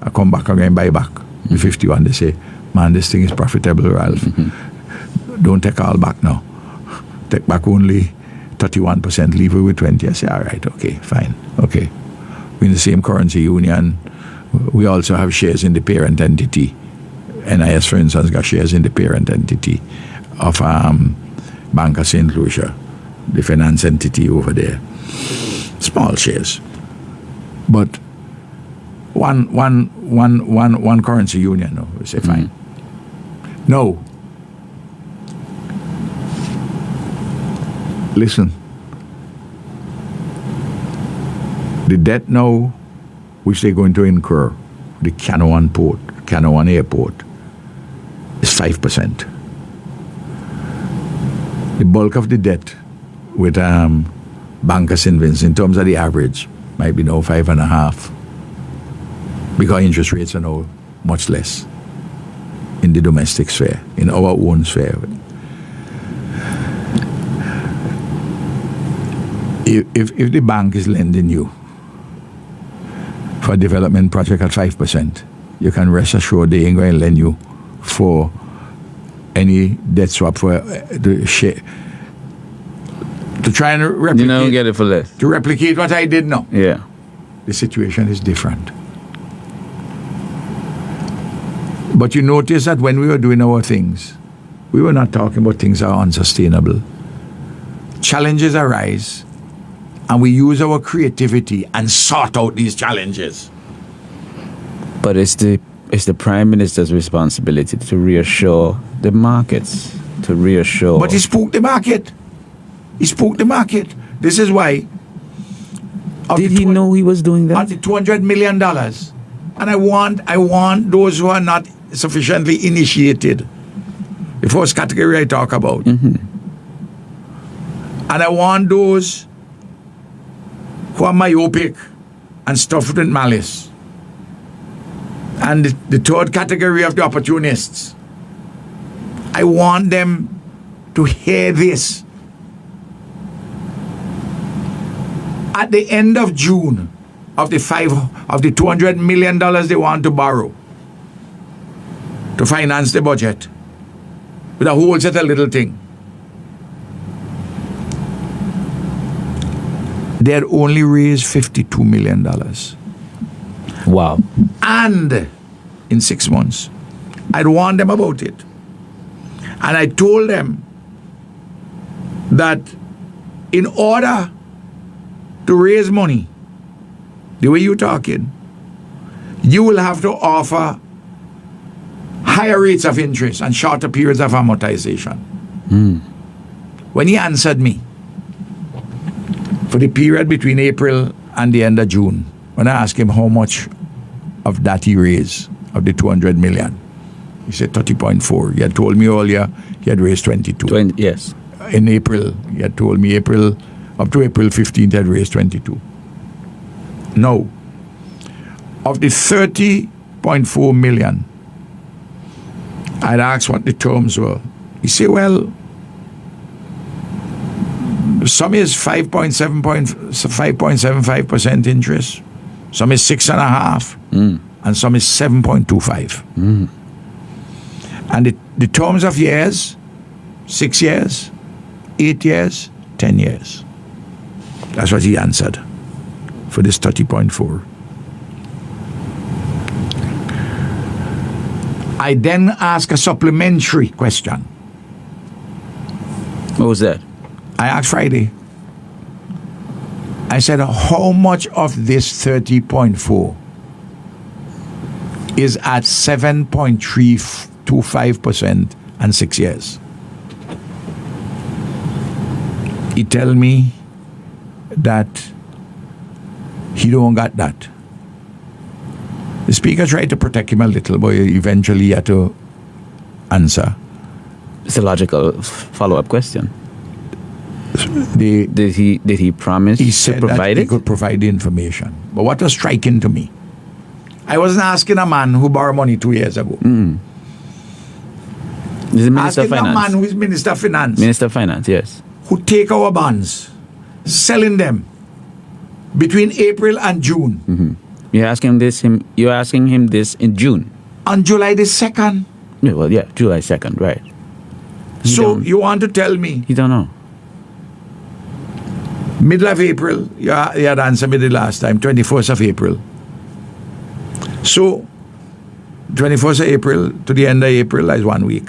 I come back again, buy back the 51. They say, man, this thing is profitable, Ralph. Don't take all back now. Take back only 31%, leave it with 20. I say, all right, okay, fine, okay. We're in the same currency union. We also have shares in the parent entity. NIS, for instance, got shares in the parent entity of Bank of St. Lucia, the finance entity over there. Small shares. But one currency union, no, we say fine. No. Listen. The debt now, which they're going to incur, the Canouan Airport, is 5%. The bulk of the debt with Bank of St. Vincent, in terms of the average, might be now 5.5%, because interest rates are now much less in the domestic sphere, in our own sphere. If the bank is lending you for a development project at 5%, you can rest assured they ain't going to lend you for any debt swap for the share to try and replicate. You don't get it for less. To replicate what I did now. Yeah. The situation is different. But you notice that when we were doing our things, we were not talking about things that are unsustainable. Challenges arise, and we use our creativity and sort out these challenges. But it's the Prime Minister's responsibility to reassure the markets, to reassure. But he spooked the market. This is why. Did he know he was doing that? At the $200 million. And I want those who are not sufficiently initiated. The first category I talk about. Mm-hmm. And I want those who are myopic and stuffed with malice. And the third category of the opportunists. I want them to hear this. At the end of June of the $200 million they want to borrow to finance the budget with a whole set of little thing, they had only raised $52 million. Wow. And in 6 months, I'd warned them about it. And I told them that in order to raise money, the way you're talking, you will have to offer higher rates of interest and shorter periods of amortization. When he answered me for the period between April and the end of June, when I asked him how much of that he raised, of the 200 million, he said 30.4. He had told me earlier he had raised 22. Yes. In April, he had told me up to April 15th, he had raised 22. No. Of the 30.4 million, I'd asked what the terms were. He said, well, some is 5.75% interest, some is 6.5%, and some is 7.25%. And the terms of years, 6 years, 8 years, 10 years. That's what he answered for this 30.4. I then asked a supplementary question. What was that? I asked Friday. I said, how much of this 30.4 is at 7.325% and 6 years? He tell me that he don't got that. The speaker tried to protect him a little, but eventually he had to answer. It's a logical follow-up question. The, Did he promise he to said provide that he it? could provide the information. But what was striking to me, I wasn't asking a man who borrowed money 2 years ago. This is Minister of Asking a man Finance. who is Minister of Finance, Minister of Finance, yes. who take our bonds, selling them between April and June. You're asking him this in June. On July the 2nd. Yeah, well, yeah, July 2nd, right. So don't- you want to tell me, You don't know. middle of April, you had answered me the last time, 21st of April. So, 21st of April to the end of April is 1 week.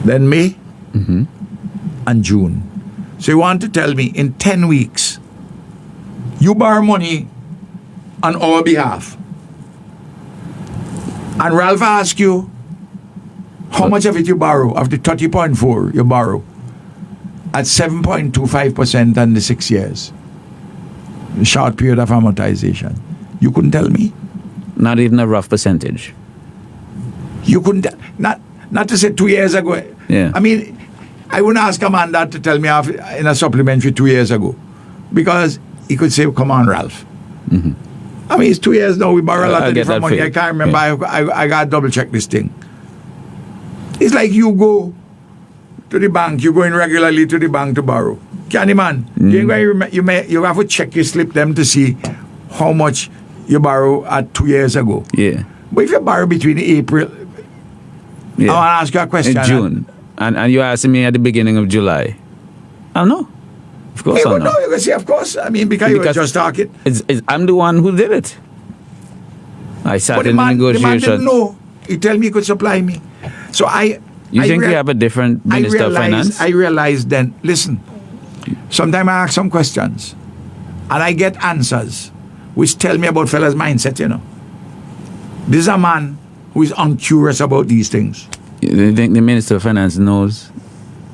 Then May and June. So you want to tell me in 10 weeks, you borrow money on our behalf. And Ralph ask you, how much of it you borrow, of the 30.4 you borrow, at 7.25% and the 6 years. A short period of amortization. You couldn't tell me? Not even a rough percentage. You couldn't, not to say 2 years ago. Yeah. I mean, I wouldn't ask a man that to tell me in a supplementary 2 years ago. Because he could say, come on, Ralph. I mean, it's 2 years now. We borrow a lot I'll of get different that money. for I you. can't remember. Yeah. I got to double check this thing. It's like you go to the bank. You go in regularly to the bank to borrow. Candy man, you have to check your slip them to see how much you borrow at 2 years ago. Yeah. But if you borrow between April, Yeah. I want to ask you a question. In June. And you asking me at the beginning of July. I don't know. Of course Hey, I well, know. no, you can say, of course. I mean, because you were just talking. I'm the one who did it. I sat But in the the man negotiations. didn't know. He tell me he could supply me. So You think we have a different Minister of Finance? I realized then, listen, sometimes I ask some questions and I get answers which tell me about fella's mindset, you know. This is a man who is uncurious about these things. You think the Minister of Finance knows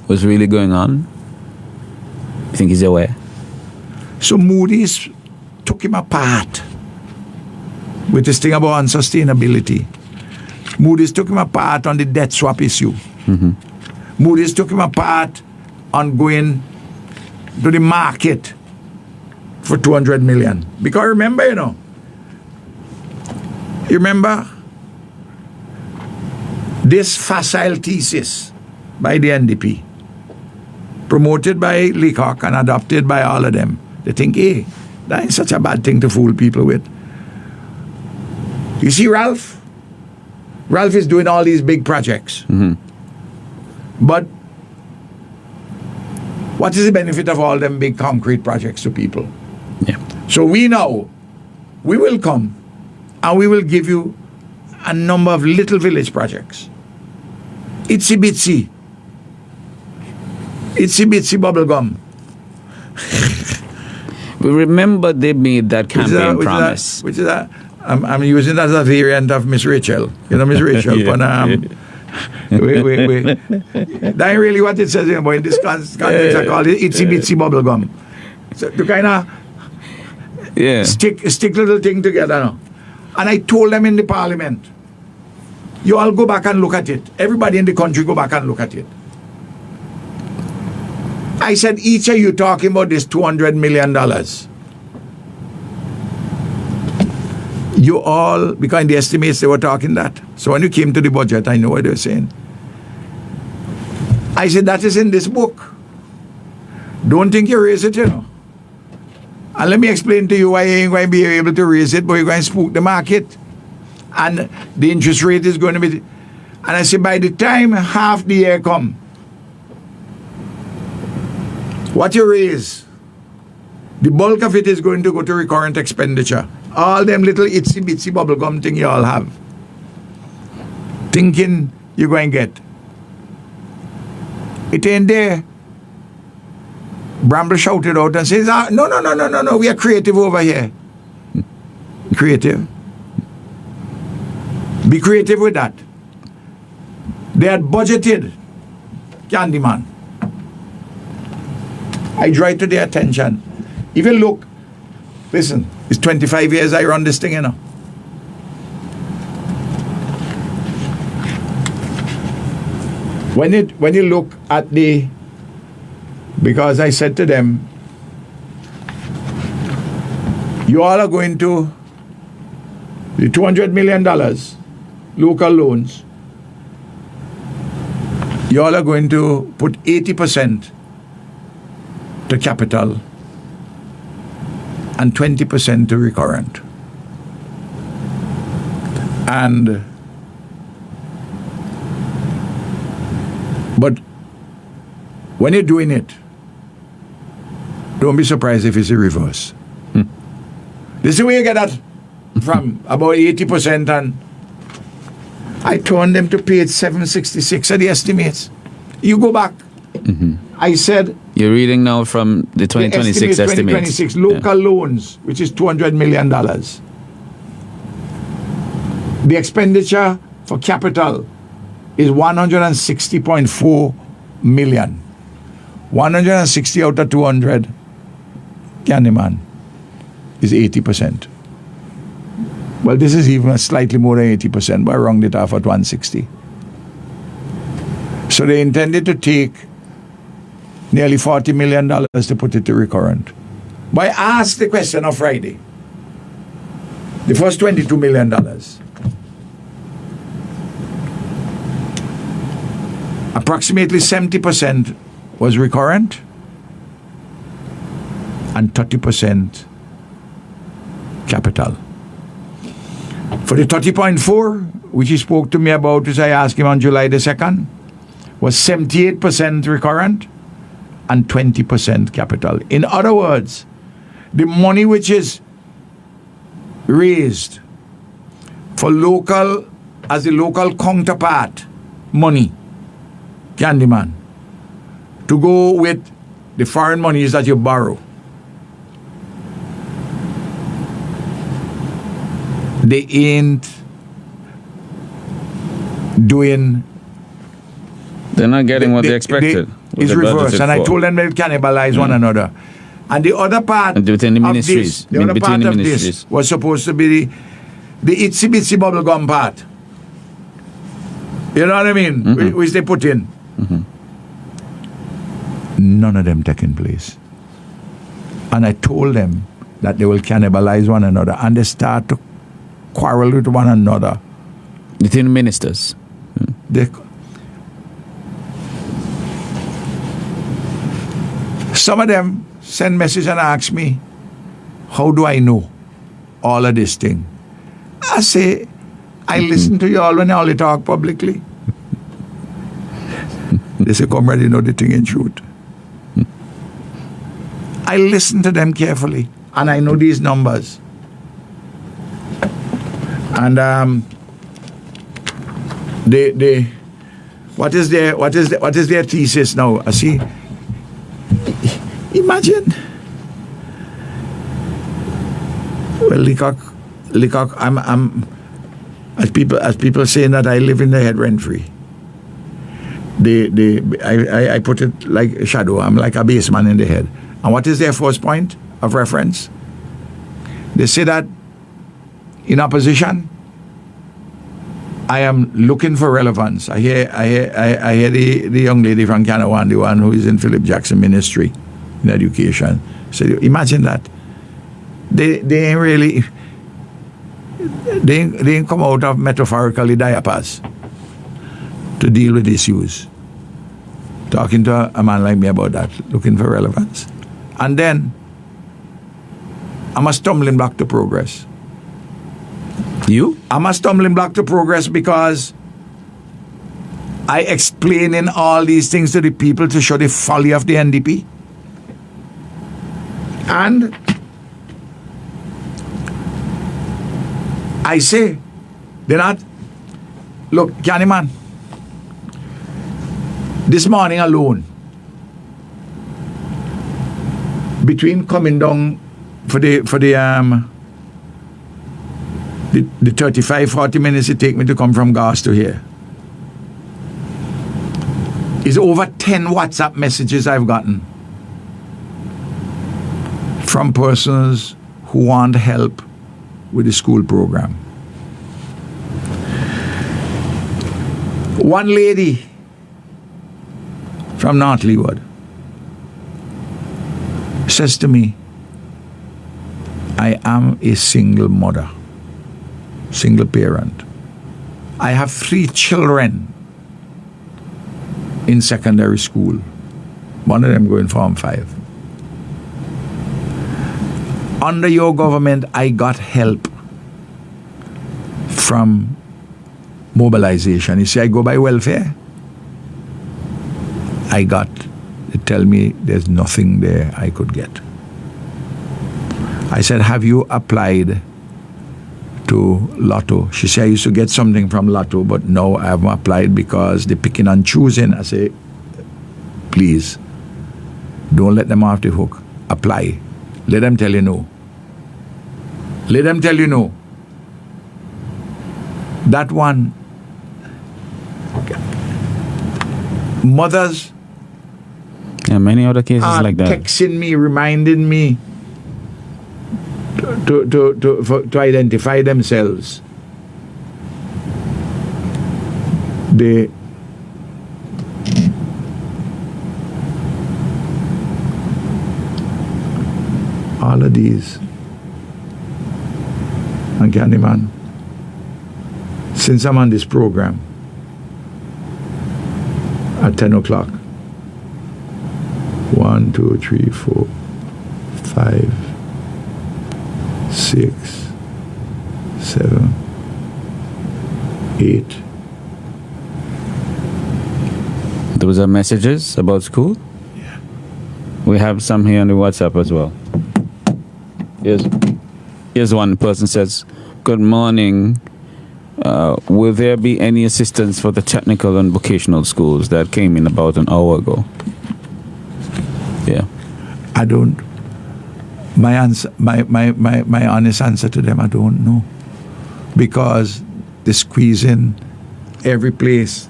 what's really going on? You think he's aware? So Moody's took him apart with this thing about unsustainability. Moody's took him apart on the debt swap issue. Moody's took him apart on going to the market for 200 million. Because remember, you remember this facile thesis by the NDP, promoted by Leacock and adopted by all of them. They think, hey, that ain't such a bad thing to fool people with. You see Ralph? Ralph is doing all these big projects. But what is the benefit of all them big concrete projects to people? Yeah. So we will come and we will give you a number of little village projects. Itsy bitsy bubble gum. We remember they made that campaign promise. Which is that? I'm using that as a variant of Miss Rachel. You know Miss Rachel? Yeah. But, that ain't really what it says, but in this context, I call it itsy bitsy bubble gum. So to kind of Yeah. stick little thing together now. And I told them in the parliament, you all go back and look at it. Everybody in the country go back and look at it. I said, each of you talking about this $200 million. You all, because in the estimates they were talking that. So when you came to the budget, I know what they were saying. I said, that is in this book. Don't think you raise it, you know. And let me explain to you why you ain't going to be able to raise it, but you're going to spook the market. And the interest rate is going to be... And I say, by the time half the year come, what you raise, the bulk of it is going to go to recurrent expenditure. All them little itsy bitsy bubblegum thing you all have. Thinking you're going to get. It ain't there. Bramble shouted out and says, no, we are creative over here. Creative. Be creative with that. They had budgeted Candyman. I draw it to their attention. If you look, listen, it's 25 years I run this thing, you know. When you look at because I said to them, you all are going to the $200 million local loans, you all are going to put 80% to capital and 20% to recurrent. But when you're doing it, don't be surprised if it's a reverse. This is where you get that from, about 80%, and I turned them to page 766 of the estimates. You go back. I said... You're reading now from the 2026 estimates. 2026 local loans, which is $200 million. The expenditure for capital is 160.4 million. 160 out of 200, Candyman, is 80%. Well, this is even slightly more than 80%, but I rounded it off at 160. So they intended to take nearly $40 million to put it to recurrent. But I asked the question on Friday. The first $22 million. Approximately 70% was recurrent and 30% capital. For the 30.4, which he spoke to me about, which I asked him on July the 2nd, was 78% recurrent and 20% capital. In other words, the money which is raised for local, as the local counterpart money, Candyman, to go with the foreign monies that you borrow. They ain't doing... They're not getting what they expected. It's reversed. And I told them they'll cannibalize one another. And the other part within the ministries, of this, the other part of this was supposed to be the itsy bitsy bubblegum part. You know what I mean? Which they put in. None of them taking place. And I told them that they will cannibalize one another, and they start to quarrel with one another. Within ministers. Some of them send message and ask me, how do I know all of this thing? I say, I listen to you all when you all talk publicly. They say, Comrade, you know the thing in truth. I listen to them carefully, and I know these numbers. And what is their thesis now? I see. Imagine. Well, Leacock, I'm as people saying that I live in the head rent free. I put it like a shadow. I'm like a baseman in the head. And what is their first point of reference? They say that in opposition, I am looking for relevance. I hear the young lady from Kanawan, the one who is in Philip Jackson Ministry in education. So imagine that. They ain't really, they ain't come out of metaphorically diapers to deal with issues. Talking to a man like me about that, looking for relevance. And then, I'm a stumbling block to progress. You? I'm a stumbling block to progress because I explain in all these things to the people to show the folly of the NDP. And I say, they're not. Look, Candyman, this morning alone, between coming down for the 35-40 minutes it take me to come from Gas to here, is over 10 WhatsApp messages I've gotten from persons who want help with the school program. One lady from North Leeward says to me, I am a single mother, single parent. I have 3 children in secondary school. One of them going Form 5. Under your government, I got help from mobilization. You see, I go by welfare. They tell me there's nothing there I could get. I said, have you applied to Lotto? She said, I used to get something from Lotto, but no, I haven't applied because they're picking and choosing. I say, please, don't let them off the hook. Apply. Let them tell you no. Let them tell you no. That one, mothers Yeah, many other cases are like that. texting me, reminding me to identify themselves. All of these. And Candyman, since I'm on this program at 10 o'clock, 1, 2, 3, 4, 5, 6, 7, 8. Those are messages about school? Yeah. We have some here on the WhatsApp as well. Here's one person says, good morning. Will there be any assistance for the technical and vocational schools that came in about an hour ago? Yeah. I don't. My answer, my honest answer to them, I don't know, because they're squeezing every place,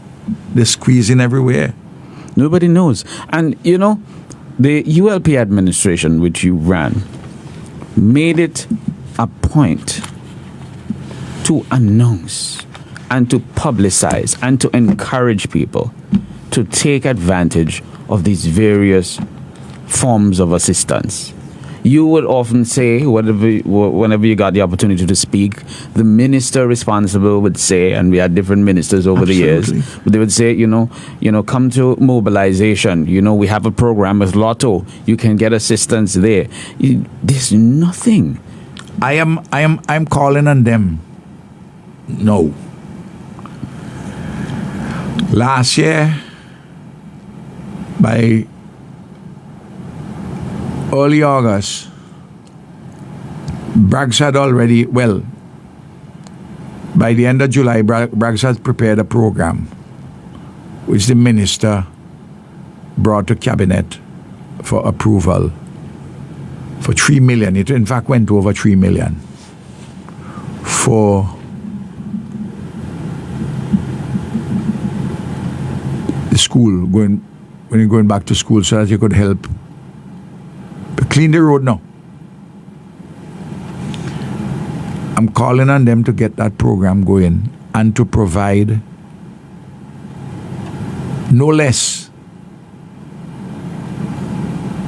they're squeezing everywhere. Nobody knows. And you know, the ULP administration which you ran made it a point to announce and to publicize and to encourage people to take advantage of these various forms of assistance. You would often say, whenever you got the opportunity to speak, the minister responsible would say, and we had different ministers over the years, but they would say, you know, come to mobilization. You know, we have a program with Lotto. You can get assistance there. There's nothing. I'm calling on them. No. Last year, by early August, Braggs had already, well, by the end of July, Braggs had prepared a program which the minister brought to cabinet for approval for 3 million. It in fact went to over 3 million for the school, when you're going back to school, so that you could help clean the road now. I'm calling on them to get that program going and to provide no less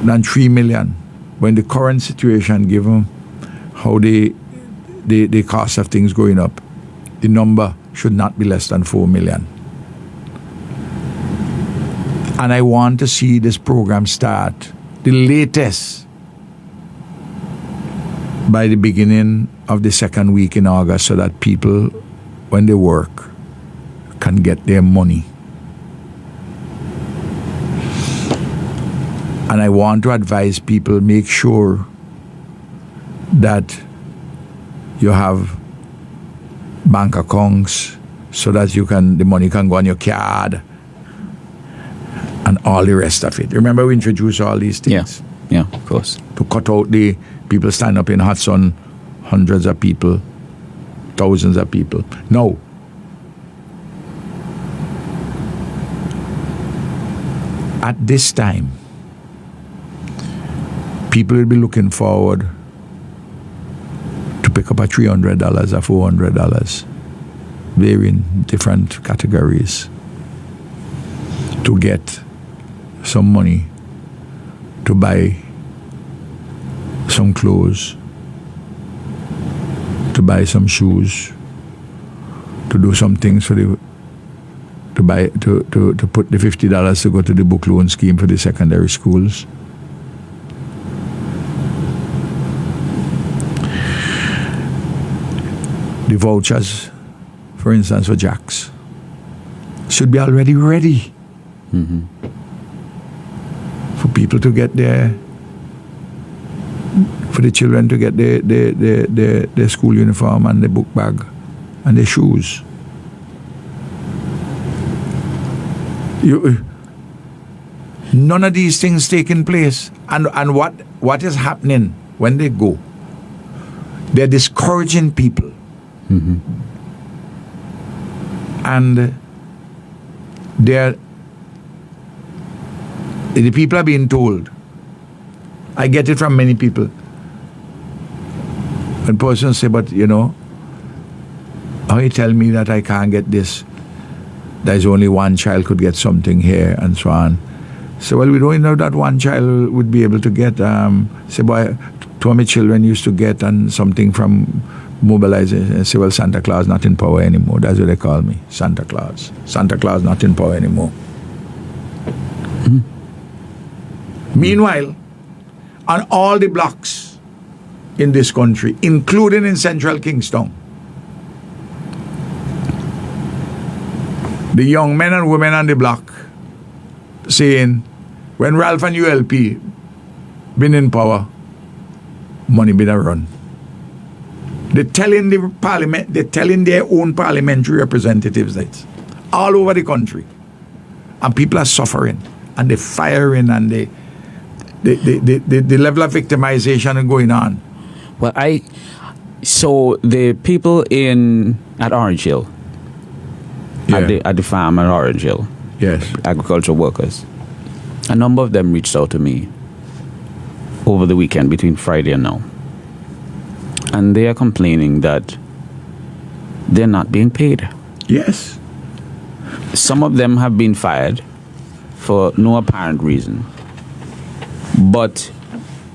than 3 million when the current situation, given how the cost of things going up, the number should not be less than 4 million. And I want to see this program start the latest by the beginning of the second week in August so that people, when they work, can get their money. And I want to advise people, make sure that you have bank accounts so that the money can go on your card and all the rest of it. Remember we introduced all these things? Yeah, of course. To cut out the people stand up in hot sun, hundreds of people, thousands of people. No. At this time, people will be looking forward to pick up a $300 or $400, varying different categories, to get some money to buy some clothes, to buy some shoes, to do some things for the to put the $50 to go to the book loan scheme for the secondary schools. The vouchers, for instance, for Jacks, should be already ready for people to get for the children to get their school uniform and the book bag and their shoes. None of these things taking place. And what is happening when they go? They're discouraging people. And the people are being told. I get it from many people. When persons say, but how you tell me that I can't get this? There's only one child could get something here and so on. So, well, we don't know that one child would be able to get, say, boy, two of my children used to get something from mobilization. Say, well, Santa Claus not in power anymore. That's what they call me, Santa Claus. Santa Claus not in power anymore. Meanwhile, on all the blocks in this country, including in central Kingston, the young men and women on the block saying, when Ralph and ULP been in power, money been a run. They're telling the parliament, they're telling their own parliamentary representatives that all over the country. And people are suffering, and they're firing, and the level of victimization is going on. Well, so the people at Orange Hill, at the farm at Orange Hill, yes, agricultural workers, a number of them reached out to me over the weekend between Friday and now. And they are complaining that they're not being paid. Yes. Some of them have been fired for no apparent reason. But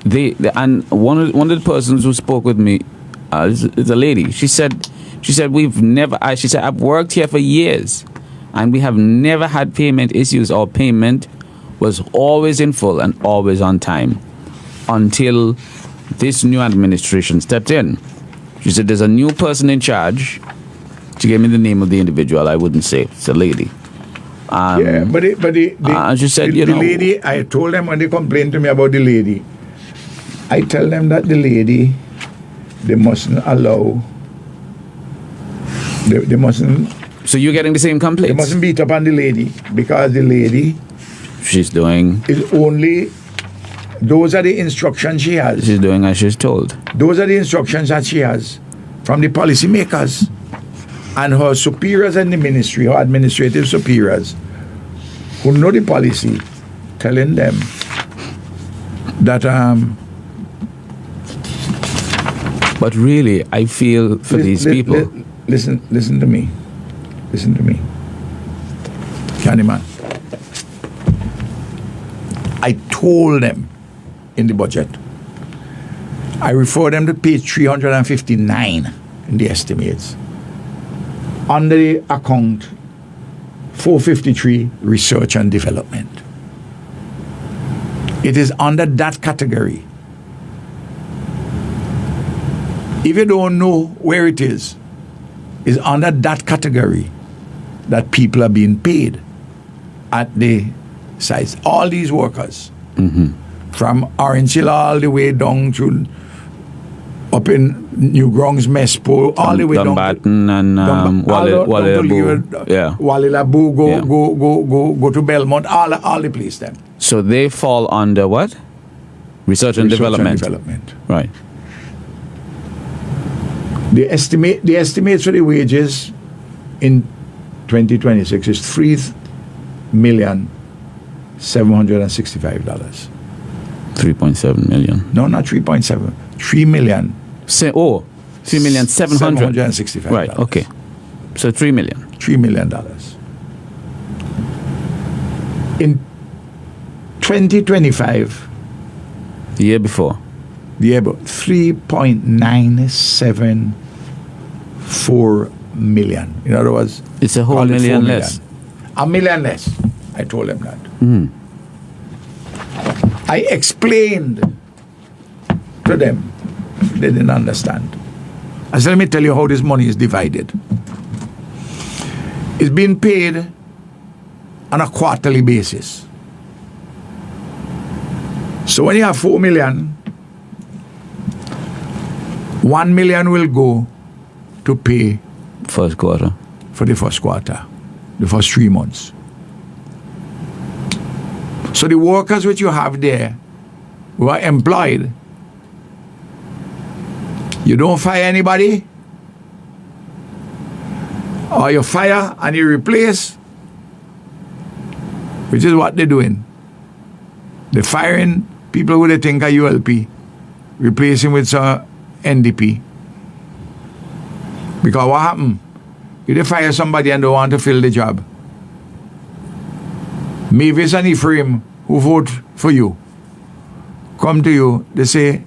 and one of the persons who spoke with me is a lady. She said we've never. She said, I've worked here for years, and we have never had payment issues. Our payment was always in full and always on time until this new administration stepped in. She said there's a new person in charge. She gave me the name of the individual. I wouldn't say it's a lady. But she said, the lady, I told them when they complained to me about the lady, I tell them that the lady, they mustn't allow, they mustn't. So you're getting the same complaints? They mustn't beat up on the lady, because the lady she's doing is only, those are the instructions she has. She's doing as she's told. Those are the instructions that she has from the policymakers and her superiors in the ministry, her administrative superiors, who know the policy, telling them that but really, I feel for these people. Listen to me. Candyman. I told them in the budget, I refer them to page 359 in the estimates. Under the account 453, research and development. It is under that category. If you don't know where it is under that category that people are being paid at the sites. All these workers, from Orange Hill all the way down to up in New Grongs, Mespo, all the way down to Dumbarton and Walilabu, Yeah. go to Belmont, all the place them. So they fall under what? Research and development. Right. The estimates for the wages in 2026 is $3,765,000. 3.7 million. No, not 3.7. 3 million. 3,700,000. $765,000. Right. Okay. So 3 million. $3 million. In 2025, The year before. the year 3.974 million. In other words, It's a whole call it million 4 less. $1 million less. I told them that. Mm. I explained to them. They didn't understand. I said, let me tell you how this money is divided. It's being paid on a quarterly basis. So when you have 4 million, 1 million will go to pay First quarter. for the first quarter, the first 3 months. So the workers which you have there who are employed, you don't fire anybody, or you fire and you replace, which is what they're doing. They're firing people who they think are ULP, replacing with some NDP. Because what happened? If they fire somebody and don't want to fill the job, Mavis and Ephraim, who vote for you, come to you, they say,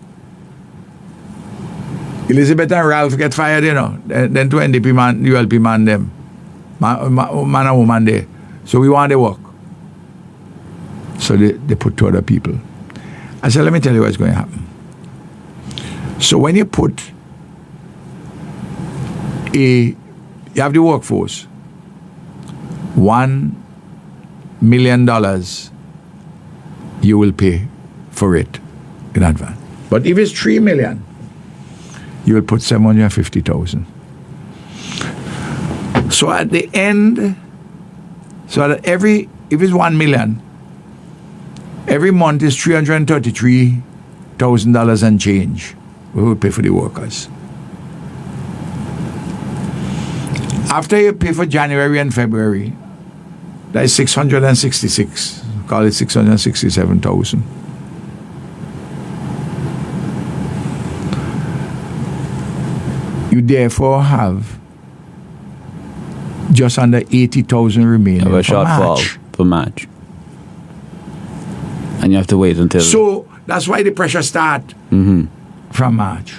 Elizabeth and Ralph get fired, then to NDP man, ULP man them. Man and woman there. So we want to work. So they put two other people. I said, let me tell you what's going to happen. So when you put you have the workforce, $1 million you will pay for it in advance. But if it's 3 million, you will put 750,000. So at the end, if it's 1 million, every month is $333,000 and change we will pay for the workers. After you pay for January and February, that is 666, call it 667,000. You therefore have just under 80,000 remaining Have a for shortfall March. for March. And you have to wait until. So that's why the pressure start from March.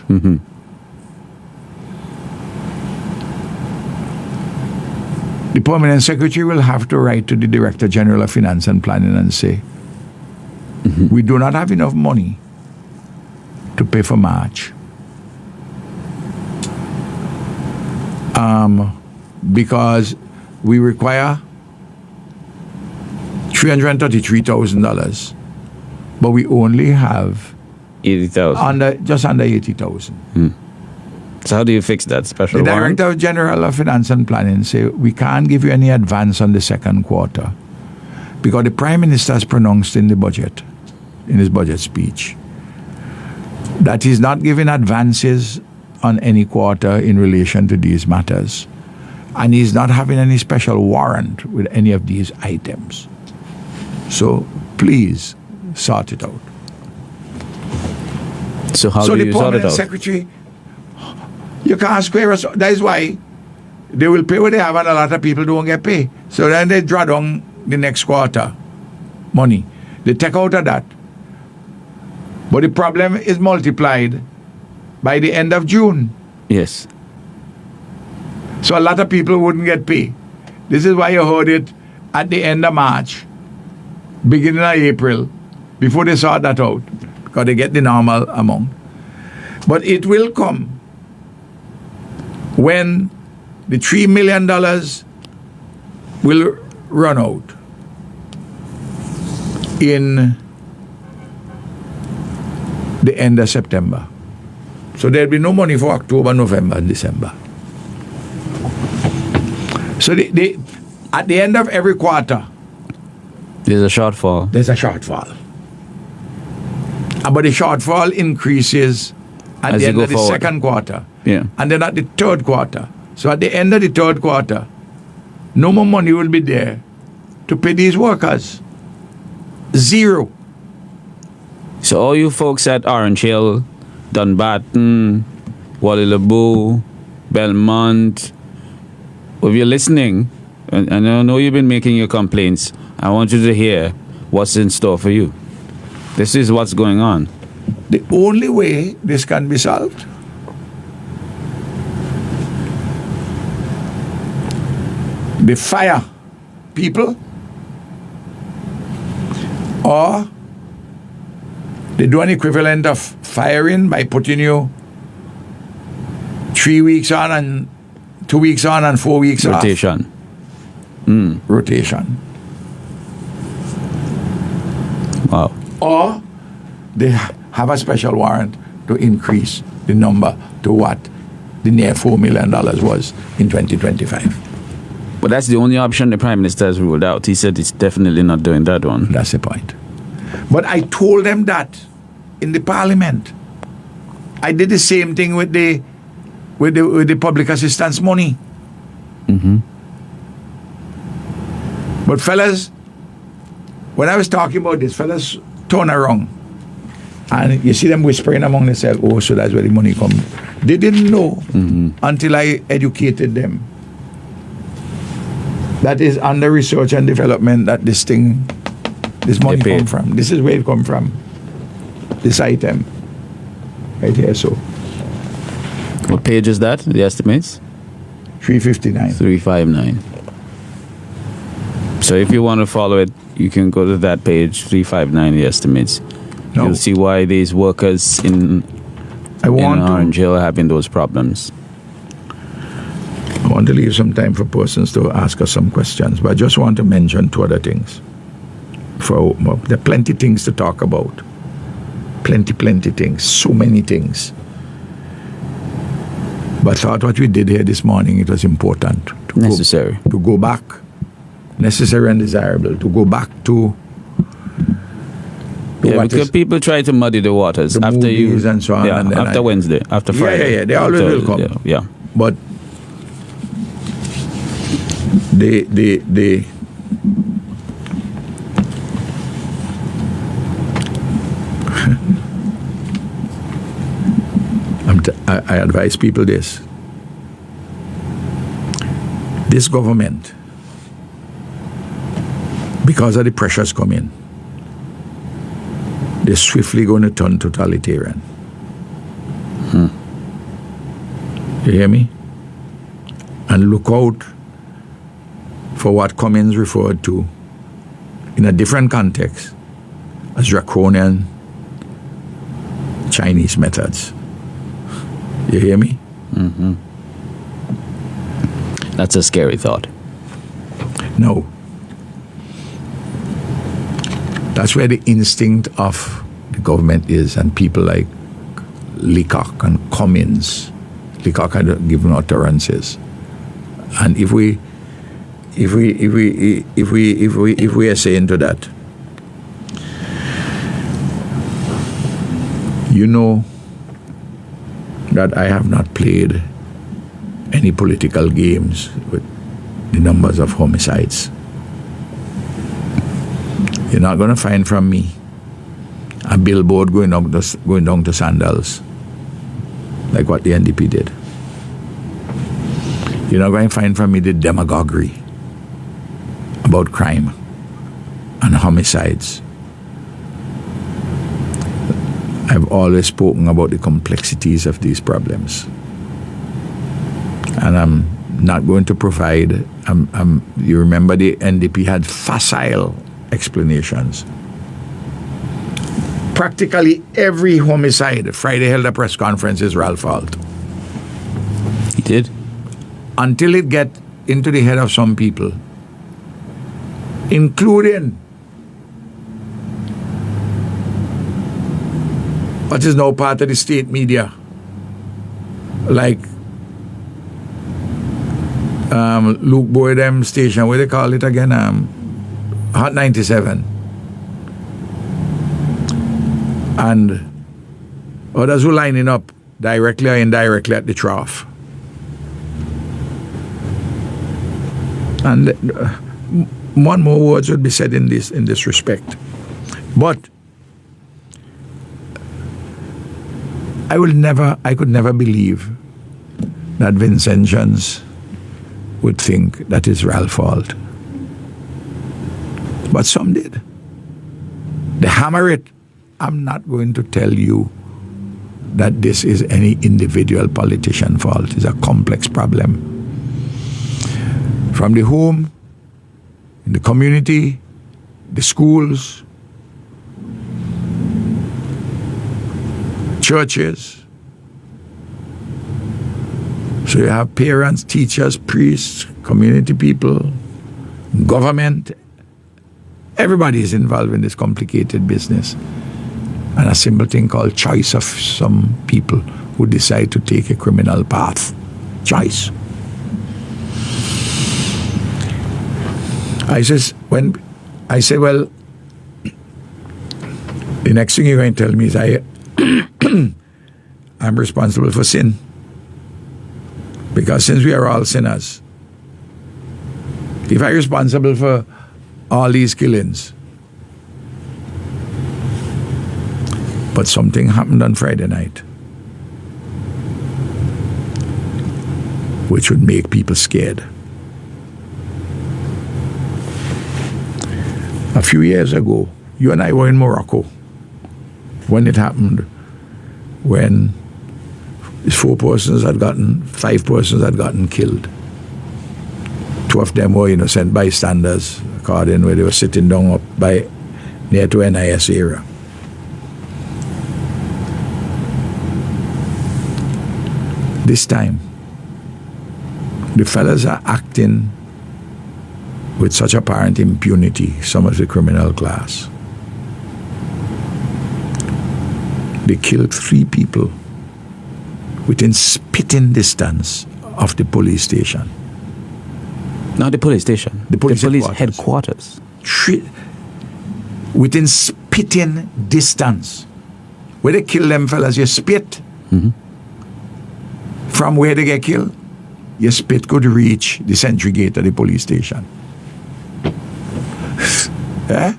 The permanent secretary will have to write to the Director General of Finance and Planning and say, we do not have enough money to pay for March. Because we require $333,000, but we only have 80,000. just under 80,000. So how do you fix that? Special The warrant? Director General of Finance and Planning say we can't give you any advance on the second quarter because the Prime Minister has pronounced in his budget speech, that he's not giving advances on any quarter in relation to these matters, and he's not having any special warrant with any of these items. So please sort it out. So how So do the you sort it permanent out? secretary, you can't square us. That is why they will pay what they have and a lot of people don't get paid. So then they draw down the next quarter money. They take out of that. But the problem is multiplied by the end of June. Yes. So a lot of people wouldn't get paid. This is why you heard it at the end of March, beginning of April, before they sort that out, because they get the normal amount. But it will come when the $3 million will run out in the end of September. So there'll be no money for October, November, and December. So at the end of every quarter, There's a shortfall. there's a shortfall. But the shortfall increases at As the you end go of the forward. second quarter. Yeah. And then at the third quarter. So at the end of the third quarter, no more money will be there to pay these workers. Zero. So all you folks at Orange Hill, Dunbarton, Wally LeBeau, Belmont, if you're listening, and I know you've been making your complaints, I want you to hear what's in store for you. This is what's going on. The only way this can be solved they fire people or they do an equivalent of firing by putting you 3 weeks on and 2 weeks on and 4 weeks Rotation. off. Rotation. Wow. Or they have a special warrant to increase the number to what the near $4 million was in 2025. But that's the only option the Prime Minister has ruled out. He said he's definitely not doing that one. That's the point. But I told them that in the Parliament. I did the same thing with the public assistance money. But fellas, when I was talking about this, fellas turn around. And you see them whispering among themselves, oh, so that's where the money comes. They didn't know until I educated them. That is under research and development that this money paid. come from. This is where it come from. This item. Right here, so. What page is that, the estimates? 359. 359. So if you want to follow it, you can go to that page, 359, the estimates. No. You'll see why these workers in Orange Hill are having those problems. I want to leave some time for persons to ask us some questions, but I just want to mention two other things. There are plenty things to talk about. Plenty things. So many things. But I thought what we did here this morning, it was important. Necessary. To go back. Necessary and desirable. To go back to Yeah, what because is people try to muddy the waters the after you movies and so on. Yeah, and then after Wednesday, after Friday. Yeah, they always will come. Yeah. But the I advise people this. This government, because of the pressures coming, they're swiftly going to turn totalitarian. You hear me? And look out for what Cummins referred to in a different context as draconian Chinese methods. You hear me? That's a scary thought. No. That's where the instinct of the government is, and people like Leacock and Cummins. Leacock had given utterances. And if we are saying to that, you know that I have not played any political games with the numbers of homicides. You're not going to find from me a billboard going down to Sandals like what the NDP did. You're not going to find from me the demagoguery about crime and homicides. I've always spoken about the complexities of these problems. And I'm not going to provide, you remember the NDP had facile explanations. Practically every homicide, Friday held a press conference, is Ralph's fault. He did. until it get into the head of some people, including what is now part of the state media, like Luke Boydem station, what they call it again, Hot 97, and others who lining up directly or indirectly at the trough. And one more words would be said in this respect. But I could never believe that Vincentians would think that is Ralph's fault. But some did. They hammer it. I'm not going to tell you that this is any individual politician fault. It's a complex problem. From the home, in the community, the schools, churches. So you have parents, teachers, priests, community people, government. Everybody is involved in this complicated business. And a simple thing called choice of some people who decide to take a criminal path. Choice. I say, well, the next thing you're going to tell me is I'm responsible for sin. Because since we are all sinners, if I'm responsible for all these killings, but something happened on Friday night which would make people scared. A few years ago, you and I were in Morocco when it happened, when 5 persons had gotten killed. 2 of them were innocent bystanders, according where they were sitting down up by near to NIS area. This time, the fellas are acting with such apparent impunity, some of the criminal class. They killed 3 people within spitting distance of the police station. Not the police station. The police headquarters. Within spitting distance. Where they kill them fellas, you spit. Mm-hmm. From where they get killed, your spit could reach the sentry gate of the police station. Eh?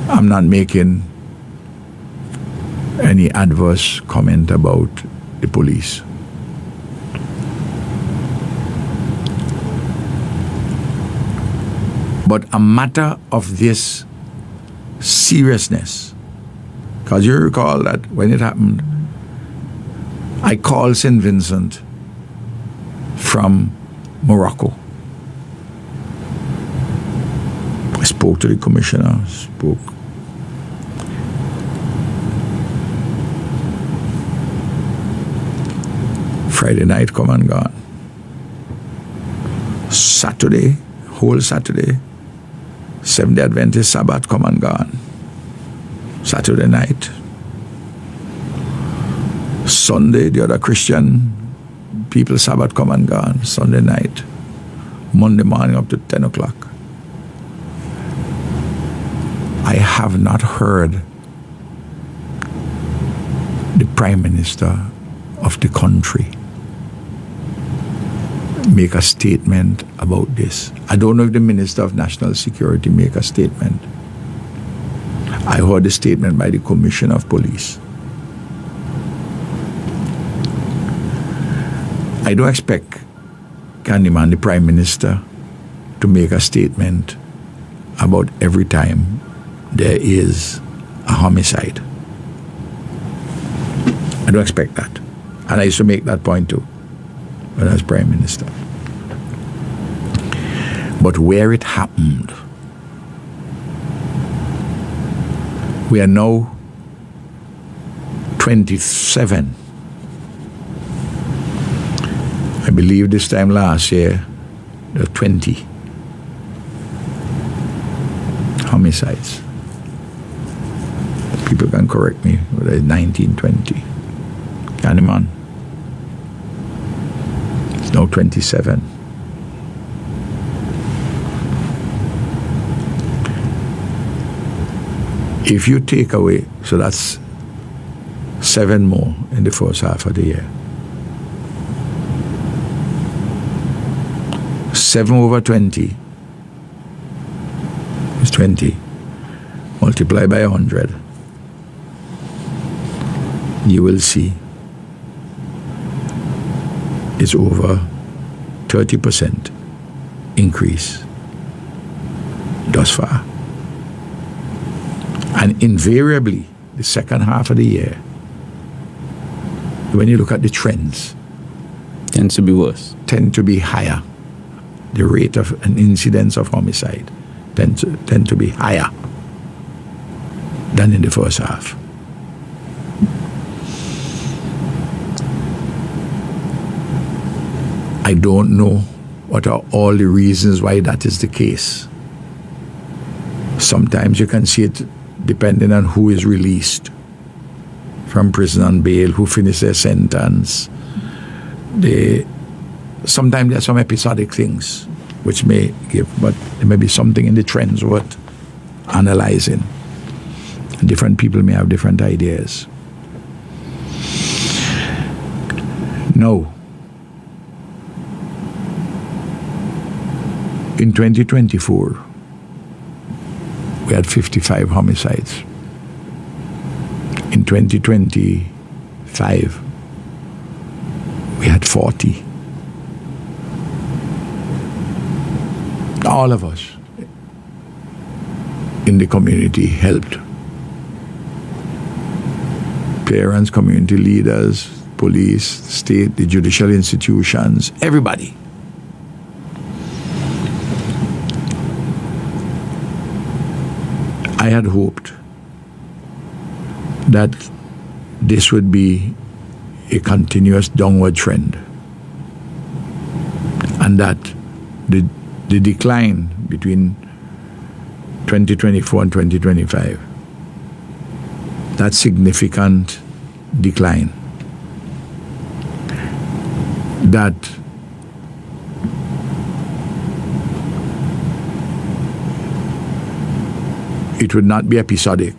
I'm not making any adverse comment about the police. But a matter of this seriousness, because you recall that when it happened, I called St. Vincent from Morocco. I spoke to the commissioner, Friday night come and gone. Saturday, whole Saturday, Seventh-day Adventist Sabbath come and gone. Saturday night. Sunday, the other Christian people Sabbath come and gone. Sunday night. Monday morning up to 10 o'clock. I have not heard the Prime Minister of the country make a statement about this. I don't know if the Minister of National Security make a statement. I heard a statement by the Commissioner of Police. I don't expect Candyman, the Prime Minister, to make a statement about every time there is a homicide. I don't expect that. And I used to make that point too when I was Prime Minister. But where it happened, we are now 27 I believe this time last year, there were 20 homicides. People can correct me, whether it's 19, 20. Candyman. It's now 27. If you take away, so that's 7 more in the first half of the year. 7 over 20 is 20. Multiply by 100. You will see it's over 30% increase thus far. And invariably, the second half of the year, when you look at the trends, Tends to be worse. tend to be higher. The rate of an incidence of homicide tend to be higher than in the first half. I don't know what are all the reasons why that is the case. Sometimes you can see it depending on who is released from prison on bail, who finish their sentence. Sometimes there are some episodic things which may give, but there may be something in the trends worth analyzing. And different people may have different ideas. No. In 2024, we had 55 homicides. In 2025, we had 40. All of us in the community helped. Parents, community leaders, police, state, the judicial institutions, everybody. I had hoped that this would be a continuous downward trend, and that the decline between 2024 and 2025, that significant decline, that it would not be episodic,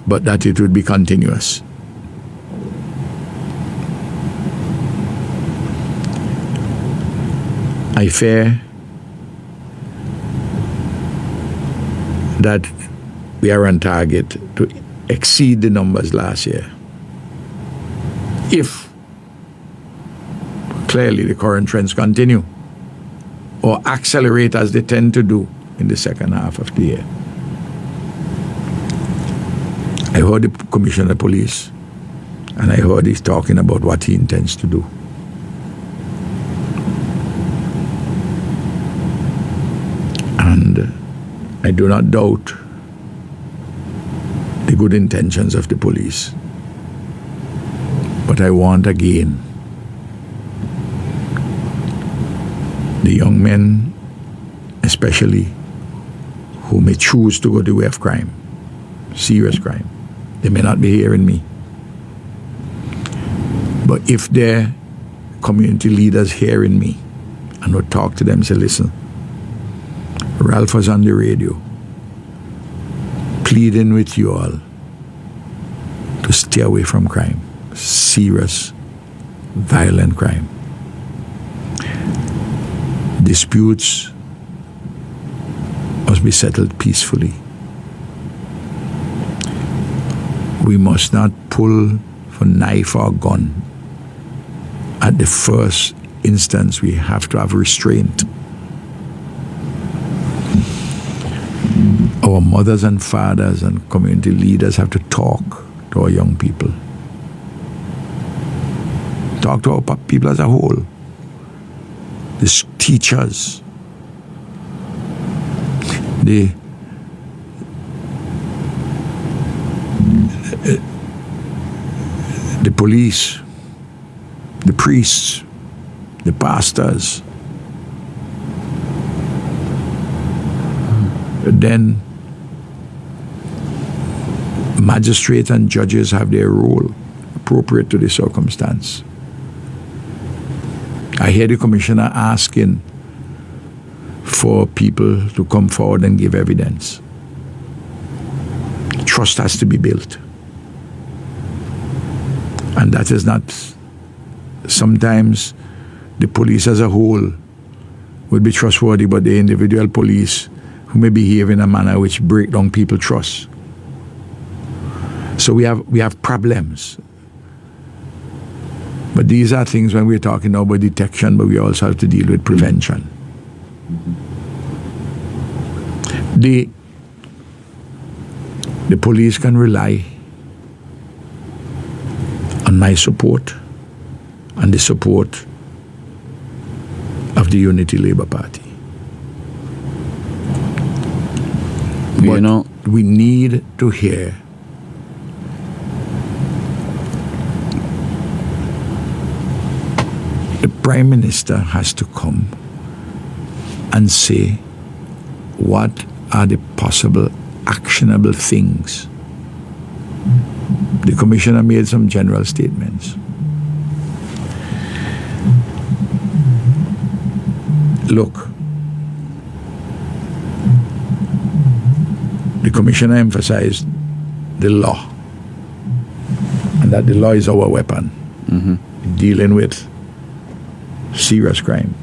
but that it would be continuous. I fear that we are on target to exceed the numbers last year. If clearly the current trends continue or accelerate as they tend to do in the second half of the year. I heard the Commissioner of Police, and I heard he's talking about what he intends to do. And I do not doubt the good intentions of the police. But I want again the young men, especially, who may choose to go the way of crime, serious crime. They may not be hearing me. But if their community leaders hearing me and would talk to them, say, listen, Ralph was on the radio pleading with you all to stay away from crime, serious, violent crime. Disputes must be settled peacefully. We must not pull for knife or gun. At the first instance, we have to have restraint. Our mothers and fathers and community leaders have to talk to our young people. Talk to our people as a whole. The teachers, the police, the priests, the pastors. Then magistrates and judges have their role appropriate to the circumstance. I hear the commissioner asking for people to come forward and give evidence. Trust has to be built. And that is not, sometimes the police as a whole would be trustworthy, but the individual police who may behave in a manner which break down people's trust. So we have problems. But these are things when we're talking about detection, but we also have to deal with prevention. The police can rely on my support and the support of the Unity Labour Party. But we need to hear the Prime Minister has to come and say what are the possible actionable things. The Commissioner made some general statements. Look, the Commissioner emphasized the law, and that the law is our weapon dealing with serious crime.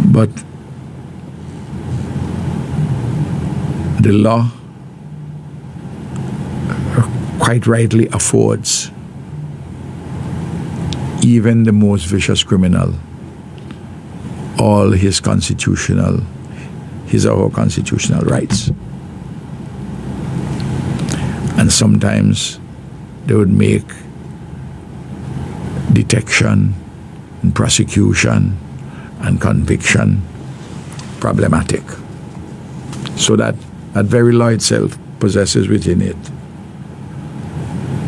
But the law quite rightly affords even the most vicious criminal all his or her constitutional rights. And sometimes they would make detection and prosecution and conviction problematic. So that very law itself possesses within it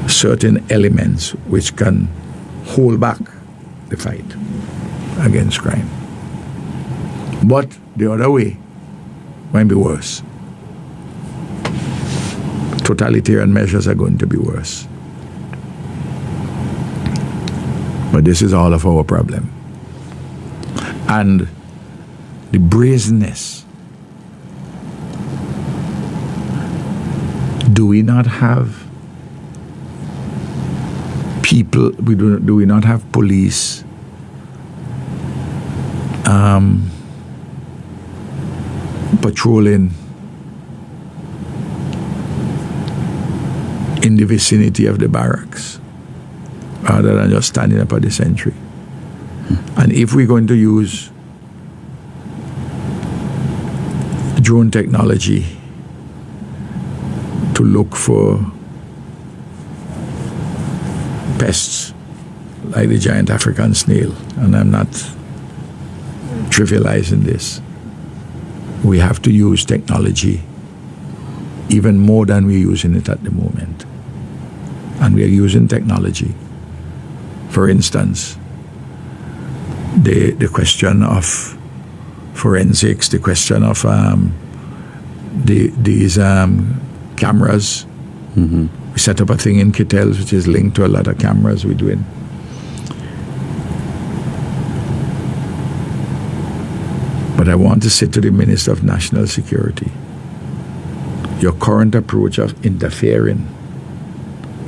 certain elements which can hold back the fight against crime. But the other way might be worse. Totalitarian measures are going to be worse. But this is all of our problem. And the brazenness. Do we not have people, do we not have police patrolling in the vicinity of the barracks rather than just standing up at the sentry? And if we're going to use drone technology to look for pests like the giant African snail, and I'm not trivializing this, we have to use technology even more than we're using it at the moment. And we are using technology. For instance, the question of forensics, the question of these cameras. We set up a thing in Kittels which is linked to a lot of cameras we're doing. But I want to say to the Minister of National Security, your current approach of interfering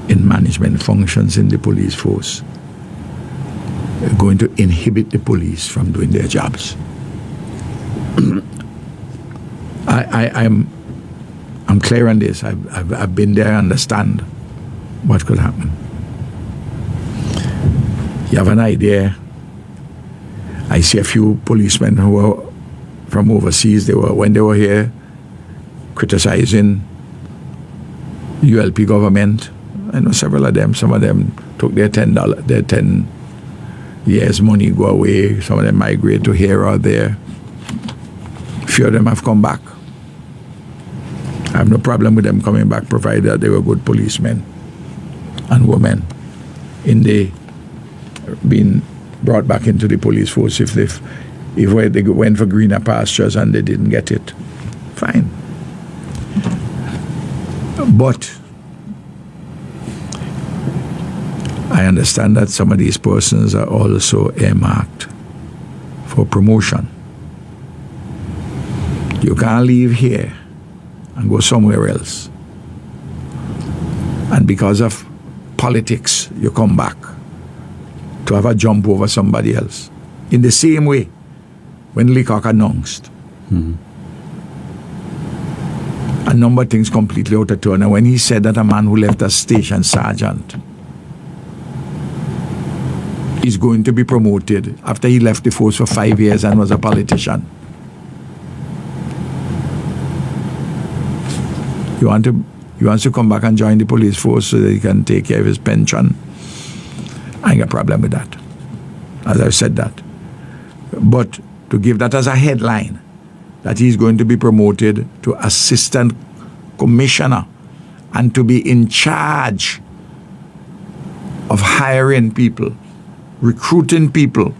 in management functions in the police force are going to inhibit the police from doing their jobs. I'm clear on this. I've been there, I understand what could happen. You have an idea. I see a few policemen who were from overseas. When they were here criticizing ULP government. I know several of them. Some of them took their $10, their 10 years money go away. Some of them migrate to here or there. A few of them have come back. I have no problem with them coming back, provided they were good policemen and women in the being brought back into the police force if they went for greener pastures and they didn't get it. Fine. But I understand that some of these persons are also earmarked for promotion. You can't leave here and go somewhere else. And because of politics, you come back to have a jump over somebody else. In the same way, when Leacock announced, a number of things completely out of turn. And when he said that a man who left as station sergeant is going to be promoted after he left the force for 5 years and was a politician. He wants to come back and join the police force so that he can take care of his pension. I ain't got a problem with that. As I've said that. But to give that as a headline, that he's going to be promoted to assistant commissioner and to be in charge of hiring people, recruiting people,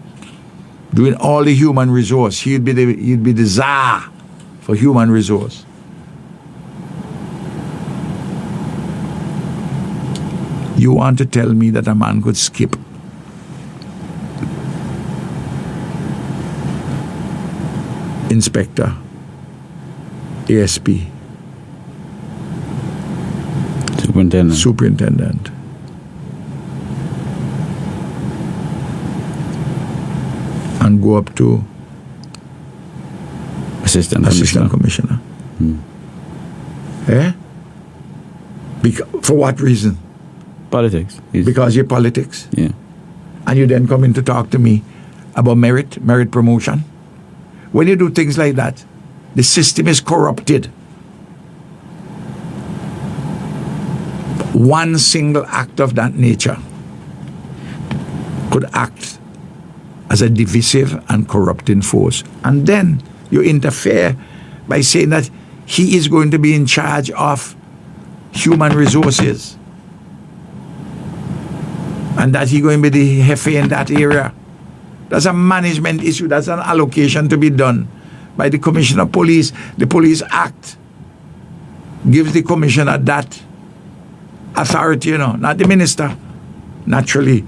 doing all the human resource. He'd be the czar for human resource. You want to tell me that a man could skip inspector, ASP, superintendent, and go up to assistant commissioner? Eh? For what reason? Politics. Because you're politics? Yeah. And you then come in to talk to me about merit promotion? When you do things like that, the system is corrupted. One single act of that nature could act as a divisive and corrupting force. And then you interfere by saying that he is going to be in charge of human resources and that he's going to be the jefe in that area. That's a management issue. That's an allocation to be done by the Commissioner of Police. The Police Act gives the Commissioner that authority, not the Minister. Naturally,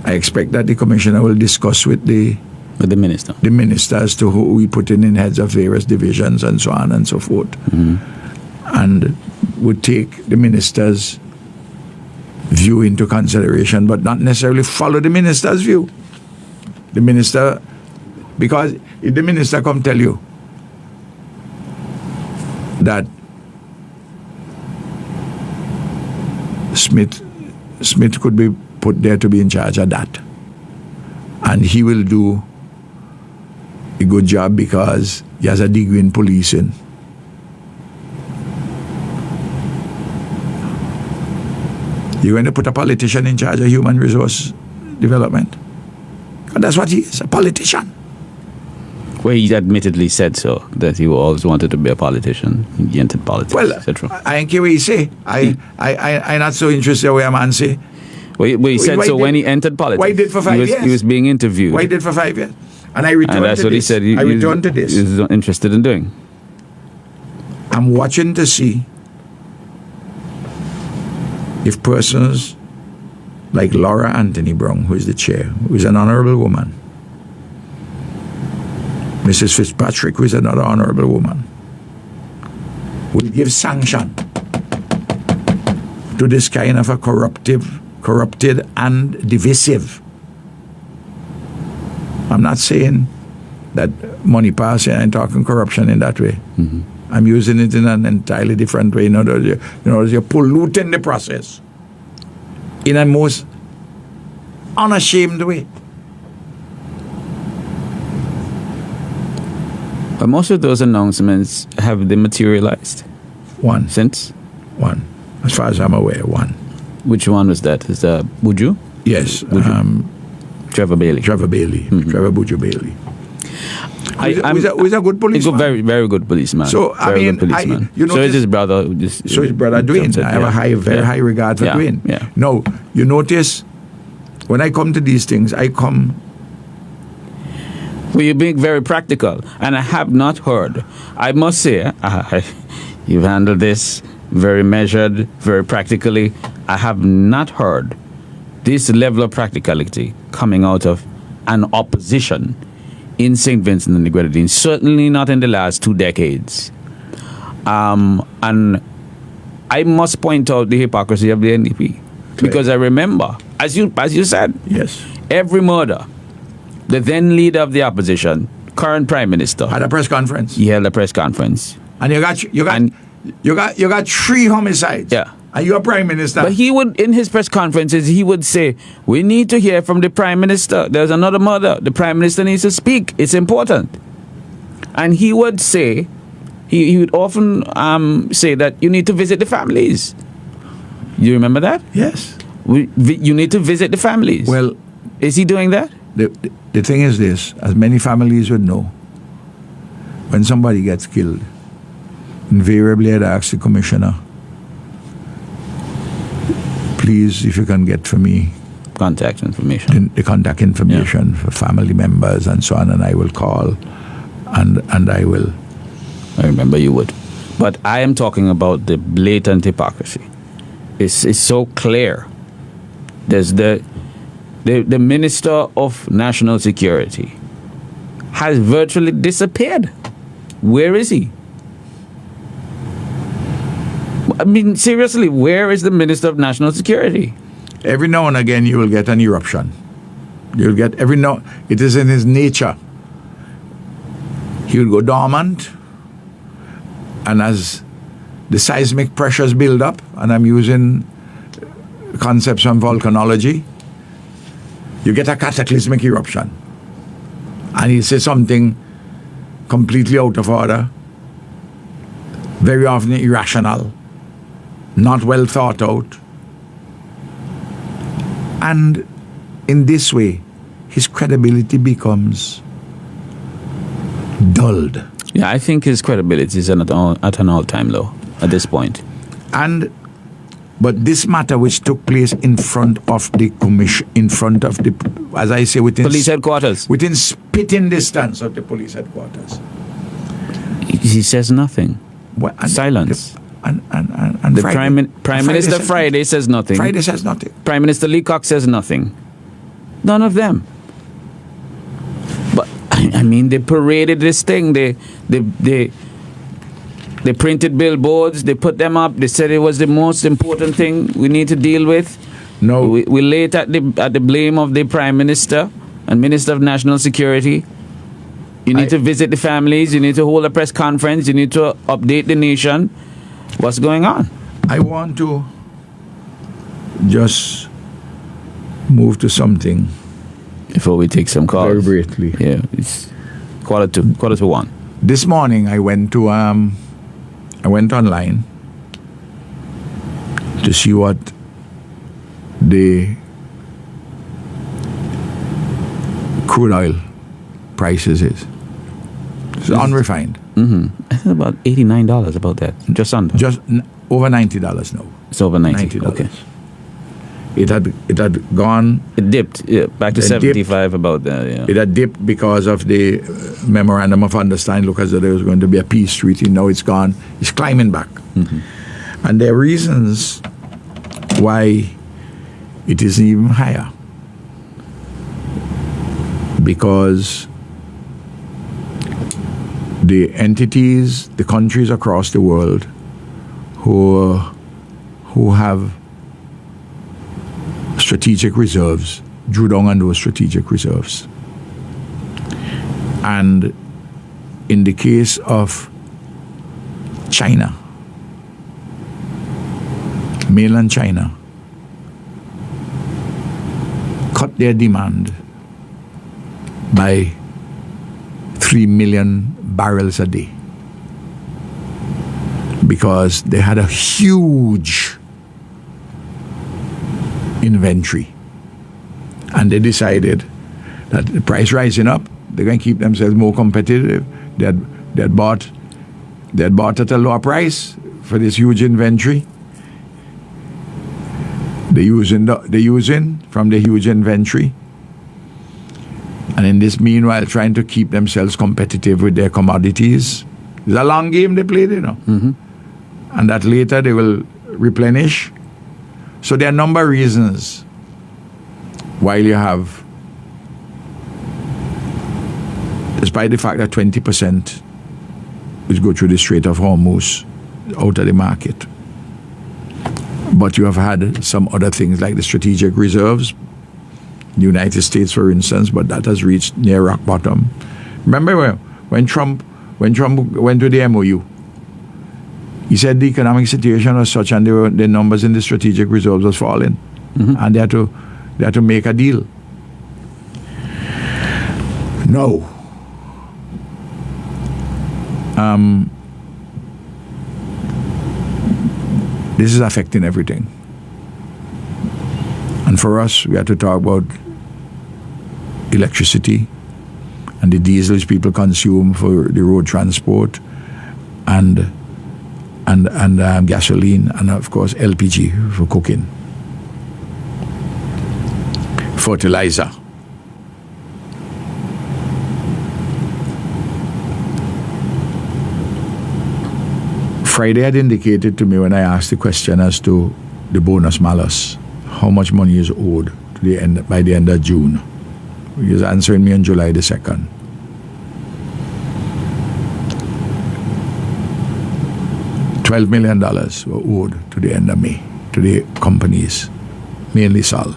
I expect that the Commissioner will discuss with the Minister as to who we put in heads of various divisions and so on and so forth. And would take the Minister's view into consideration, but not necessarily follow the Minister's view. The Minister, because if the Minister come tell you that Smith could be put there to be in charge of that, and he will do a good job because he has a degree in policing, you're going to put a politician in charge of human resource development? And that's what he is, a politician. Well, he admittedly said so, that he always wanted to be a politician. He entered politics, etc. I don't care what he say. I'm not so interested in what a man say. Well, he said so when he entered politics. Why he did for 5 years? He was being interviewed. Why he did for 5 years? And I returned to this. And that's what he said. I returned to this. He was interested in doing. I'm watching to see if persons like Laura Anthony Brown, who is the chair, who is an honorable woman, Mrs. Fitzpatrick, who is another honorable woman, will give sanction to this kind of a corrupted and divisive. I'm not saying that money passing and talking corruption in that way. I'm using it in an entirely different way. In other words, you're polluting the process in a most unashamed way. But most of those announcements, have they materialized? One. Since? One. As far as I'm aware, one. Which one was that? Is that Buju? Yes. Trevor Bailey. Trevor Buju Bailey. Who's a good policeman. He's a very, very good policeman. So, I mean, so is his brother. So his brother Dwayne. I have a very high regard for Dwayne. Yeah. No, you notice when I come to these things, I come. Well, you're being very practical, and I have not heard. I must say, you've handled this very measured, very practically. I have not heard this level of practicality coming out of an opposition in St. Vincent and the Grenadines, certainly not in the last 2 decades. And I must point out the hypocrisy of the NDP, because I remember, as you said, Yes. every murder, the then leader of the opposition, current prime minister, At a press conference. he held a press conference. And you got 3 homicides. Yeah. And you're prime minister. But he would, in his press conferences, he would say, we need to hear from the prime minister. There's another murder. The prime minister needs to speak. It's important. And he would say, he would often say that you need to visit the families. You remember that? Yes. You need to visit the families. Well, is he doing that? the thing is this, as many families would know, when somebody gets killed, invariably I'd ask the commissioner, please, if you can get for me Contact information. the contact information for family members and so on, and I will call and I will. I remember you would. But I am talking about the blatant hypocrisy. It's so clear. There's the Minister of National Security has virtually disappeared. Where is he? I mean, seriously, where is the Minister of National Security? Every now and again you will get an eruption. You'll get it is in his nature. He will go dormant, and as the seismic pressures build up, and I'm using concepts from volcanology, you get a cataclysmic eruption. And he says something completely out of order, very often irrational, not well thought out. And in this way, his credibility becomes dulled. Yeah, I think his credibility is at an all-time low at this point. But this matter which took place in front of the commission, as I say, within Police headquarters. within spitting distance of the police headquarters. He says nothing. Silence. And The Friday, Prime Minister Friday says nothing. Friday says nothing. Prime Minister Leacock says nothing. None of them. But I mean, they paraded this thing. They printed billboards. They put them up. They said it was the most important thing we need to deal with. No, We lay it at the blame of the Prime Minister and Minister of National Security. You need to visit the families. You need to hold a press conference. You need to update the nation. What's going on? I want to just move to something Before we take some calls. very briefly. Yeah, it's quarter to one. This morning I went online to see what the crude oil prices is. It's unrefined. Mm-hmm. I think about $89 about that. Just under. Just over $90 now. It's over 90. $90. Okay. It had gone. It dipped back to It 75 about that. Yeah. It had dipped because of the memorandum of understanding. Look, as though there was going to be a peace treaty. Now it's gone. It's climbing back. Mm-hmm. And there are reasons why it isn't even higher. Because the entities, the countries across the world who have strategic reserves drew down on those strategic reserves. And in the case of China, mainland China, cut their demand by 3 million barrels a day because they had a huge inventory, and they decided that the price rising up, they're going to keep themselves more competitive. They had bought at a lower price for this huge inventory. They're using from the huge inventory. And in this meanwhile, trying to keep themselves competitive with their commodities. It's a long game they played, And that later they will replenish. So there are a number of reasons why you have, despite the fact that 20% which go through the Strait of Hormuz out of the market. But you have had some other things like the strategic reserves, the United States, for instance, but that has reached near rock bottom. Remember when Trump went to the MOU, he said the economic situation was such and the numbers in the strategic reserves was falling, and they had to make a deal. No. This is affecting everything. And for us, we have to talk about electricity and the diesel which people consume for the road transport and gasoline and, of course, LPG for cooking. Fertilizer. Friday had indicated to me when I asked the question as to the bonus malus, how much money is owed to the end by the end of June. He was answering me on July the 2nd. $12 million were owed to the end of May to the companies, mainly Sal.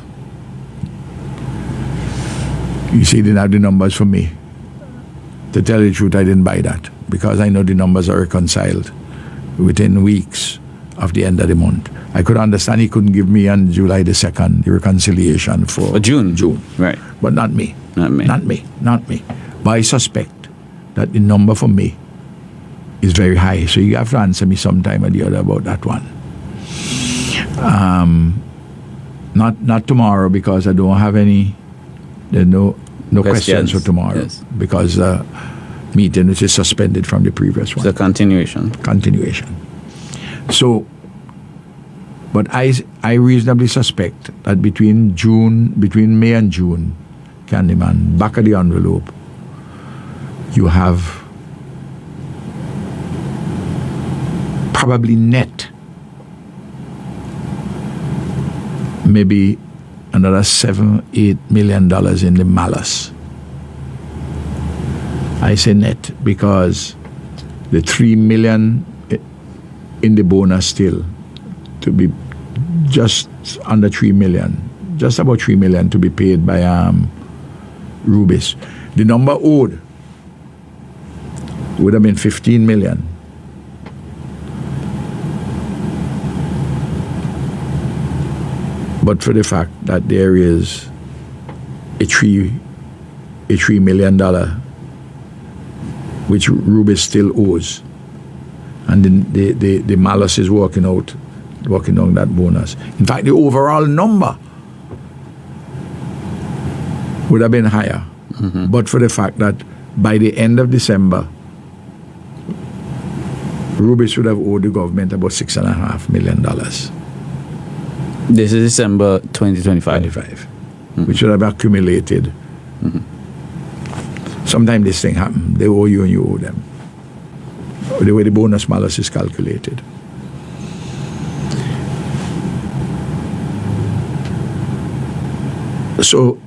You see, he didn't have the numbers for me. To tell you the truth, I didn't buy that because I know the numbers are reconciled within weeks of the end of the month. I could understand he couldn't give me on July the 2nd the reconciliation for June. Right. But not me. Not me. Not me. But I suspect that the number for me is very high. So you have to answer me sometime or the other about that one. Not tomorrow because I don't have any. There's no questions for tomorrow. Yes. Because meeting which is suspended from the previous one. It's a continuation. So, but I reasonably suspect that between May and June, Candyman, back of the envelope, you have probably net maybe another $7-8 million in the malus. I say net because the $3 million in the bonus still to be just under $3 million, just about $3 million to be paid by Rubis. The number owed would have been $15 million. But for the fact that there is a $3 million which Rubis still owes, and the malus is working on that bonus. In fact, the overall number would have been higher, but for the fact that by the end of December, Rubis would have owed the government about $6.5 million. This is December 2025. Which would have accumulated. Sometimes this thing happens. They owe you and you owe them. The way the bonus malus is calculated. So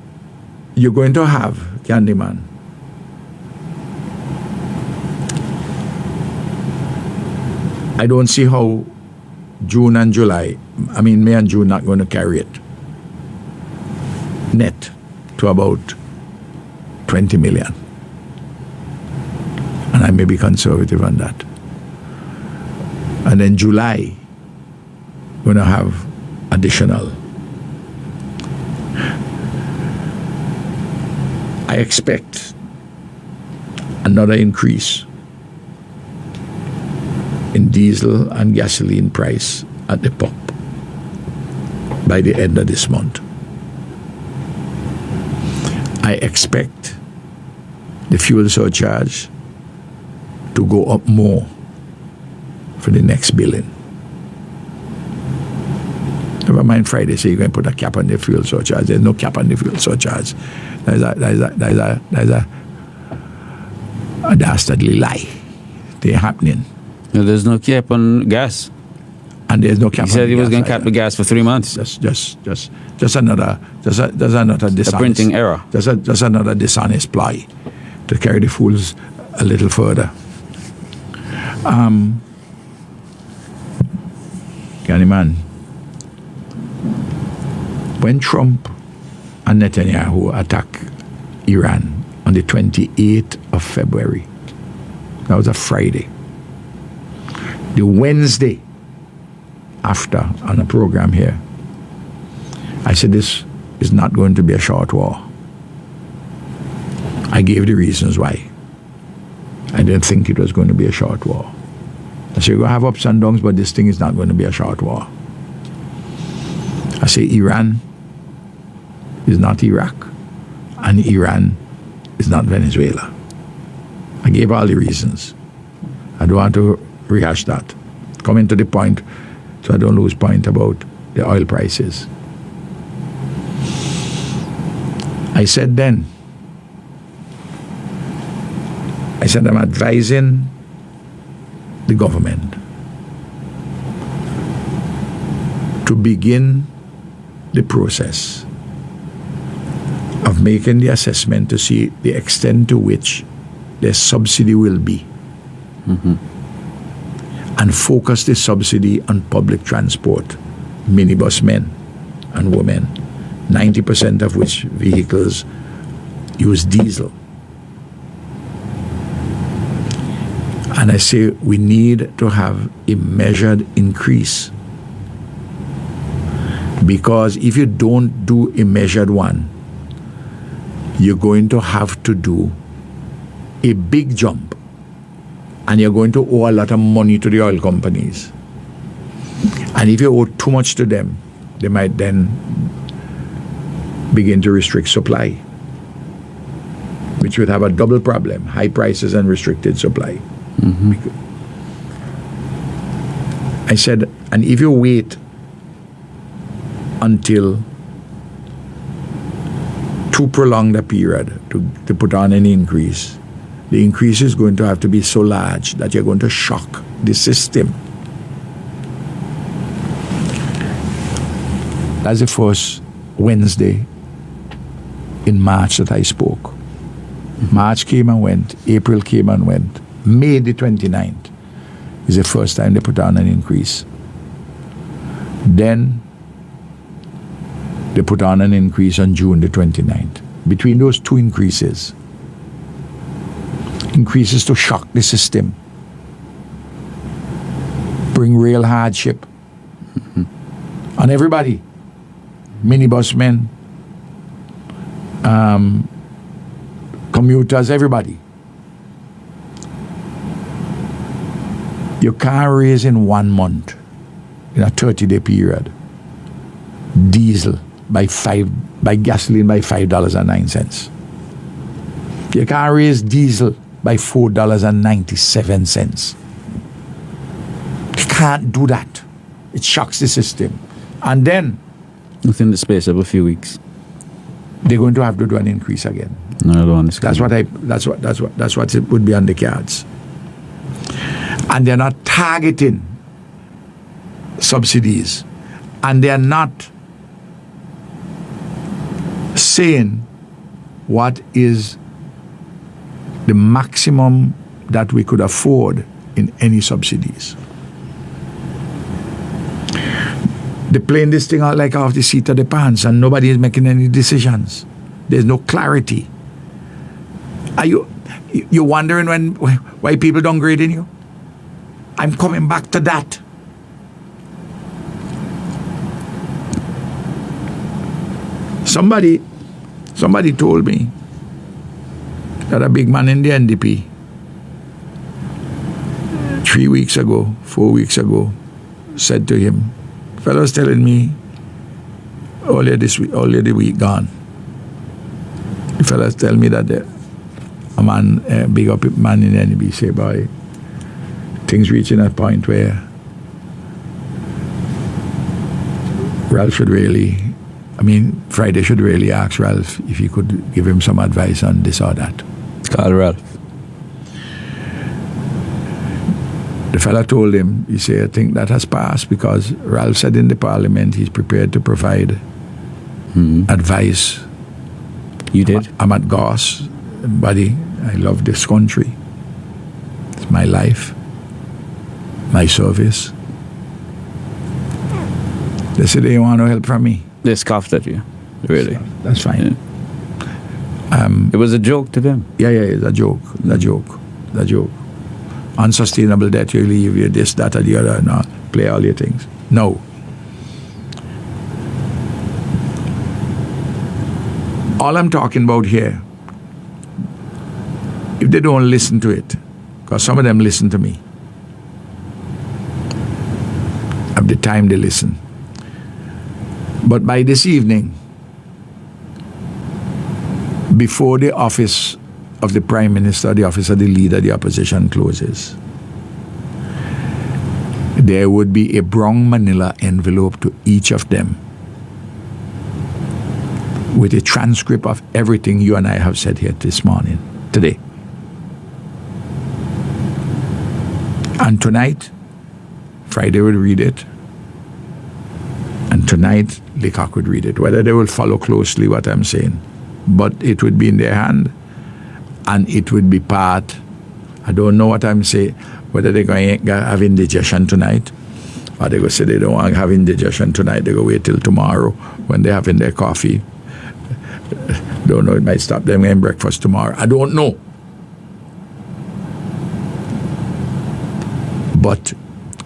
you're going to have, Candyman, I don't see how May and June not going to carry it net to about 20 million. And I may be conservative on that. And then July, we're going to have additional. I expect another increase in diesel and gasoline price at the pump by the end of this month. I expect the fuel surcharge to go up more for the next billing. Never mind Friday, say you're going to put a cap on the fuel surcharge. There's no cap on the fuel surcharge. There's a dastardly lie. They're happening. No, there's no cap on gas. And there's no cap. He said he was going to cap the gas for 3 months. Just another dishonest, a printing error. Just another dishonest ploy to carry the fools a little further. Candyman, when Trump and Netanyahu attacked Iran on the 28th of February, that was a Friday. The Wednesday after, on a program here, I said this is not going to be a short war. I gave the reasons why. I didn't think it was going to be a short war. I said, you're going to have ups and downs, but this thing is not going to be a short war. I say Iran is not Iraq, and Iran is not Venezuela. I gave all the reasons. I don't want to rehash that. Coming to the point, so I don't lose point about the oil prices. I said then, I'm advising the government to begin the process of making the assessment to see the extent to which the subsidy will be, and focus the subsidy on public transport, minibus men and women, 90% of which vehicles use diesel. And I say we need to have a measured increase, because if you don't do a measured one, you're going to have to do a big jump, and you're going to owe a lot of money to the oil companies. And if you owe too much to them, they might then begin to restrict supply, which would have a double problem: high prices and restricted supply. I said, and if you wait until too prolonged a period to put on any increase, the increase is going to have to be so large that you're going to shock the system. That's the first Wednesday in March that I spoke. March came and went, April came and went. May the 29th is the first time they put on an increase. Then they put on an increase on June the 29th. Between those two increases to shock the system, bring real hardship on everybody, minibus men, commuters, everybody. You can't raise in 1 month, in a 30-day period, diesel by gasoline by $5.09. You can't raise diesel by $4.97. You can't do that. It shocks the system. And then within the space of a few weeks, they're going to have to do an increase again. No, I don't understand. That's what it would be on the cards. And they're not targeting subsidies, and they're not saying what is the maximum that we could afford in any subsidies. They're playing this thing out like off the seat of the pants, and nobody is making any decisions. There's no clarity. Are you wondering why people downgrading you? I'm coming back to that. Somebody told me that a big man in the NDP 3 weeks ago, 4 weeks ago, said to him, fellows telling me earlier the week gone, the fellows tell me that a man, a big up man in the NDP, say, boy, things reaching a point where Ralph should really, Friday should really ask Ralph if he could give him some advice on this or that. Call Ralph. The fella told him, he said, I think that has passed because Ralph said in the parliament he's prepared to provide advice. You did? I'm at Goss, buddy. I love this country. It's my life, my service. They said they want no help from me. They scoffed at you. Really? That's fine. It was a joke to them. Yeah, it's a joke. The joke. Unsustainable debt, you leave, you this, that, or the other, no, play all your things. No. All I'm talking about here, if they don't listen to it, because some of them listen to me, at the time they listen. But by this evening, before the office of the Prime Minister, the office of the Leader of the Opposition closes, there would be a brown manila envelope to each of them with a transcript of everything you and I have said here today. And tonight, Friday would read it, and tonight, Leacock would read it, whether they will follow closely what I'm saying. But it would be in their hand, and it would be part. I don't know what I'm saying, whether they're going to have indigestion tonight, or they go say they don't want to have indigestion tonight, they go wait till tomorrow when they're having their coffee. Don't know, it might stop them getting breakfast tomorrow. I don't know. But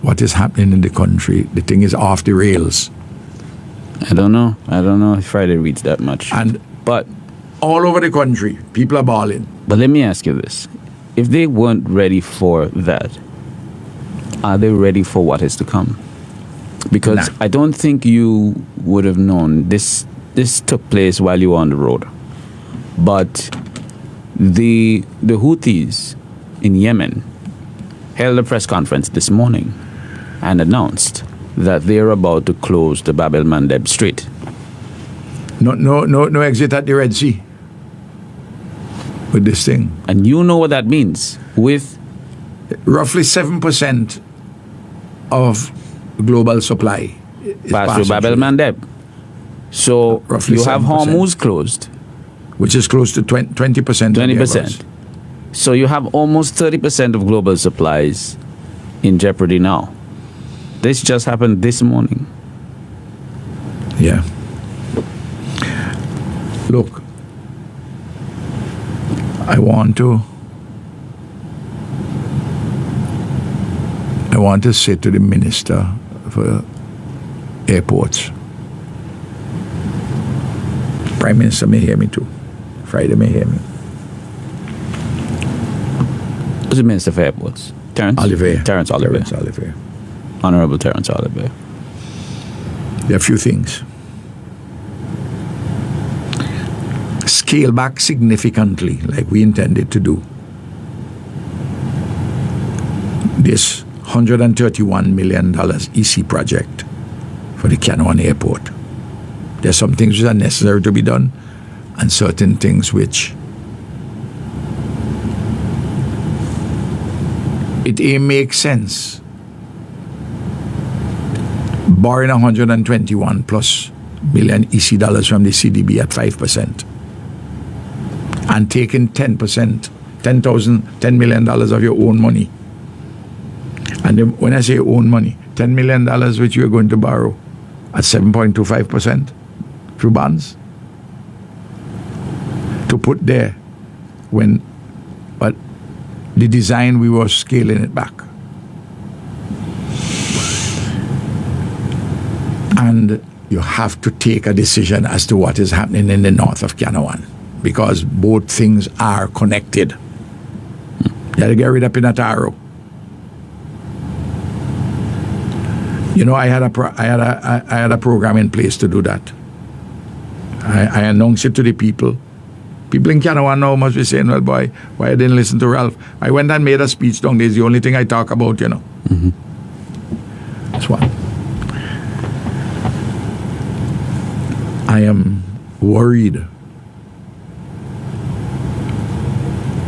what is happening in the country, the thing is off the rails. I don't know if Friday reads that much. But all over the country, people are bawling. But let me ask you this. If they weren't ready for that, are they ready for what is to come? Because I don't think you would have known this took place while you were on the road. But the Houthis in Yemen held a press conference this morning and announced that they're about to close the Bab el-Mandeb Strait. No exit at the Red Sea with this thing. And you know what that means. With roughly 7% of global supply is pass through Bab el-Mandeb. So roughly you have 7%. Hormuz closed. Which is close to 20%. 20%. So you have almost 30% of global supplies in jeopardy now. This just happened this morning. Yeah. Look, I want to say to the Minister for Airports, Prime Minister may hear me too. Friday may hear me. Who's the Minister for Airports? Terence Oliver. Honorable Terence Oliver. There are a few things. Scale back significantly, like we intended to do, this $131 million EC project for the Canouan Airport. There's some things which are necessary to be done, and certain things which it makes sense. Borrowing 121 plus million EC dollars from the CDB at 5%, and taking 10%, $10 million of your own money. And then when I say own money, $10 million which you're going to borrow at 7.25% through bonds to put there but the design, we were scaling it back. And you have to take a decision as to what is happening in the north of Canouan, because both things are connected. You got to get rid of Pinataro. You know, I had a program in place to do that. I announced it to the people. People in Canouan now must be saying, well, boy, why I didn't listen to Ralph? I went and made a speech down there. It's the only thing I talk about, you know. Mm-hmm. That's one. I am worried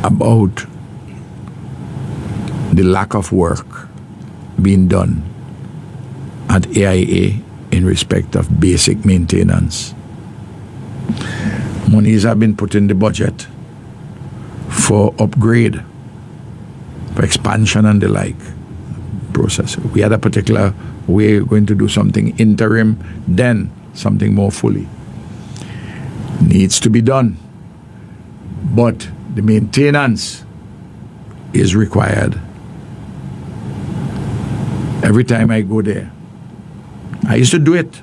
about the lack of work being done at AIA in respect of basic maintenance. Monies have been put in the budget for upgrade, for expansion and the like process. We had a particular way going to do something interim, then something more fully. Needs to be done. But the maintenance is required. Every time I go there, I used to do it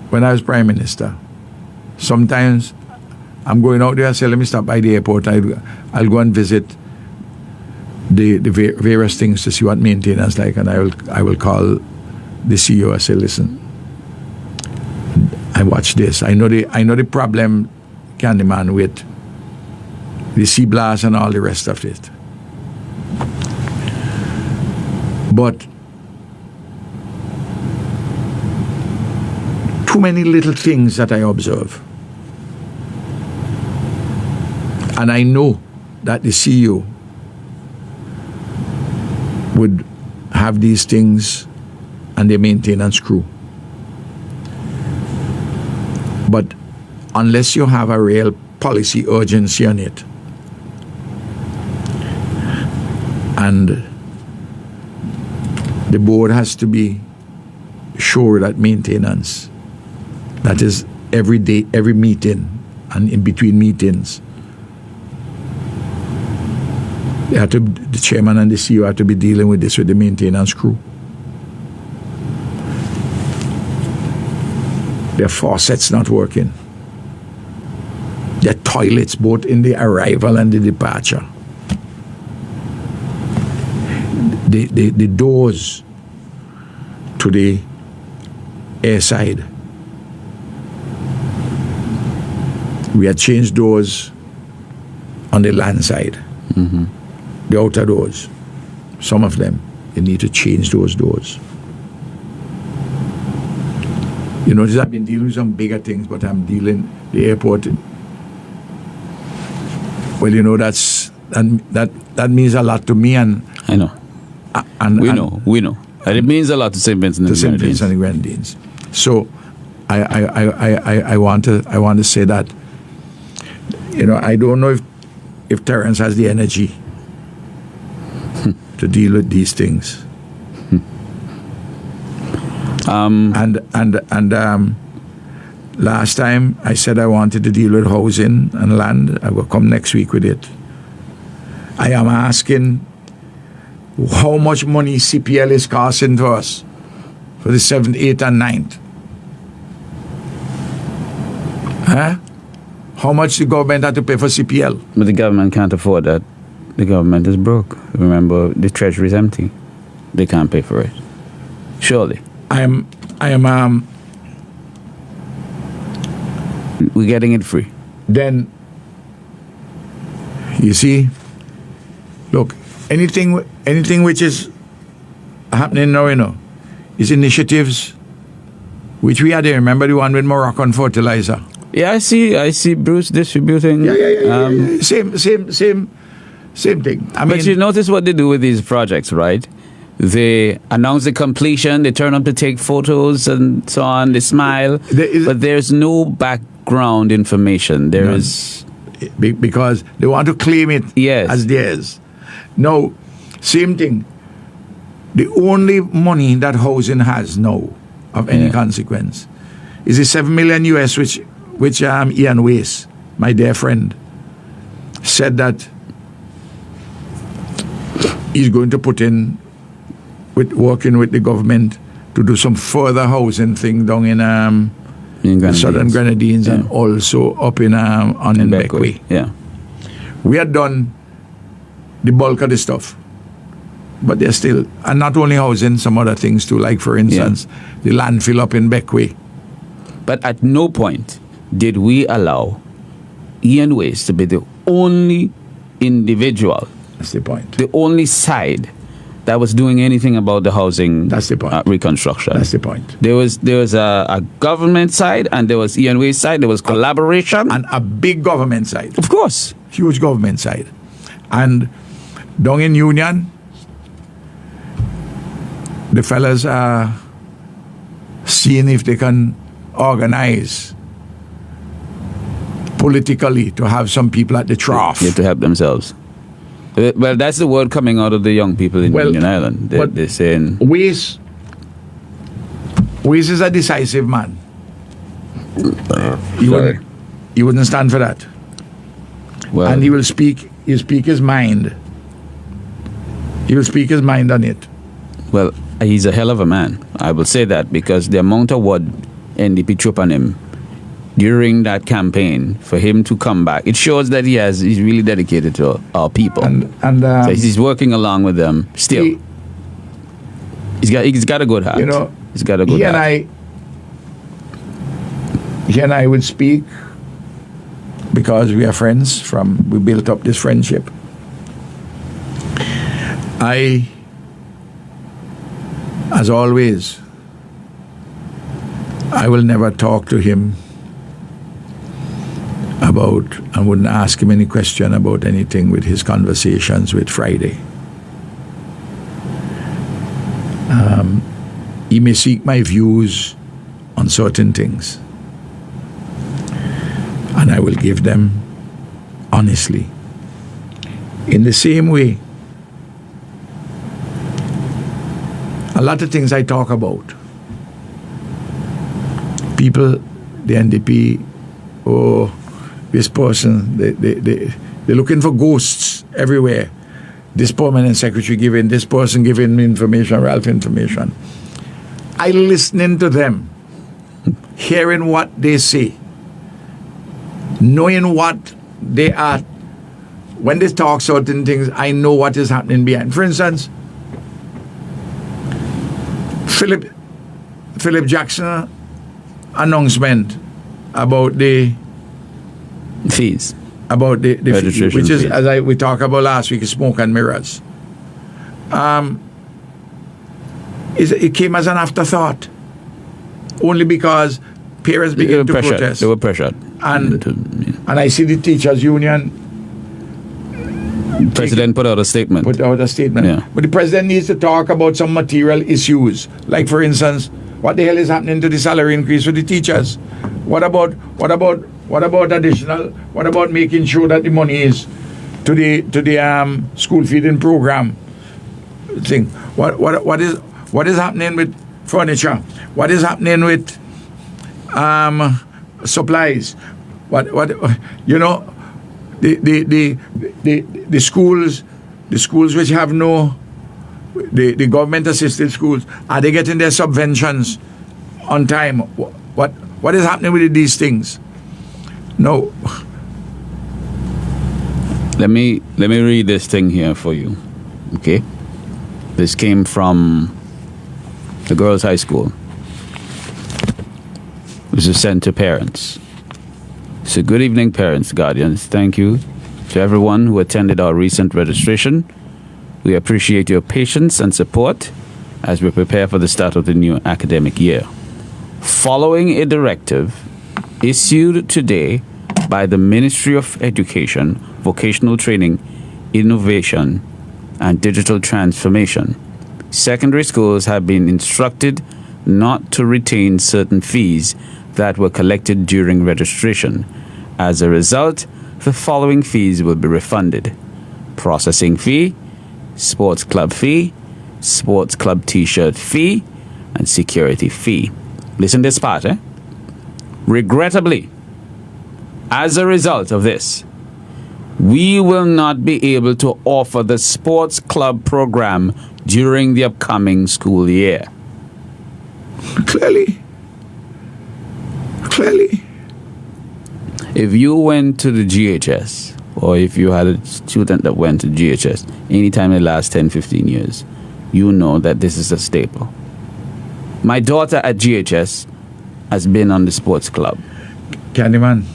when I was Prime Minister. Sometimes I'm going out there, I say, let me stop by the airport. I'll go and visit the various things to see what maintenance like, and I will call the CEO. I say, listen, I watch this. I know the problem, Candyman, with the sea blast and all the rest of it. But too many little things that I observe. And I know that the CEO would have these things and their maintenance crew. But unless you have a real policy urgency on it, and the board has to be sure that maintenance, that is every day, every meeting, and in between meetings, the chairman and the CEO have to be dealing with this with the maintenance crew. Their faucets not working. Their toilets, both in the arrival and the departure. The doors to the air side. We had changed doors on the land side. Mm-hmm. The outer doors. Some of them, you need to change those doors. You notice I've been dealing with some bigger things, but I'm dealing the airport. Well, you know, that means a lot to me, and I know. We know. And it means a lot to St. Vincent and the Grenadines. So I want to say that, you know, I don't know if Terence has the energy to deal with these things. Last time I said I wanted to deal with housing and land. I will come next week with it. I am asking how much money CPL is costing to us for the 7th, 8th, and 9th. Huh? How much the government had to pay for CPL? But the government can't afford that. The government is broke. Remember, the treasury is empty. They can't pay for it. Surely. We're getting it free. Then, you see, look, anything which is happening now, you know, is initiatives which we had there. Remember the one with Moroccan fertilizer? Yeah, I see Bruce distributing. Yeah. Same thing. But you notice what they do with these projects, right? They announce the completion, they turn up to take photos and so on, they smile, but there's no background information. There is... Because they want to claim it as theirs. No, same thing. The only money that housing has now of any consequence is the $7 million US, which Ian Weiss, my dear friend, said that he's going to put in working with the government to do some further housing thing down in the Southern Grenadines and also up in Bequia. Yeah. We had done the bulk of the stuff, but there's still, and not only housing, some other things too, like for instance, the landfill up in Bequia. But at no point did we allow Ian Weiss to be the only individual. That's the point. The only side that was doing anything about the housing That's the point. reconstruction. That's the point. There was a government side and there was Ian Way's side. There was collaboration. And a big government side. Of course. Huge government side. And down in Union, the fellas are seeing if they can organize politically to have some people at the trough. They have to help themselves. Well, that's the word coming out of the young people in Union Island. They're saying... Ways is a decisive man. He wouldn't stand for that. Well, And he'll speak his mind. He will speak his mind on it. well, he's a hell of a man. I will say that because the amount of what NDP troop on him during that campaign for him to come back, it shows that he's really dedicated to our people. And So he's working along with them still. He's got a good heart. You know, he's got a good heart. He and I would speak because we are friends. We built up this friendship. As always, I will never talk to him about, I wouldn't ask him any question about anything with his conversations with Friday. He may seek my views on certain things, and I will give them honestly. In the same way, a lot of things I talk about, people, the NDP, this person, they're looking for ghosts everywhere. This permanent secretary giving, this person giving me information, Ralph information. I listening to them, hearing what they say, knowing what they are. When they talk certain things, I know what is happening behind. For instance, Philip Jackson announcement about the fees. About the Registration fee, which is, fees. as we talked about last week, is smoke and mirrors. It came as an afterthought, only because parents began to protest. They were pressured. And I see the teachers' union. President put out a statement. Yeah. But the president needs to talk about some material issues, like, for instance, what the hell is happening to the salary increase for the teachers? What about additional? What about making sure that the money is to the school feeding program thing? What is happening with furniture? What is happening with supplies? What you know, the schools which have no, the government assisted schools, are they getting their subventions on time? What is happening with these things? No. Let me read this thing here for you. Okay? This came from the girls' high school. This is sent to parents. So, good evening, parents, guardians. Thank you to everyone who attended our recent registration. We appreciate your patience and support as we prepare for the start of the new academic year. Following a directive issued today by the Ministry of Education, Vocational Training, Innovation, and Digital Transformation, secondary schools have been instructed not to retain certain fees that were collected during registration. As a result, the following fees will be refunded: processing fee, sports club fee, sports club t-shirt fee, and security fee. Listen to this part, Regrettably, as a result of this, we will not be able to offer the sports club program during the upcoming school year. Clearly. If you went to the GHS, or if you had a student that went to GHS anytime in the last 10, 15 years, you know that this is a staple. My daughter at GHS has been on the sports club. Candyman.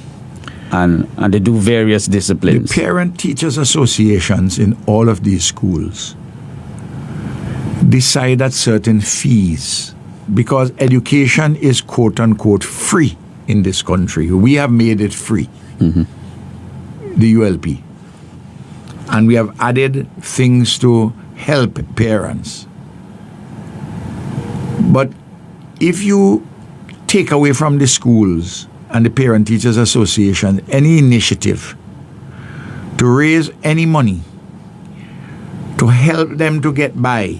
And they do various disciplines. The parent-teachers associations in all of these schools decide at certain fees, because education is quote unquote free in this country. We have made it free, the ULP. And we have added things to help parents. But if you take away from the schools and the Parent Teachers Association any initiative to raise any money to help them to get by,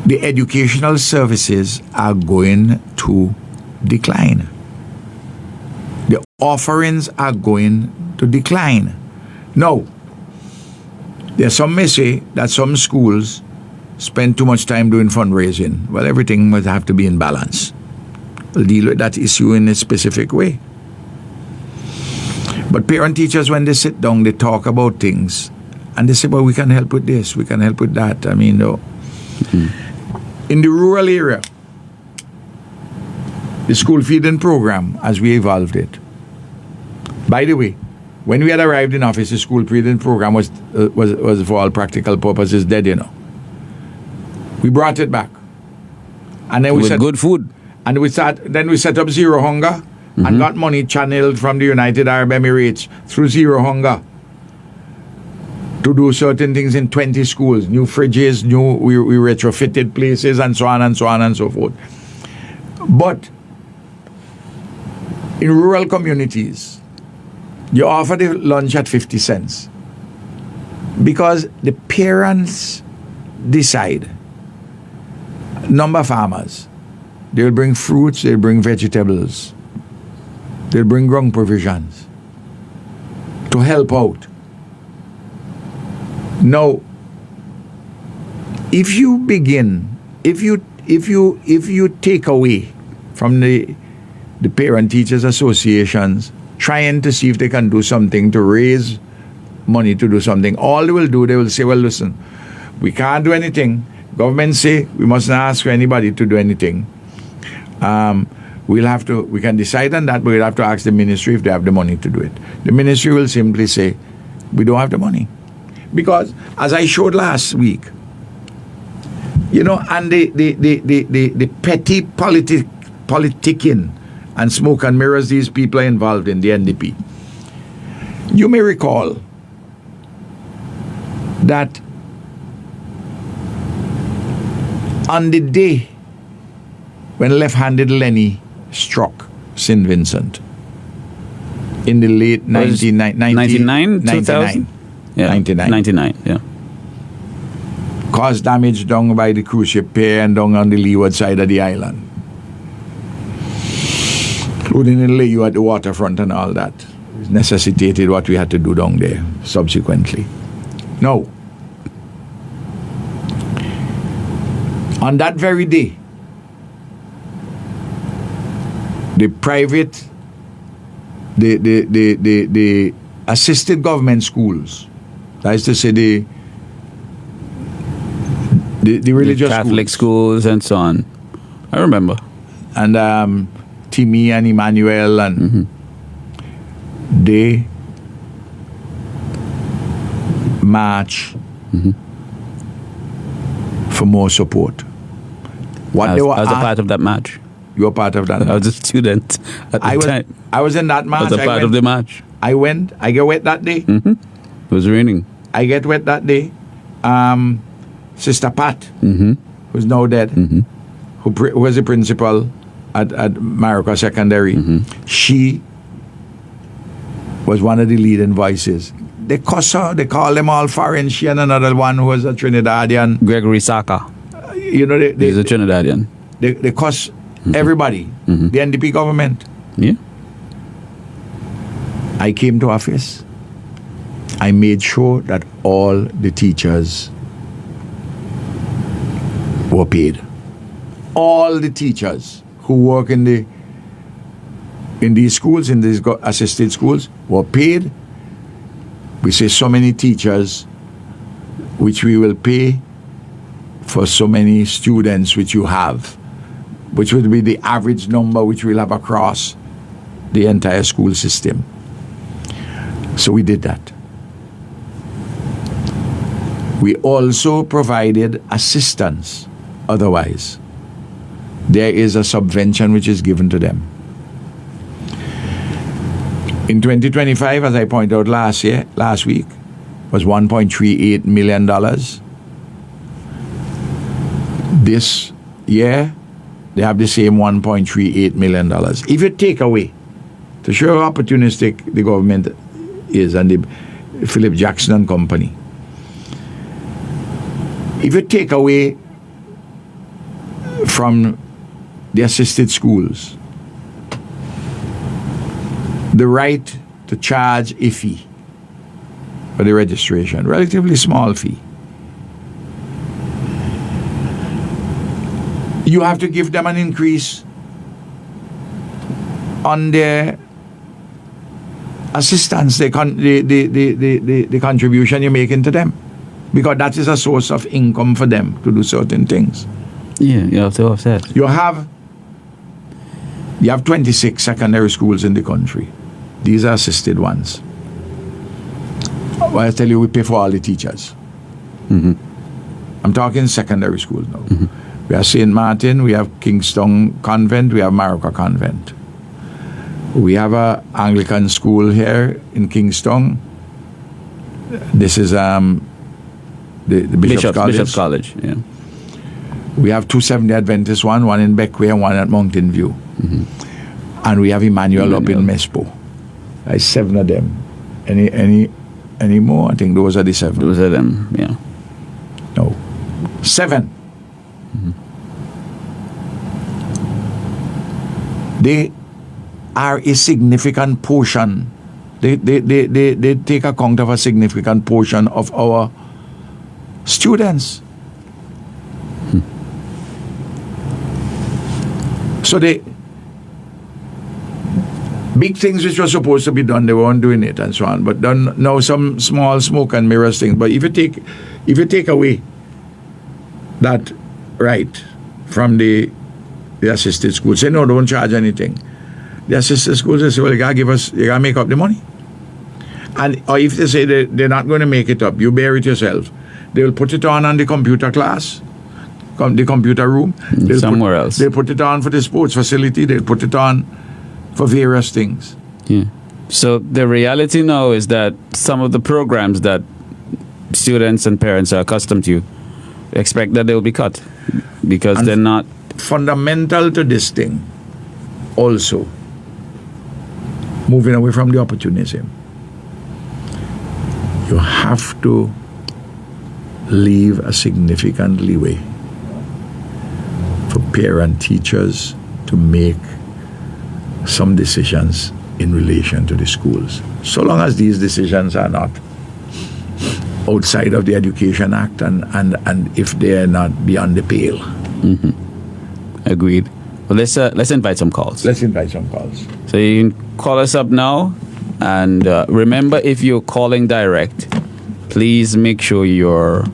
the educational services are going to decline. The offerings are going to decline. Now, there's some may say that some schools spend too much time doing fundraising. Well, everything must have to be in balance. We'll deal with that issue in a specific way. But parent teachers, when they sit down, they talk about things and they say, well, we can help with this, we can help with that. I mean, no. In the rural area, the school feeding program, as we evolved it. By the way, when we had arrived in office, the school feeding program was for all practical purposes dead, you know. We brought it back. And then we With set good food. and we set up Zero Hunger and got money channeled from the United Arab Emirates through Zero Hunger to do certain things in 20 schools, new fridges, we retrofitted places, and so on and so on and so forth. But in rural communities, you offer the lunch at 50 cents because the parents decide. Number of farmers, they'll bring fruits, they'll bring vegetables, they'll bring ground provisions to help out. Now, if you take away from the parent teachers associations trying to see if they can do something to raise money to do something, all they will do, they will say, well, listen, we can't do anything. Government say we mustn't ask for anybody to do anything. We can decide on that, but we'll have to ask the ministry if they have the money to do it. The ministry will simply say, we don't have the money. Because, as I showed last week, you know, and the petty politicking and smoke and mirrors these people are involved in, the NDP. You may recall that on the day when left-handed Lenny struck St. Vincent in the late 99, 2000? Yeah, 99, yeah. Caused damage down by the cruise ship pier and down on the leeward side of the island, including in Layu at the waterfront and all that. It necessitated what we had to do down there subsequently. Now, on that very day, the assisted government schools, that is to say the religious Catholic schools and so on. I remember. And Timmy and Emmanuel and they march for more support. What I was a part of that march. You were part of that. I was a student at the time. I was in that march. I was a part of the march. I went. I get wet that day. It was raining. I get wet that day. Sister Pat, who's now dead, who was the principal at Marica Secondary, she was one of the leading voices. They cuss her, they call them all foreign. She and another one who was a Trinidadian. Gregory Saka. He's a Trinidadian. They cuss everybody, the NDP government. Yeah. I came to office. I made sure that all the teachers were paid. All the teachers who work in these schools, in these assisted schools, were paid. We say so many teachers, which we will pay for so many students which you have, which would be the average number which we'll have across the entire school system. So we did that. We also provided assistance. Otherwise, there is a subvention which is given to them. In 2025, as I pointed out last week, was $1.38 million. This year, they have the same $1.38 million. If you take away, to show how opportunistic the government is and the Philip Jackson and Company, if you take away from the assisted schools the right to charge a fee for the registration, relatively small fee, you have to give them an increase on their assistance, the contribution you're making to them, because that is a source of income for them to do certain things. Yeah, you have to offset. You have 26 secondary schools in the country. These are assisted ones. Well, I tell you, we pay for all the teachers. Mm-hmm. I'm talking secondary schools now. Mm-hmm. We have St. Martin, we have Kingston Convent, we have Maracay Convent. We have a Anglican school here in Kingston. This is the Bishop's College. Bishop's College, yeah. We have 270 Adventist one in Beckway and one at Mountain View. Mm-hmm. And we have Emmanuel up in Mespo. There's 7 of them. Any more? I think those are the 7. Those are them, yeah. No. 7. Mm-hmm. They are a significant portion. They take account of a significant portion of our students. So they big things which were supposed to be done, they weren't doing it and so on. But done now some small smoke and mirrors things. But if you take away that right from the assisted schools, say no, don't charge anything. The assisted schools they say, well, you gotta make up the money. And or if they say they're not going to make it up, you bear it yourself. They will put it on the computer class, the computer room. Somewhere else. They'll put it on for the sports facility. They'll put it on for various things. Yeah. So the reality now is that some of the programs that students and parents are accustomed to expect that they'll be cut because they're not. Fundamental to this thing, also, moving away from the opportunism, you have to leave a significant leeway for parent teachers to make some decisions in relation to the schools. So long as these decisions are not outside of the Education Act and if they are not beyond the pale. Mm-hmm. Agreed. Well, let's invite some calls. Let's invite some calls. So you can call us up now, and remember, if you're calling direct, please make sure your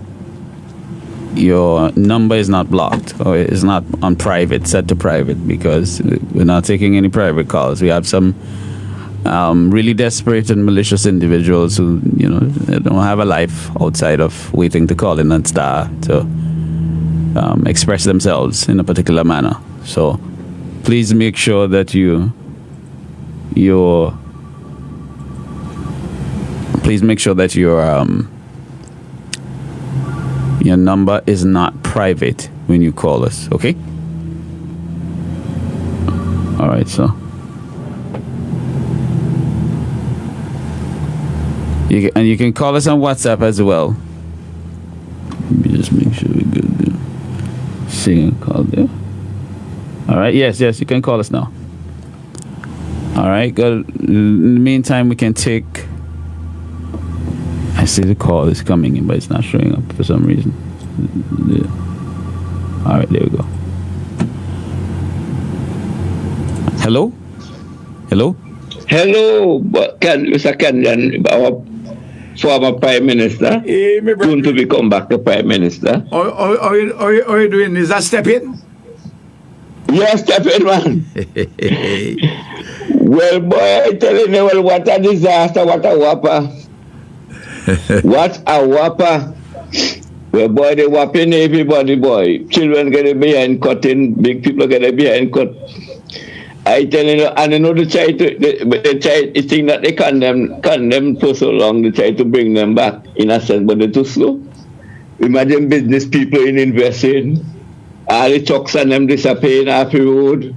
number is not blocked or is not on private, set to private, because we're not taking any private calls. We have some really desperate and malicious individuals who, they don't have a life outside of waiting to call in and start to express themselves in a particular manner. So please make sure that your number is not private when you call us, okay? All right, so you can call us on WhatsApp as well. Let me just make sure we're good there. Singing call there. All right, yes, you can call us now. All right, good. In the meantime, we can take. I see the call is coming in, but it's not showing up for some reason. All right, there we go. Hello? Hello, Mr. Kenyan, our former Prime Minister, Hey, my brother. soon to become back the Prime Minister. Are you doing? Is that step in? Yes, step in, man. Well, boy, I'm telling you, what a disaster, what a whopper. What a whopper. Well, boy, they whopping everybody, boy. Children get behind cutting, big people get behind cut. I tell you, and you know they try to, they try to think that they condemn for so long. They try to bring them back in a sense, but they're too slow. Imagine business people in investing, all the trucks and them disappearing off the road.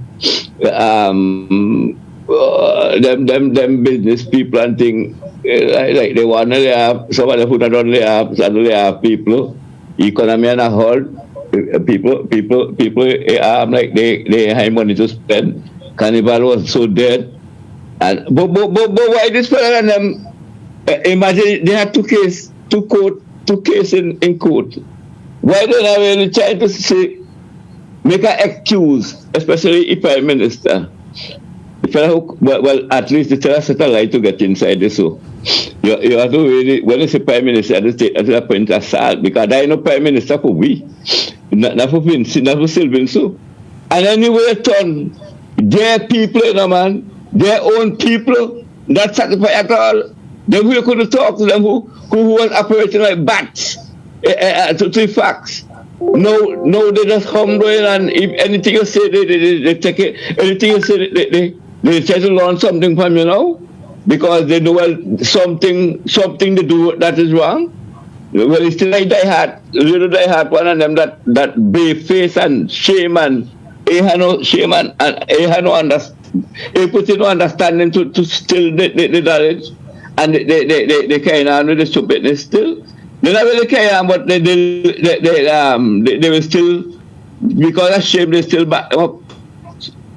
Them business people and thing like they want to have some of the food that only have people. Economy and a whole people like they have money to spend. Carnival was so dead, and but why this fellow and them? Imagine they had two cases in court. Why don't I really try to say make an excuse, especially if Prime Minister? Well, at least the tell us a lie to get inside this. So you have to really, when it's a Prime Minister, at the point of assault, because I know Prime Minister for we, not for Vincent, not for Sylvan. So, and anyway, turn their people, you know, man, their own people, not sacrifice at all. Then we could talk to them who was operating like bats to the facts. No, they just humble and if anything you say, they take it. Anything you say, they try to learn something from you know, because they know something to do that is wrong. Well, it's still like little die hard one of them that bay face and shame and he had no shame and he had no understanding to still the knowledge and they carry on with the stupidness still. They not really carry on, but they will still, because of shame, they still back them up.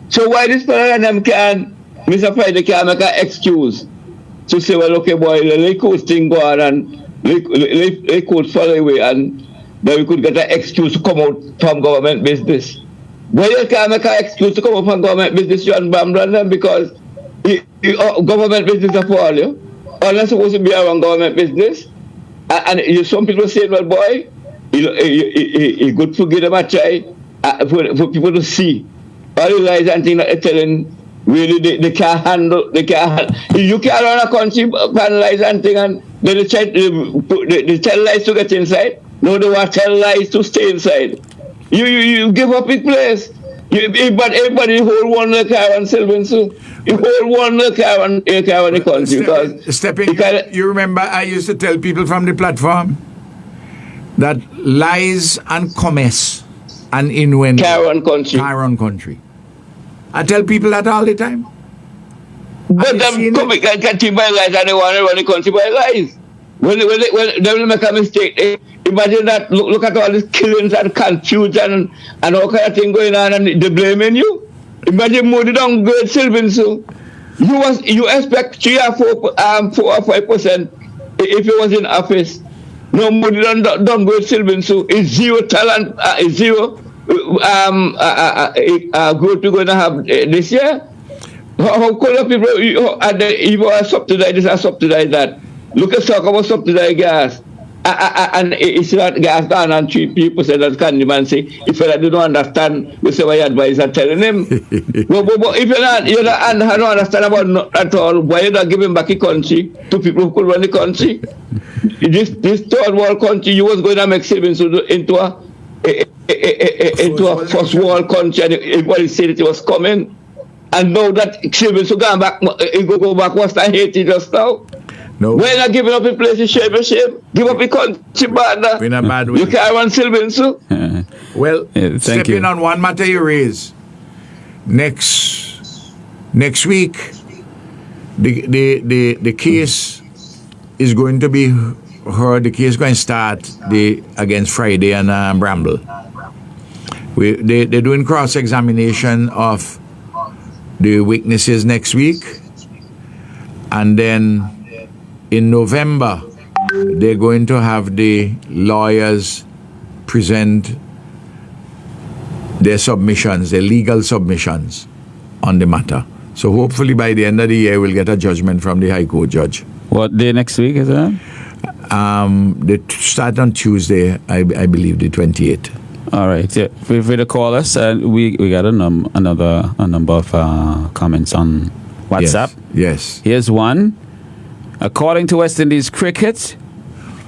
So why this fellow and them can, Mr. Friday can't make an excuse to say, well, okay, boy, let court thing go on and let court follow away and then we could get an excuse to come out from government business. Why you can't make an excuse to come out from government business, you unbundle them because government business are for all you. Are not supposed to be around government business. And some people say, well, boy, it's good to give them a try for people to see. All the lies and things that they're telling, really, they can't handle. You can't run a country, pan lies and things, and then they tell lies to get inside. No, they want to tell lies to stay inside. You give up your place. But everybody hold one the car and Sylvan, so you hold one the car and the country. Stepping, you remember I used to tell people from the platform that lies and commerce and innuendo car on country. I tell people that all the time. But them country by lies and they want to run the country by lies. When they will make a mistake, imagine that. Look at all these killings and confusion and all kind of thing going on, and they blaming you. Imagine Modi don't go Sylvan, so you expect 3 or 4 or 5% if he was in office. No, Modi don't go Sylvan, so it's zero talent, it's zero growth we're going to have this year. How could people if I subsidize this, I subsidize that? Look at talk about subsidized gas. And it's not gas down and 3% that Candyman say, if you don't understand, we say what your advisor telling him. but if you don't understand about not at all, why you not giving back the country to people who could run the country? This third world country, you was going to make savings into a first world country, and everybody said it was coming. And now that savings will go back, what's that Haiti just now? No. We're not giving up a place to shame. Give up a country, bad. In a bad way. You can't run Sylvan, so. Well, thank stepping you. on one matter you raise. Next week, the case is going to be heard. The case is going to start against Friday and Bramble. They're doing cross-examination of the witnesses next week, and then in November, they're going to have the lawyers present their submissions, their legal submissions on the matter. So hopefully by the end of the year, we'll get a judgment from the High Court judge. What day next week is that? They start on Tuesday, I believe, the 28th. All right. Yeah. Feel free to call us. We got a number of comments on WhatsApp. Yes. Here's one. According to West Indies cricket,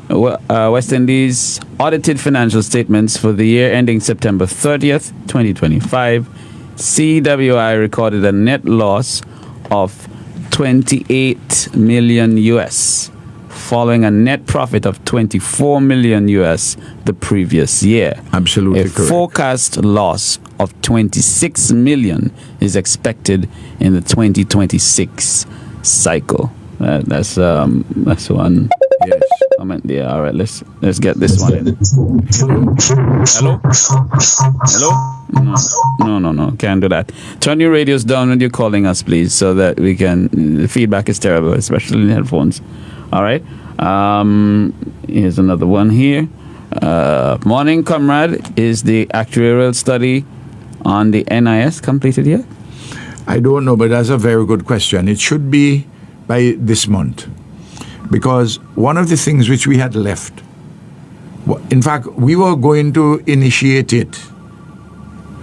West Indies audited financial statements for the year ending September 30th, 2025. CWI recorded a net loss of 28 million US, following a net profit of 24 million US the previous year. Absolutely A correct. forecast loss of 26 million is expected in the 2026 cycle. That's one. Yes. Comment there. All right, let's get this one in. Hello? No. Can't do that. Turn your radios down when you're calling us, please, so that we can. The feedback is terrible, especially in headphones. All right. Here's another one here. Morning, Comrade. Is the actuarial study on the NIS completed yet? I don't know, but that's a very good question. It should be by this month. Because one of the things which we had left, in fact, we were going to initiate it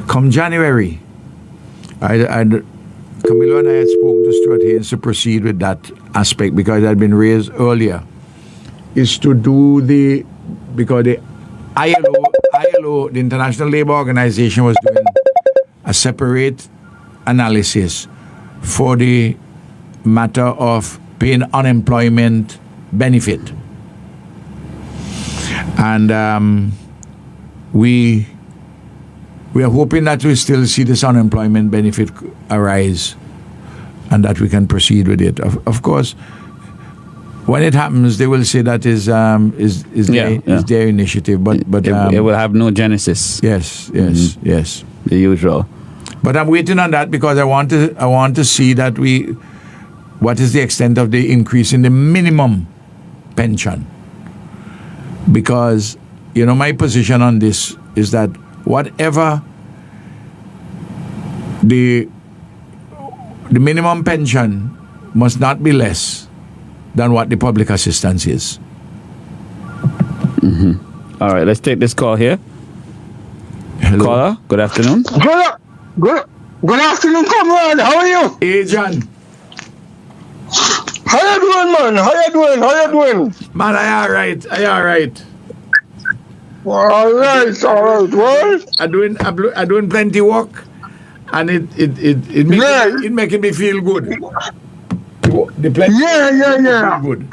come January. Camilo and I had spoken to Stuart Haynes to proceed with that aspect because it had been raised earlier, is to do because the ILO, the International Labour Organization, was doing a separate analysis for the matter of paying unemployment benefit. And we are hoping that we still see this unemployment benefit arise and that we can proceed with it. Of course, when it happens, they will say that is their initiative, but it will have no genesis. Yes. The usual. But I'm waiting on that because I want to see that what is the extent of the increase in the minimum pension? Because, my position on this is that whatever the minimum pension must not be less than what the public assistance is. Mm-hmm. All right, let's take this call here. Hello. Caller, good afternoon. Good afternoon, Comrade. How are you? Hey, John. How you doing, man? How you doing? Man, I all right. All right. Well, I doing plenty work, and it making me feel good. The plenty yeah. Feel good.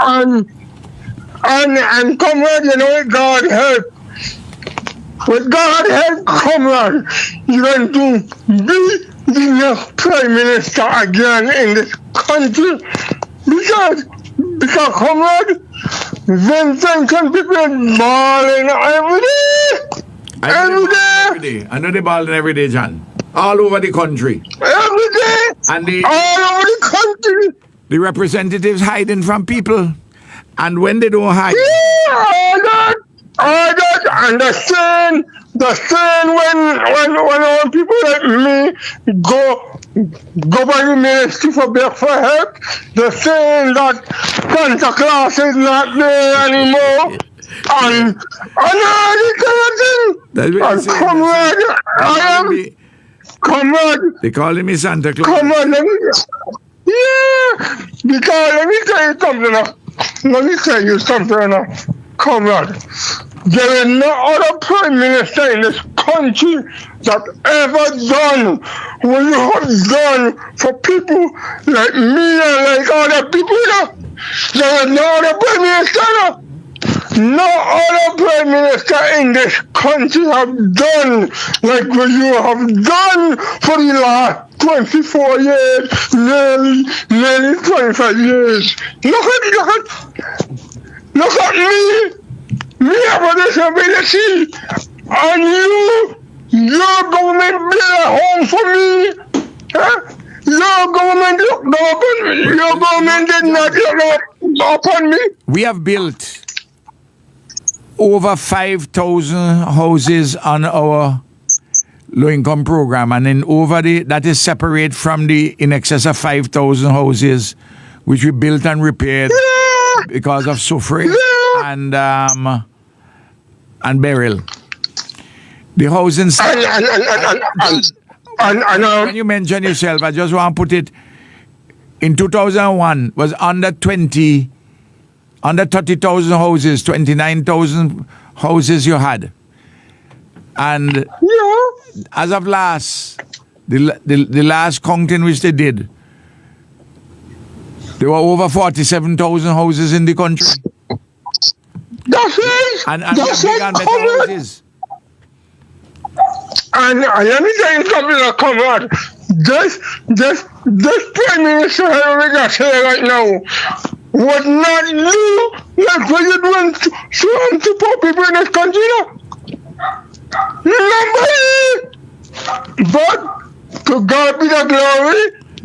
And Comrade, God help. With God help, Comrade, you're going to be the next Prime Minister again in this country. Because Comrade, Vincent and people balling every day. I know they balling every day, John. All over the country. Every day. And all over the country. The representatives hiding from people. And when they don't hide. Yeah, I don't understand. The same when people like me go by the ministry for help, the saying that Santa Claus is not there anymore. And Comrade, they calling me Santa Claus. Comrade, because let me tell you something. Comrade, there is no other Prime Minister in this country that ever done what you have done for people like me and like other people. There is no other Prime Minister. No other Prime Minister in this country have done like what you have done for the last 24 years, nearly 25 years. Look at me! Me have a disability! And your government built a home for me! Huh? Your government looked upon me! Your government did not look upon me! We have built over 5,000 houses on our low-income program, and then that is separate from the in excess of 5,000 houses which we built and repaired because of suffrage and burial. The housing when you mention yourself, I just want to put it in 2001 was under 20 under 30,000 houses, 29,000 houses you had. And Yeah. as of the last counting which they did, there were over 47,000 houses in the country. That's it. And That's big it, and better Comrade. houses. And let me tell you something, Comrade. This Prime Minister we got here right now would not do like what you're doing to poor people in this country. Nobody. But to God be the glory.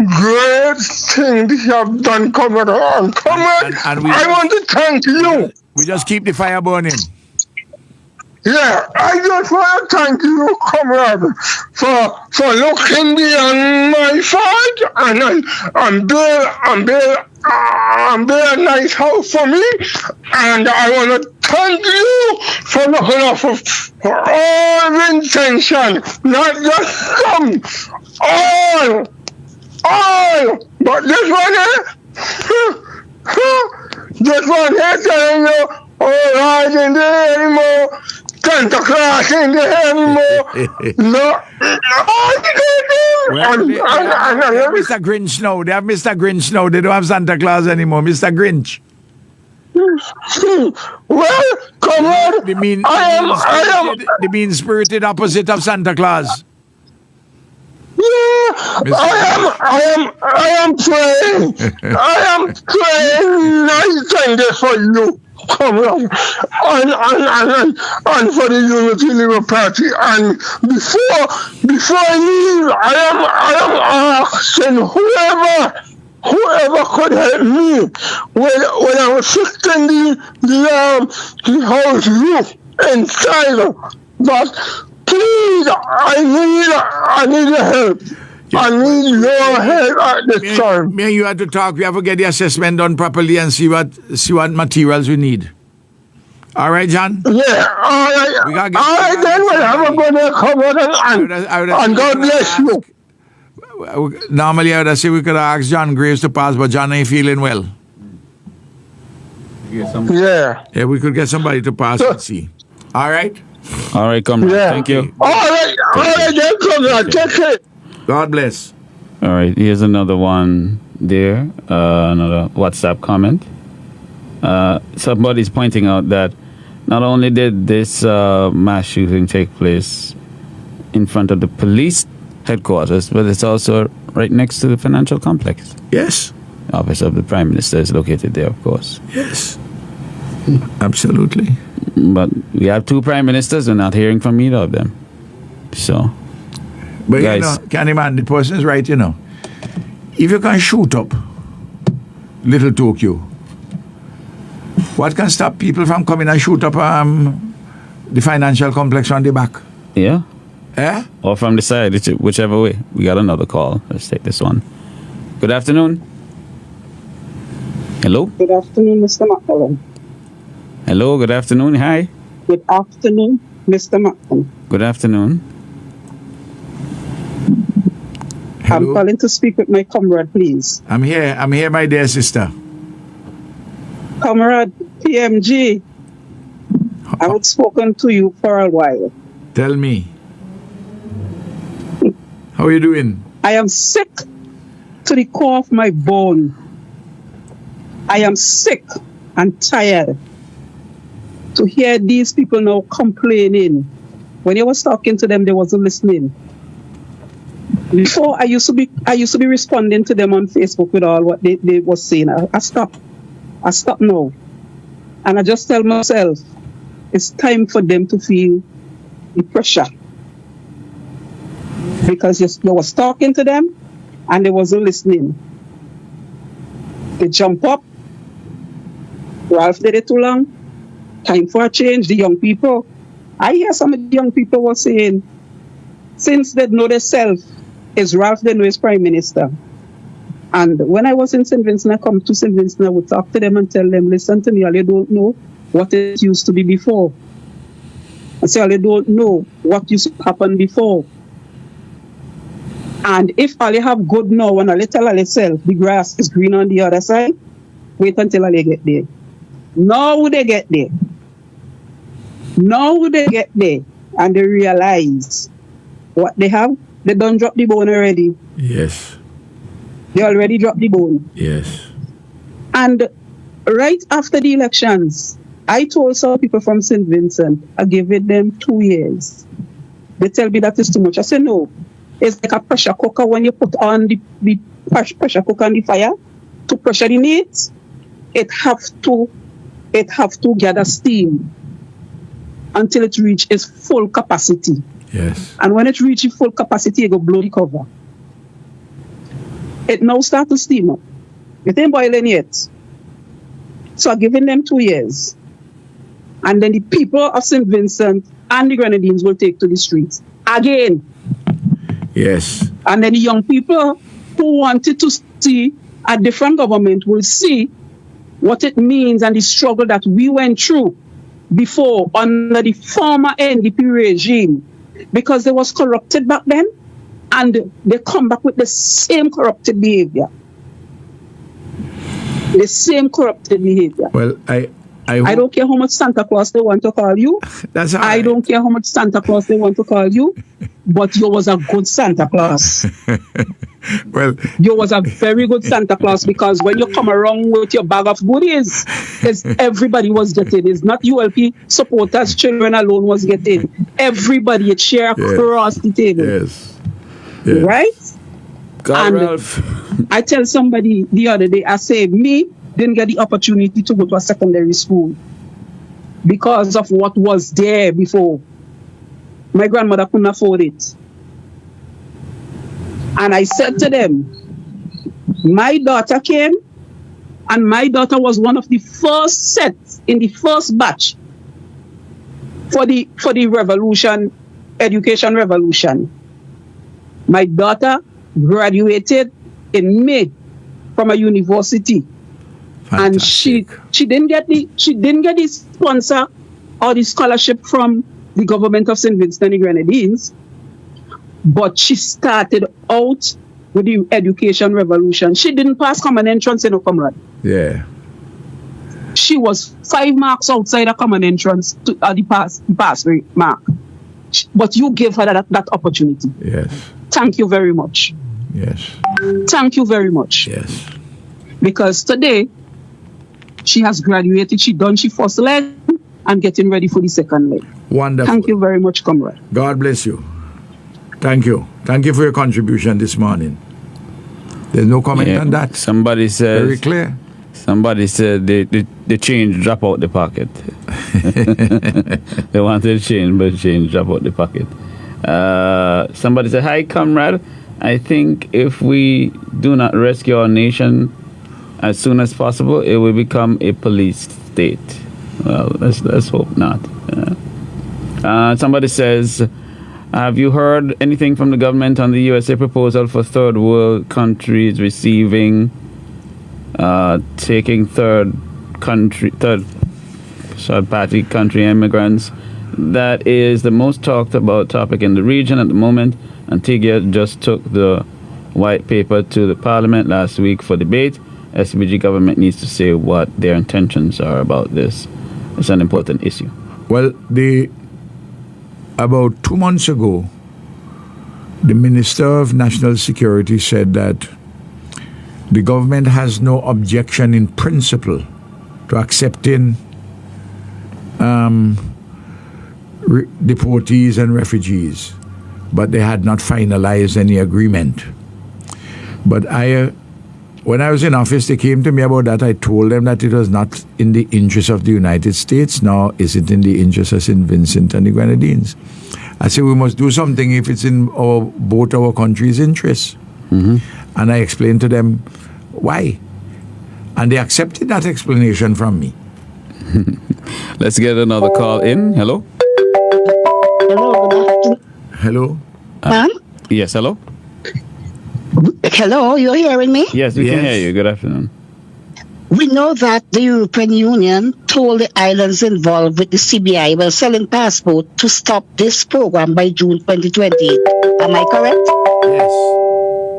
Great things you have done, Comrade. And Comrade, And we- I want to thank you. We just keep the fire burning. Yeah, I just want to thank you, Comrade, for looking beyond my fault and build a nice house for me. And I want to thank you for looking out for all the intention, not just some, all. But this one here, this one here telling you, all right, in there anymore. Santa Claus in there anymore. No. Well, they have Mr. Grinch now. They have Mr. Grinch now. They don't have Santa Claus anymore. Mr. Grinch. Well, Comrade, The mean-spirited opposite of Santa Claus. yeah, I am praying. I am praying night and day for you, Comrade, and for the Unity Labour Party. And before I leave, I am asking whoever could help me when I was fixing the house roof inside. But please, I need your help. I need your help at this time. Me and you have to talk. We have to get the assessment done properly and see what materials we need. All right, John? Yeah, all right. We gotta get- All right, then we'll have a good come and God bless you. Normally, I would say we could ask John Graves to pass, but John ain't feeling well. Yeah. Yeah, we could get somebody to pass and see. All right? All right, Comrade. Yeah. Thank you. All right, then, Comrade. Take it. God bless. All right, here's another one there, another WhatsApp comment. Somebody's pointing out that not only did this mass shooting take place in front of the police headquarters, but it's also right next to the financial complex. Yes. The office of the Prime Minister is located there, of course. Yes. Absolutely. But we have two Prime Ministers, we're not hearing from either of them. So, But guys, you know, Candyman, the person is right, you know. If you can shoot up Little Tokyo, what can stop people from coming and shoot up the financial complex on the back? yeah, Eh? or from the side, whichever way. We got another call. Let's take this one. Good afternoon. Hello? Good afternoon, Mr. McCullen. Hello, good afternoon. Hi. Good afternoon, Mr. McCullen. Good afternoon. I'm Hello? calling to speak with my comrade, please. I'm here, my dear sister. Comrade PMG, I have spoken to you for a while. Tell me. How are you doing? I am sick to the core of my bone. I am sick and tired to hear these people now complaining. When you was talking to them, they wasn't listening. Before I used to be responding to them on Facebook with all what they was saying. I stopped now. And I just tell myself, it's time for them to feel the pressure. Because you was talking to them and they wasn't listening. They jump up. Ralph did it too long. Time for a change. The young people. I hear some of the young people were saying, since they know themselves, is Ralph they know is Prime Minister. And when I was in St. Vincent, I come to St. Vincent, I would talk to them and tell them, listen to me, all you don't know what it used to be before. I say, all you don't know what used to happen before. And if all you have good now and all you tell all yourself, the grass is green on the other side, wait until all you get there. Now they get there. Now they get there and they realize what they have. They done drop the bone already. Yes. They already dropped the bone. Yes. And right after the elections, I told some people from St. Vincent, I gave it them 2 years. They tell me that is too much. I say, no. It's like a pressure cooker when you put on the pressure cooker on the fire to pressure the meat. It have to gather steam until it reach its full capacity. Yes. And when it reaches full capacity, it go blow the cover. It now start to steam up. It ain't boiling yet. So I'm giving them 2 years. And then the people of St. Vincent and the Grenadines will take to the streets again. Yes. And then the young people who wanted to see a different government will see what it means and the struggle that we went through before under the former NDP regime, because they was corrupted back then and they come back with the same corrupted behavior. The same corrupted behavior. Well, I don't care how much Santa Claus they want to call you. That's all I right. don't care how much Santa Claus they want to call you, but you was a good Santa Claus. Well, You was a very good Santa Claus, because when you come around with your bag of goodies, everybody was getting. It's not ULP supporters, children alone was getting. Everybody, it share across the table. yes. Yes. Right? God, And Ralph. I tell somebody the other day, I say, me didn't get the opportunity to go to a secondary school because of what was there before. My grandmother couldn't afford it. And I said to them, my daughter came, and my daughter was one of the first sets in the first batch for the revolution, education revolution. My daughter graduated in May from a university. And she didn't get the sponsor or the scholarship from the government of St. Vincent and the Grenadines, but she started out with the education revolution. She didn't pass common entrance in a Comrade. Yeah. She was 5 marks outside a common entrance to the pass rate mark. But you gave her that opportunity. Yes. Thank you very much. Yes. Thank you very much. Yes. Because today, she has graduated, she done she first leg and getting ready for the second leg. Wonderful. Thank you very much, Comrade. God bless you. Thank you. Thank you for your contribution this morning. There's no comment on that. Somebody says. Very clear. Somebody said the change drop out the pocket. They wanted change, but change drop out the pocket. Somebody said, "Hi, Comrade. I think if we do not rescue our nation as soon as possible, it will become a police state." Well, let's hope not. Somebody says, "Have you heard anything from the government on the USA proposal for third world countries taking third party country immigrants? That is the most talked about topic in the region at the moment. Antigua just took the white paper to the parliament last week for debate. SBG government needs to say what their intentions are about this. It's an important issue." Well, about 2 months ago, the Minister of National Security said that the government has no objection in principle to accepting deportees and refugees, but they had not finalized any agreement. But when I was in office, they came to me about that. I told them that it was not in the interest of the United States, nor is it in the interest of St. Vincent and the Grenadines. I said we must do something if it's in both our countries' interests. Mm-hmm. And I explained to them why. And they accepted that explanation from me. Let's get another call in. Hello? Hello, good afternoon. Hello? Ma'am? Yes, hello? Hello, you're hearing me? Yes, we can Yes. hear you. Good afternoon. We know that the European Union told the islands involved with the CBI while selling passports to stop this program by June 2028. Am I correct? Yes.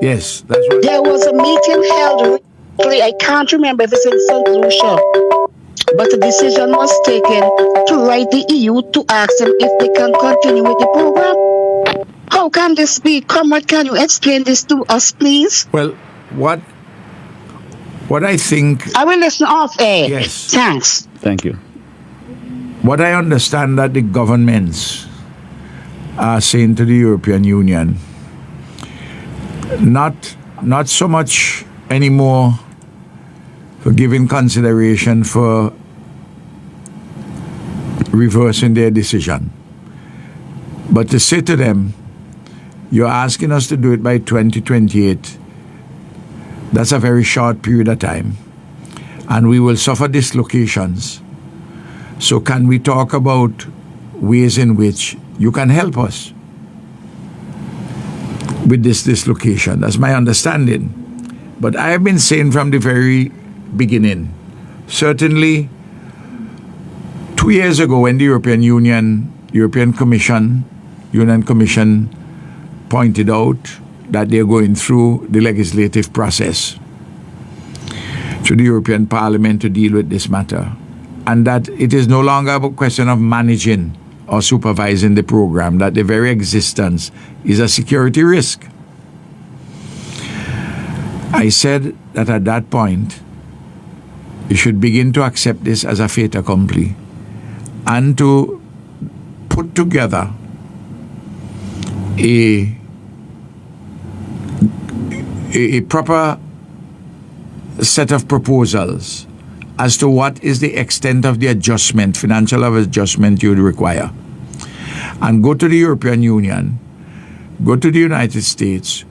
Yes, that's right. There was a meeting held recently, I can't remember if it's in St. Lucia, but a decision was taken to write the EU to ask them if they can continue with the program. How can this be? Comrade, can you explain this to us, please? Well, what I think, I will listen off air. Yes. Thanks. Thank you. what I understand that the governments are saying to the European Union, not so much anymore for giving consideration for reversing their decision, but to say to them, you're asking us to do it by 2028. That's a very short period of time, and we will suffer dislocations. So can we talk about ways in which you can help us with this dislocation? That's my understanding. But I have been saying from the very beginning, certainly 2 years ago when the European Commission pointed out that they're going through the legislative process through the European Parliament to deal with this matter, and that it is no longer a question of managing or supervising the program, that the very existence is a security risk. I said that at that point, you should begin to accept this as a fait accompli and to put together a proper set of proposals as to what is the extent of the adjustment, financial adjustment you would require. And go to the European Union, go to the United States,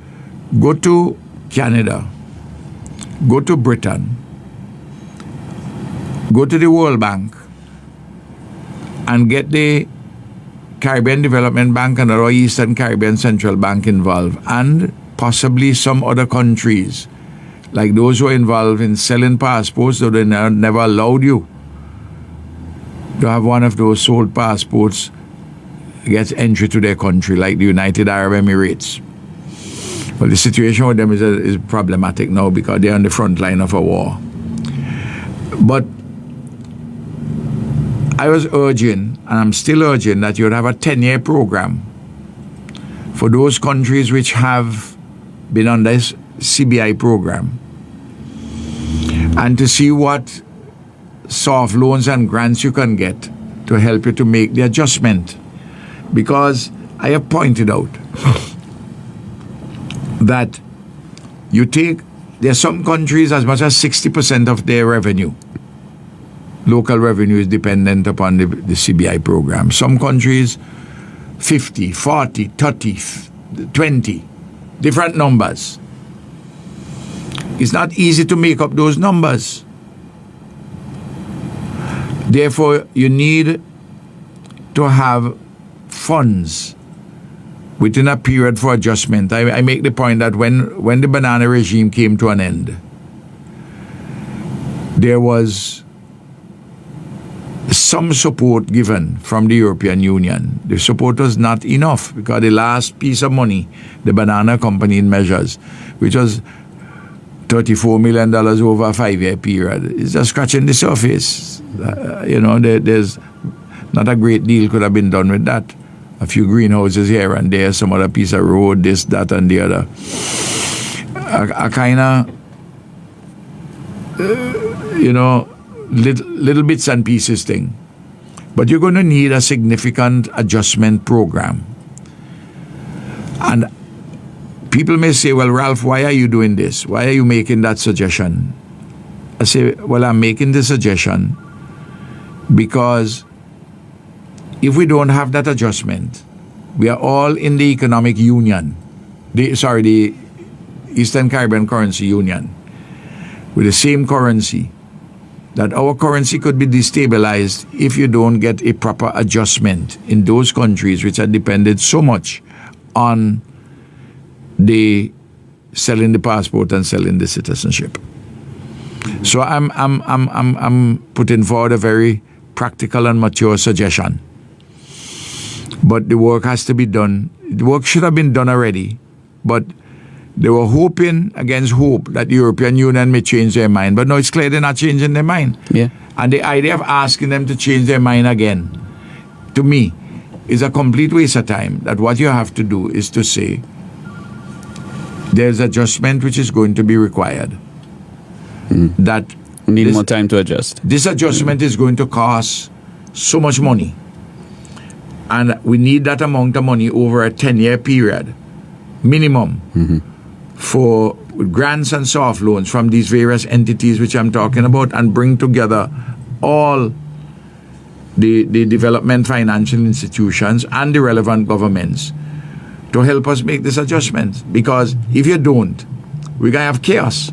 go to Canada, go to Britain, go to the World Bank, and get the Caribbean Development Bank and the Eastern Caribbean Central Bank involved, and possibly some other countries, like those who are involved in selling passports, though they never allowed you to have one of those sold passports get entry to their country, like the United Arab Emirates. Well, the situation with them is problematic now because they're on the front line of a war. But I was urging, and I'm still urging, that you would have a 10-year program for those countries which have been on this CBI program, and to see what soft loans and grants you can get to help you to make the adjustment. Because I have pointed out that there are some countries as much as 60% of their revenue, local revenue, is dependent upon the CBI program. Some countries 50, 40, 30, 20, different numbers. It's not easy to make up those numbers. Therefore, you need to have funds within a period for adjustment. I make the point that when the banana regime came to an end, there was some support given from the European Union. The support was not enough because the last piece of money the banana company measures, which was $34 million over a 5-year period, is just scratching the surface. There's not a great deal could have been done with that. A few greenhouses here and there, some other piece of road, this, that, and the other. A kind of, little bits and pieces thing. But you're going to need a significant adjustment program. And people may say, well, Ralph, why are you doing this? Why are you making that suggestion? I say, well, I'm making the suggestion because if we don't have that adjustment, we are all in the economic union, the Eastern Caribbean Currency Union, with the same currency, that our currency could be destabilized if you don't get a proper adjustment in those countries which are dependent so much on the selling the passport and selling the citizenship. So I'm putting forward a very practical and mature suggestion. But the work has to be done. The work should have been done already, but They were hoping against hope that the European Union may change their mind. But no, it's clear they're not changing their mind. Yeah. And the idea of asking them to change their mind again, to me, is a complete waste of time. That what you have to do is to say, there's adjustment which is going to be required. That Need this- more time to adjust. this adjustment is going to cost so much money. And we need that amount of money over a 10-year period, minimum, for grants and soft loans from these various entities which I'm talking about, and bring together all the development financial institutions and the relevant governments to help us make this adjustment. Because if you don't, we're going to have chaos.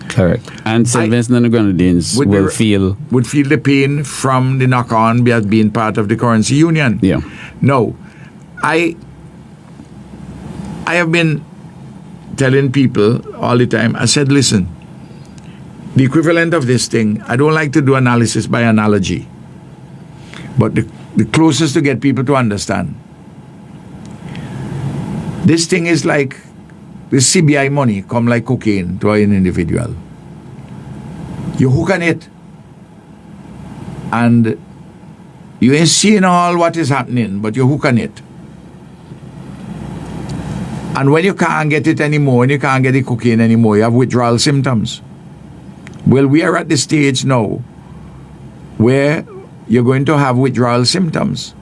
Correct. And St. I- Vincent and the Grenadines Would be- will feel. Would feel the pain from the knock-on as being part of the currency union. Yeah. No, I have been telling people all the time, I said, listen, the equivalent of this thing, I don't like to do analysis by analogy, but the closest to get people to understand. This thing is like, the CBI money come like cocaine to an individual. You hook on it, and you ain't seeing all what is happening, but you hook on it. And when you can't get it anymore, and you can't get the cocaine anymore, you have withdrawal symptoms. Well, we are at the stage now where you're going to have withdrawal symptoms.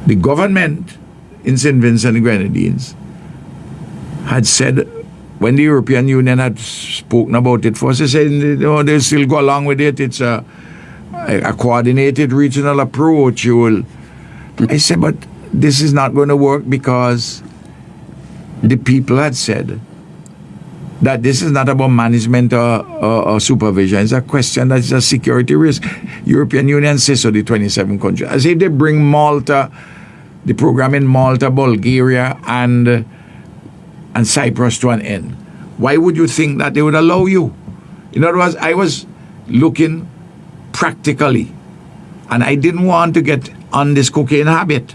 The government in St. Vincent and Grenadines had said, when the European Union had spoken about it first, they said, they'll still go along with it. It's a coordinated regional approach. I said, but this is not going to work, because the people had said that this is not about management or supervision. It's a question that is a security risk. European Union says so, the 27 countries. As if they bring Malta, the program in Malta, Bulgaria, and Cyprus to an end. Why would you think that they would allow you? In other words, I was looking practically, and I didn't want to get on this cocaine habit,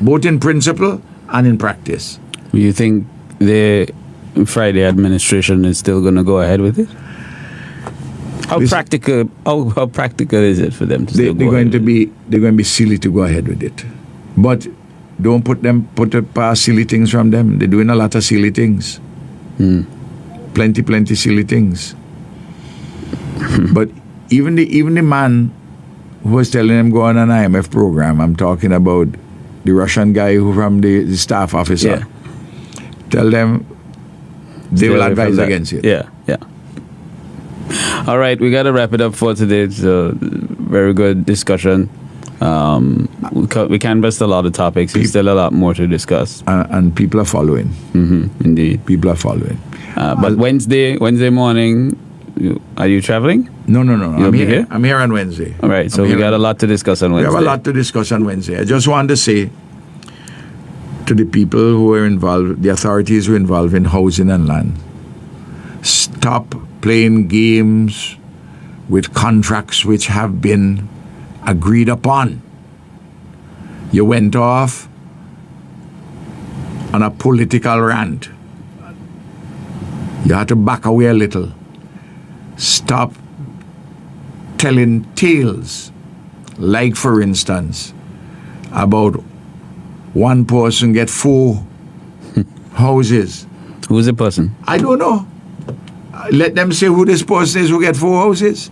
both in principle and in practice. You think the Friday administration is still going to go ahead with it? How practical is it for them to still They're going to be silly to go ahead with it, but don't put past silly things from them. They're doing a lot of silly things, plenty silly things. But even the man who was telling them go on an IMF program, I'm talking about the Russian guy who from the staff officer. Yeah. Tell them they will advise against it. Yeah. All right, we got to wrap it up for today. It's a very good discussion. We canvassed a lot of topics. There's still a lot more to discuss. And people are following. Indeed. People are following. But Wednesday morning, are you traveling? No. You'll be here? I'm here on Wednesday. All right, so we got a lot to discuss on We Wednesday. have a lot to discuss on Wednesday. I just want to say to the people who are involved, the authorities who are involved in housing and land, stop playing games with contracts which have been agreed upon. You went off on a political rant. You had to back away a little. Stop telling tales, like for instance, about one person get 4 houses. Who's the person? I don't know. Let them say who this person is who get 4 houses.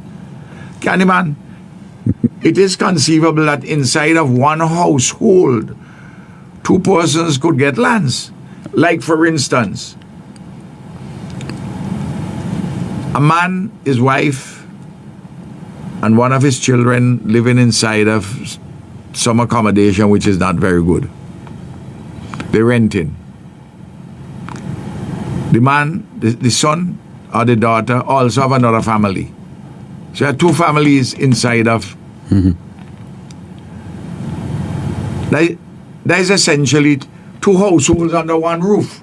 Candyman, it is conceivable that inside of one household, 2 persons could get lands. Like for instance, a man, his wife, and one of his children living inside of some accommodation which is not very good. They're renting. The man, the son or the daughter also have another family. So you have 2 families inside of. That is essentially 2 households under one roof.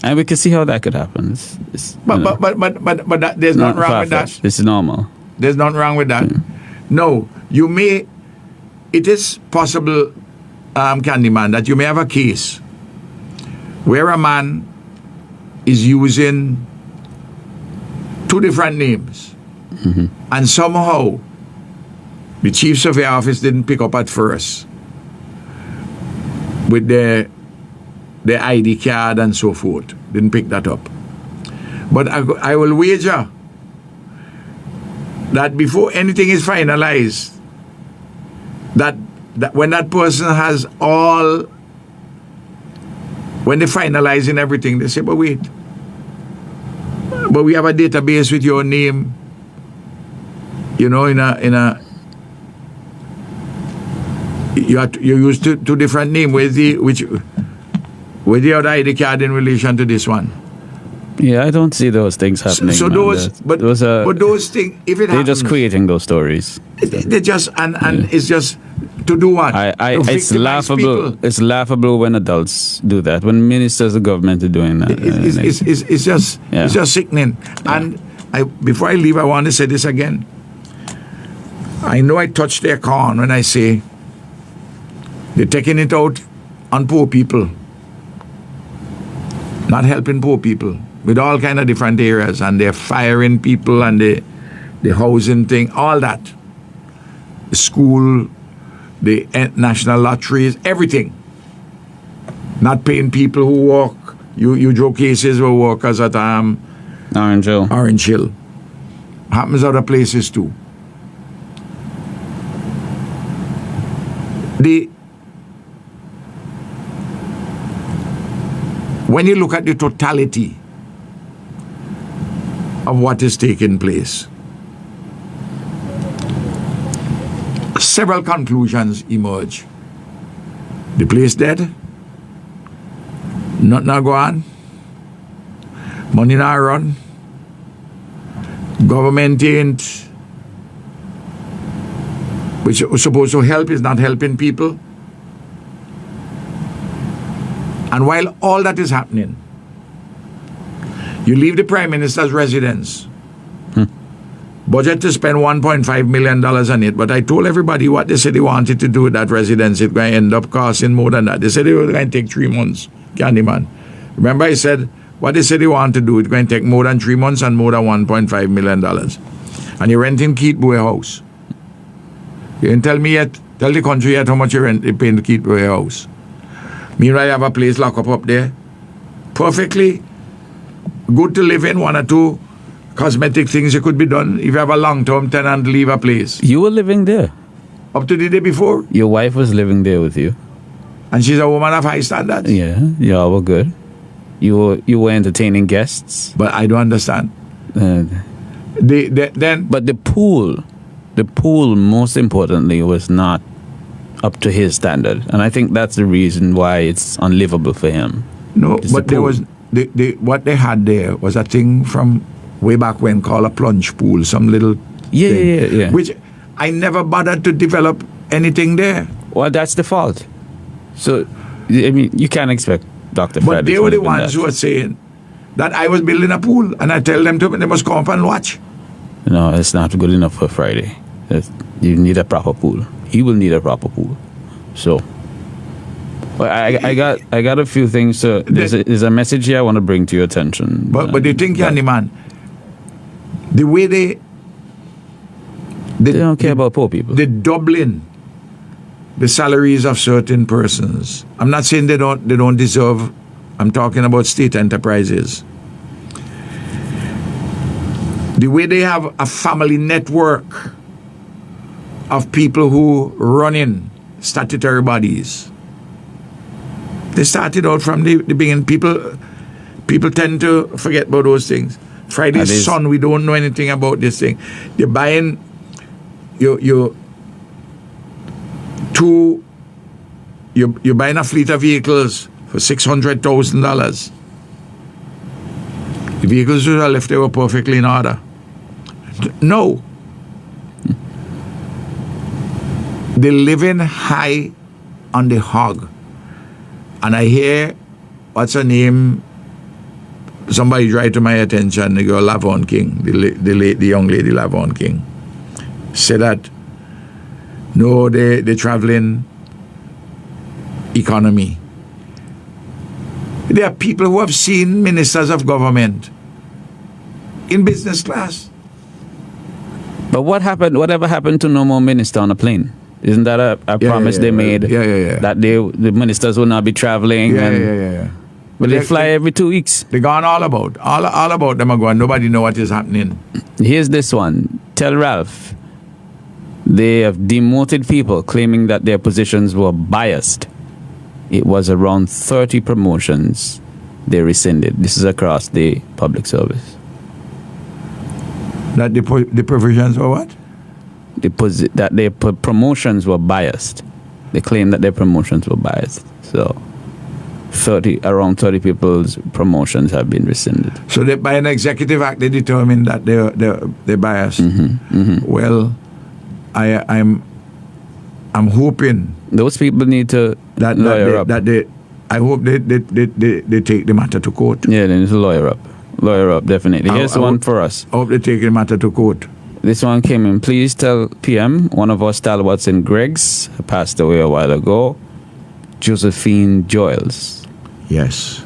And we can see how that could happen. But that, there's nothing wrong with that. This is normal. There's nothing wrong with that. No, it is possible Candyman, that you may have a case where a man is using two different names, and somehow the chief surveyor office didn't pick up at first with the ID card and so forth. Didn't pick that up. But I will wager that before anything is finalized, that when that person has all, when they're finalizing everything, they say, but wait, but we have a database with your name, you know, you used two different names. Where's the other ID card in relation to this one? Yeah, I don't see those things happening. So but those things, if it they're happens, just creating those stories. They just and it's just to do what? It's laughable. People. It's laughable when adults do that. When ministers of government are doing that, it's just sickening. Yeah. And before I leave, I want to say this again. I know I touched their corn when I say they're taking it out on poor people, not helping poor people with all kind of different areas, and they're firing people and the housing thing, all that, the school, the national lotteries, everything. Not paying people who work. You draw cases where workers at Orange Hill. Happens other places too. When you look at the totality of what is taking place, several conclusions emerge. The place dead, nothing not go on, money not run, government ain't, which was supposed to help, is not helping people. And while all that is happening, you leave the Prime Minister's residence, budget to spend $1.5 million on it, but I told everybody what they said they wanted to do with that residence. It's going to end up costing more than that. They said it was going to take 3 months, Candyman. Remember I said, what they said they want to do, it's going to take more than 3 months and more than $1.5 million. And you're renting Keith Boy house. You didn't tell me yet, tell the country yet how much you're paying to Keith Boy house. Meanwhile, you have a place lock up there. Perfectly good to live in, 1 or 2 cosmetic things you could be done if you have a long-term tenant leave a place. You were living there. Up to the day before. Your wife was living there with you. And she's a woman of high standards. Yeah, y'all were good. You were entertaining guests. But I don't understand. But the pool, most importantly, was not up to his standard, and I think that's the reason why it's unlivable for him. No, but there was what they had there was a thing from way back when called a plunge pool, some little thing, yeah. Which I never bothered to develop anything there. Well, that's the fault. So, I mean, you can't expect Dr. But they were the ones who were saying that I was building a pool, and I tell them they must come up and watch. No, it's not good enough for Friday. You need a proper pool. He will need a proper pool. So, I got a few things. There's a message here I want to bring to your attention. But the thing, Candyman, the way they don't care about poor people. They're doubling the salaries of certain persons. I'm not saying they don't deserve. I'm talking about state enterprises. The way they have a family network of people who run in statutory bodies. They started out from the beginning. People tend to forget about those things. Friday's Sun, we don't know anything about this thing. You're buying you're buying a fleet of vehicles for $600,000. The vehicles that are left there were perfectly in order. No. They're living high on the hog. And I hear, what's her name? Somebody drive to my attention, the girl Lavon King, the young lady Lavon King, said that, no, they're traveling economy. There are people who have seen ministers of government in business class. But whatever happened to no more minister on a plane? Isn't that a promise they made? Yeah. That the ministers will not be traveling. Yeah. But they fly every 2 weeks. They gone all about them are going. Nobody know what is happening. Here's this one. Tell Ralph they have demoted people claiming that their positions were biased. It was around 30 promotions they rescinded. This is across the public service. That the provisions were what? That their promotions were biased. They claim that their promotions were biased. So around 30 people's promotions have been rescinded. So by an executive act, they determined that they're biased. Well, I'm hoping those people need to lawyer up. I hope they take the matter to court. Yeah, they need to lawyer up, definitely. Here's one for us. I hope they take the matter to court. This one came in. Please tell PM, one of our stalwarts in Greg's passed away a while ago, Josephine Joyles. Yes.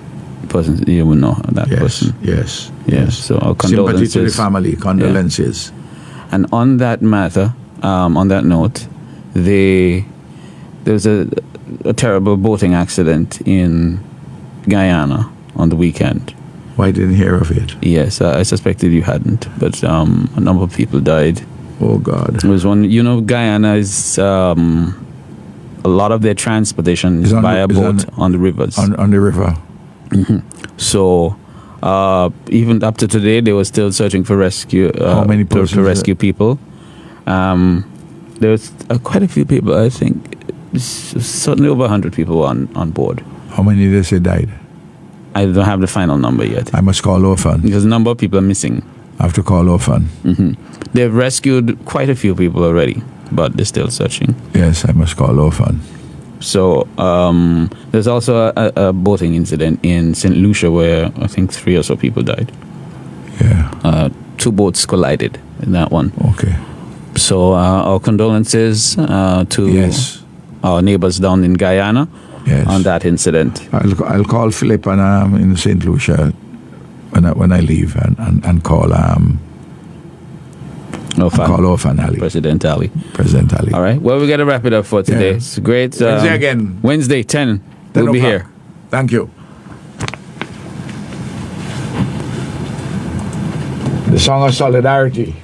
Person, you will know that person. Yes. So our condolences. Sympathy to the family. Condolences. Yeah. And on that matter, on that note, there was a terrible boating accident in Guyana on the weekend. Why didn't hear of it? Yes, I suspected you hadn't, but a number of people died. Oh God! It was one. Guyana is a lot of their transportation is by boat on the rivers. On the river. So even up to today, they were still searching for rescue. How many persons to rescue people? There was quite a few people. I think certainly over 100 people on board. How many did they say died? I don't have the final number yet. I must call Orphan. Because a number of people are missing. I have to call Orphan. They've rescued quite a few people already, but they're still searching. Yes, I must call Orphan. So there's also a boating incident in St. Lucia where I think 3 or so people died. Yeah. 2 boats collided in that one. Okay. So our condolences to our neighbors down in Guyana on that incident. I'll call Philip and in St. Lucia when I leave and call call Orphan Ali. President Ali. All right. Well, we got to wrap it up for today. Yeah. It's great. Wednesday again. Wednesday 10. We'll be here. Thank you. The Song of Solidarity.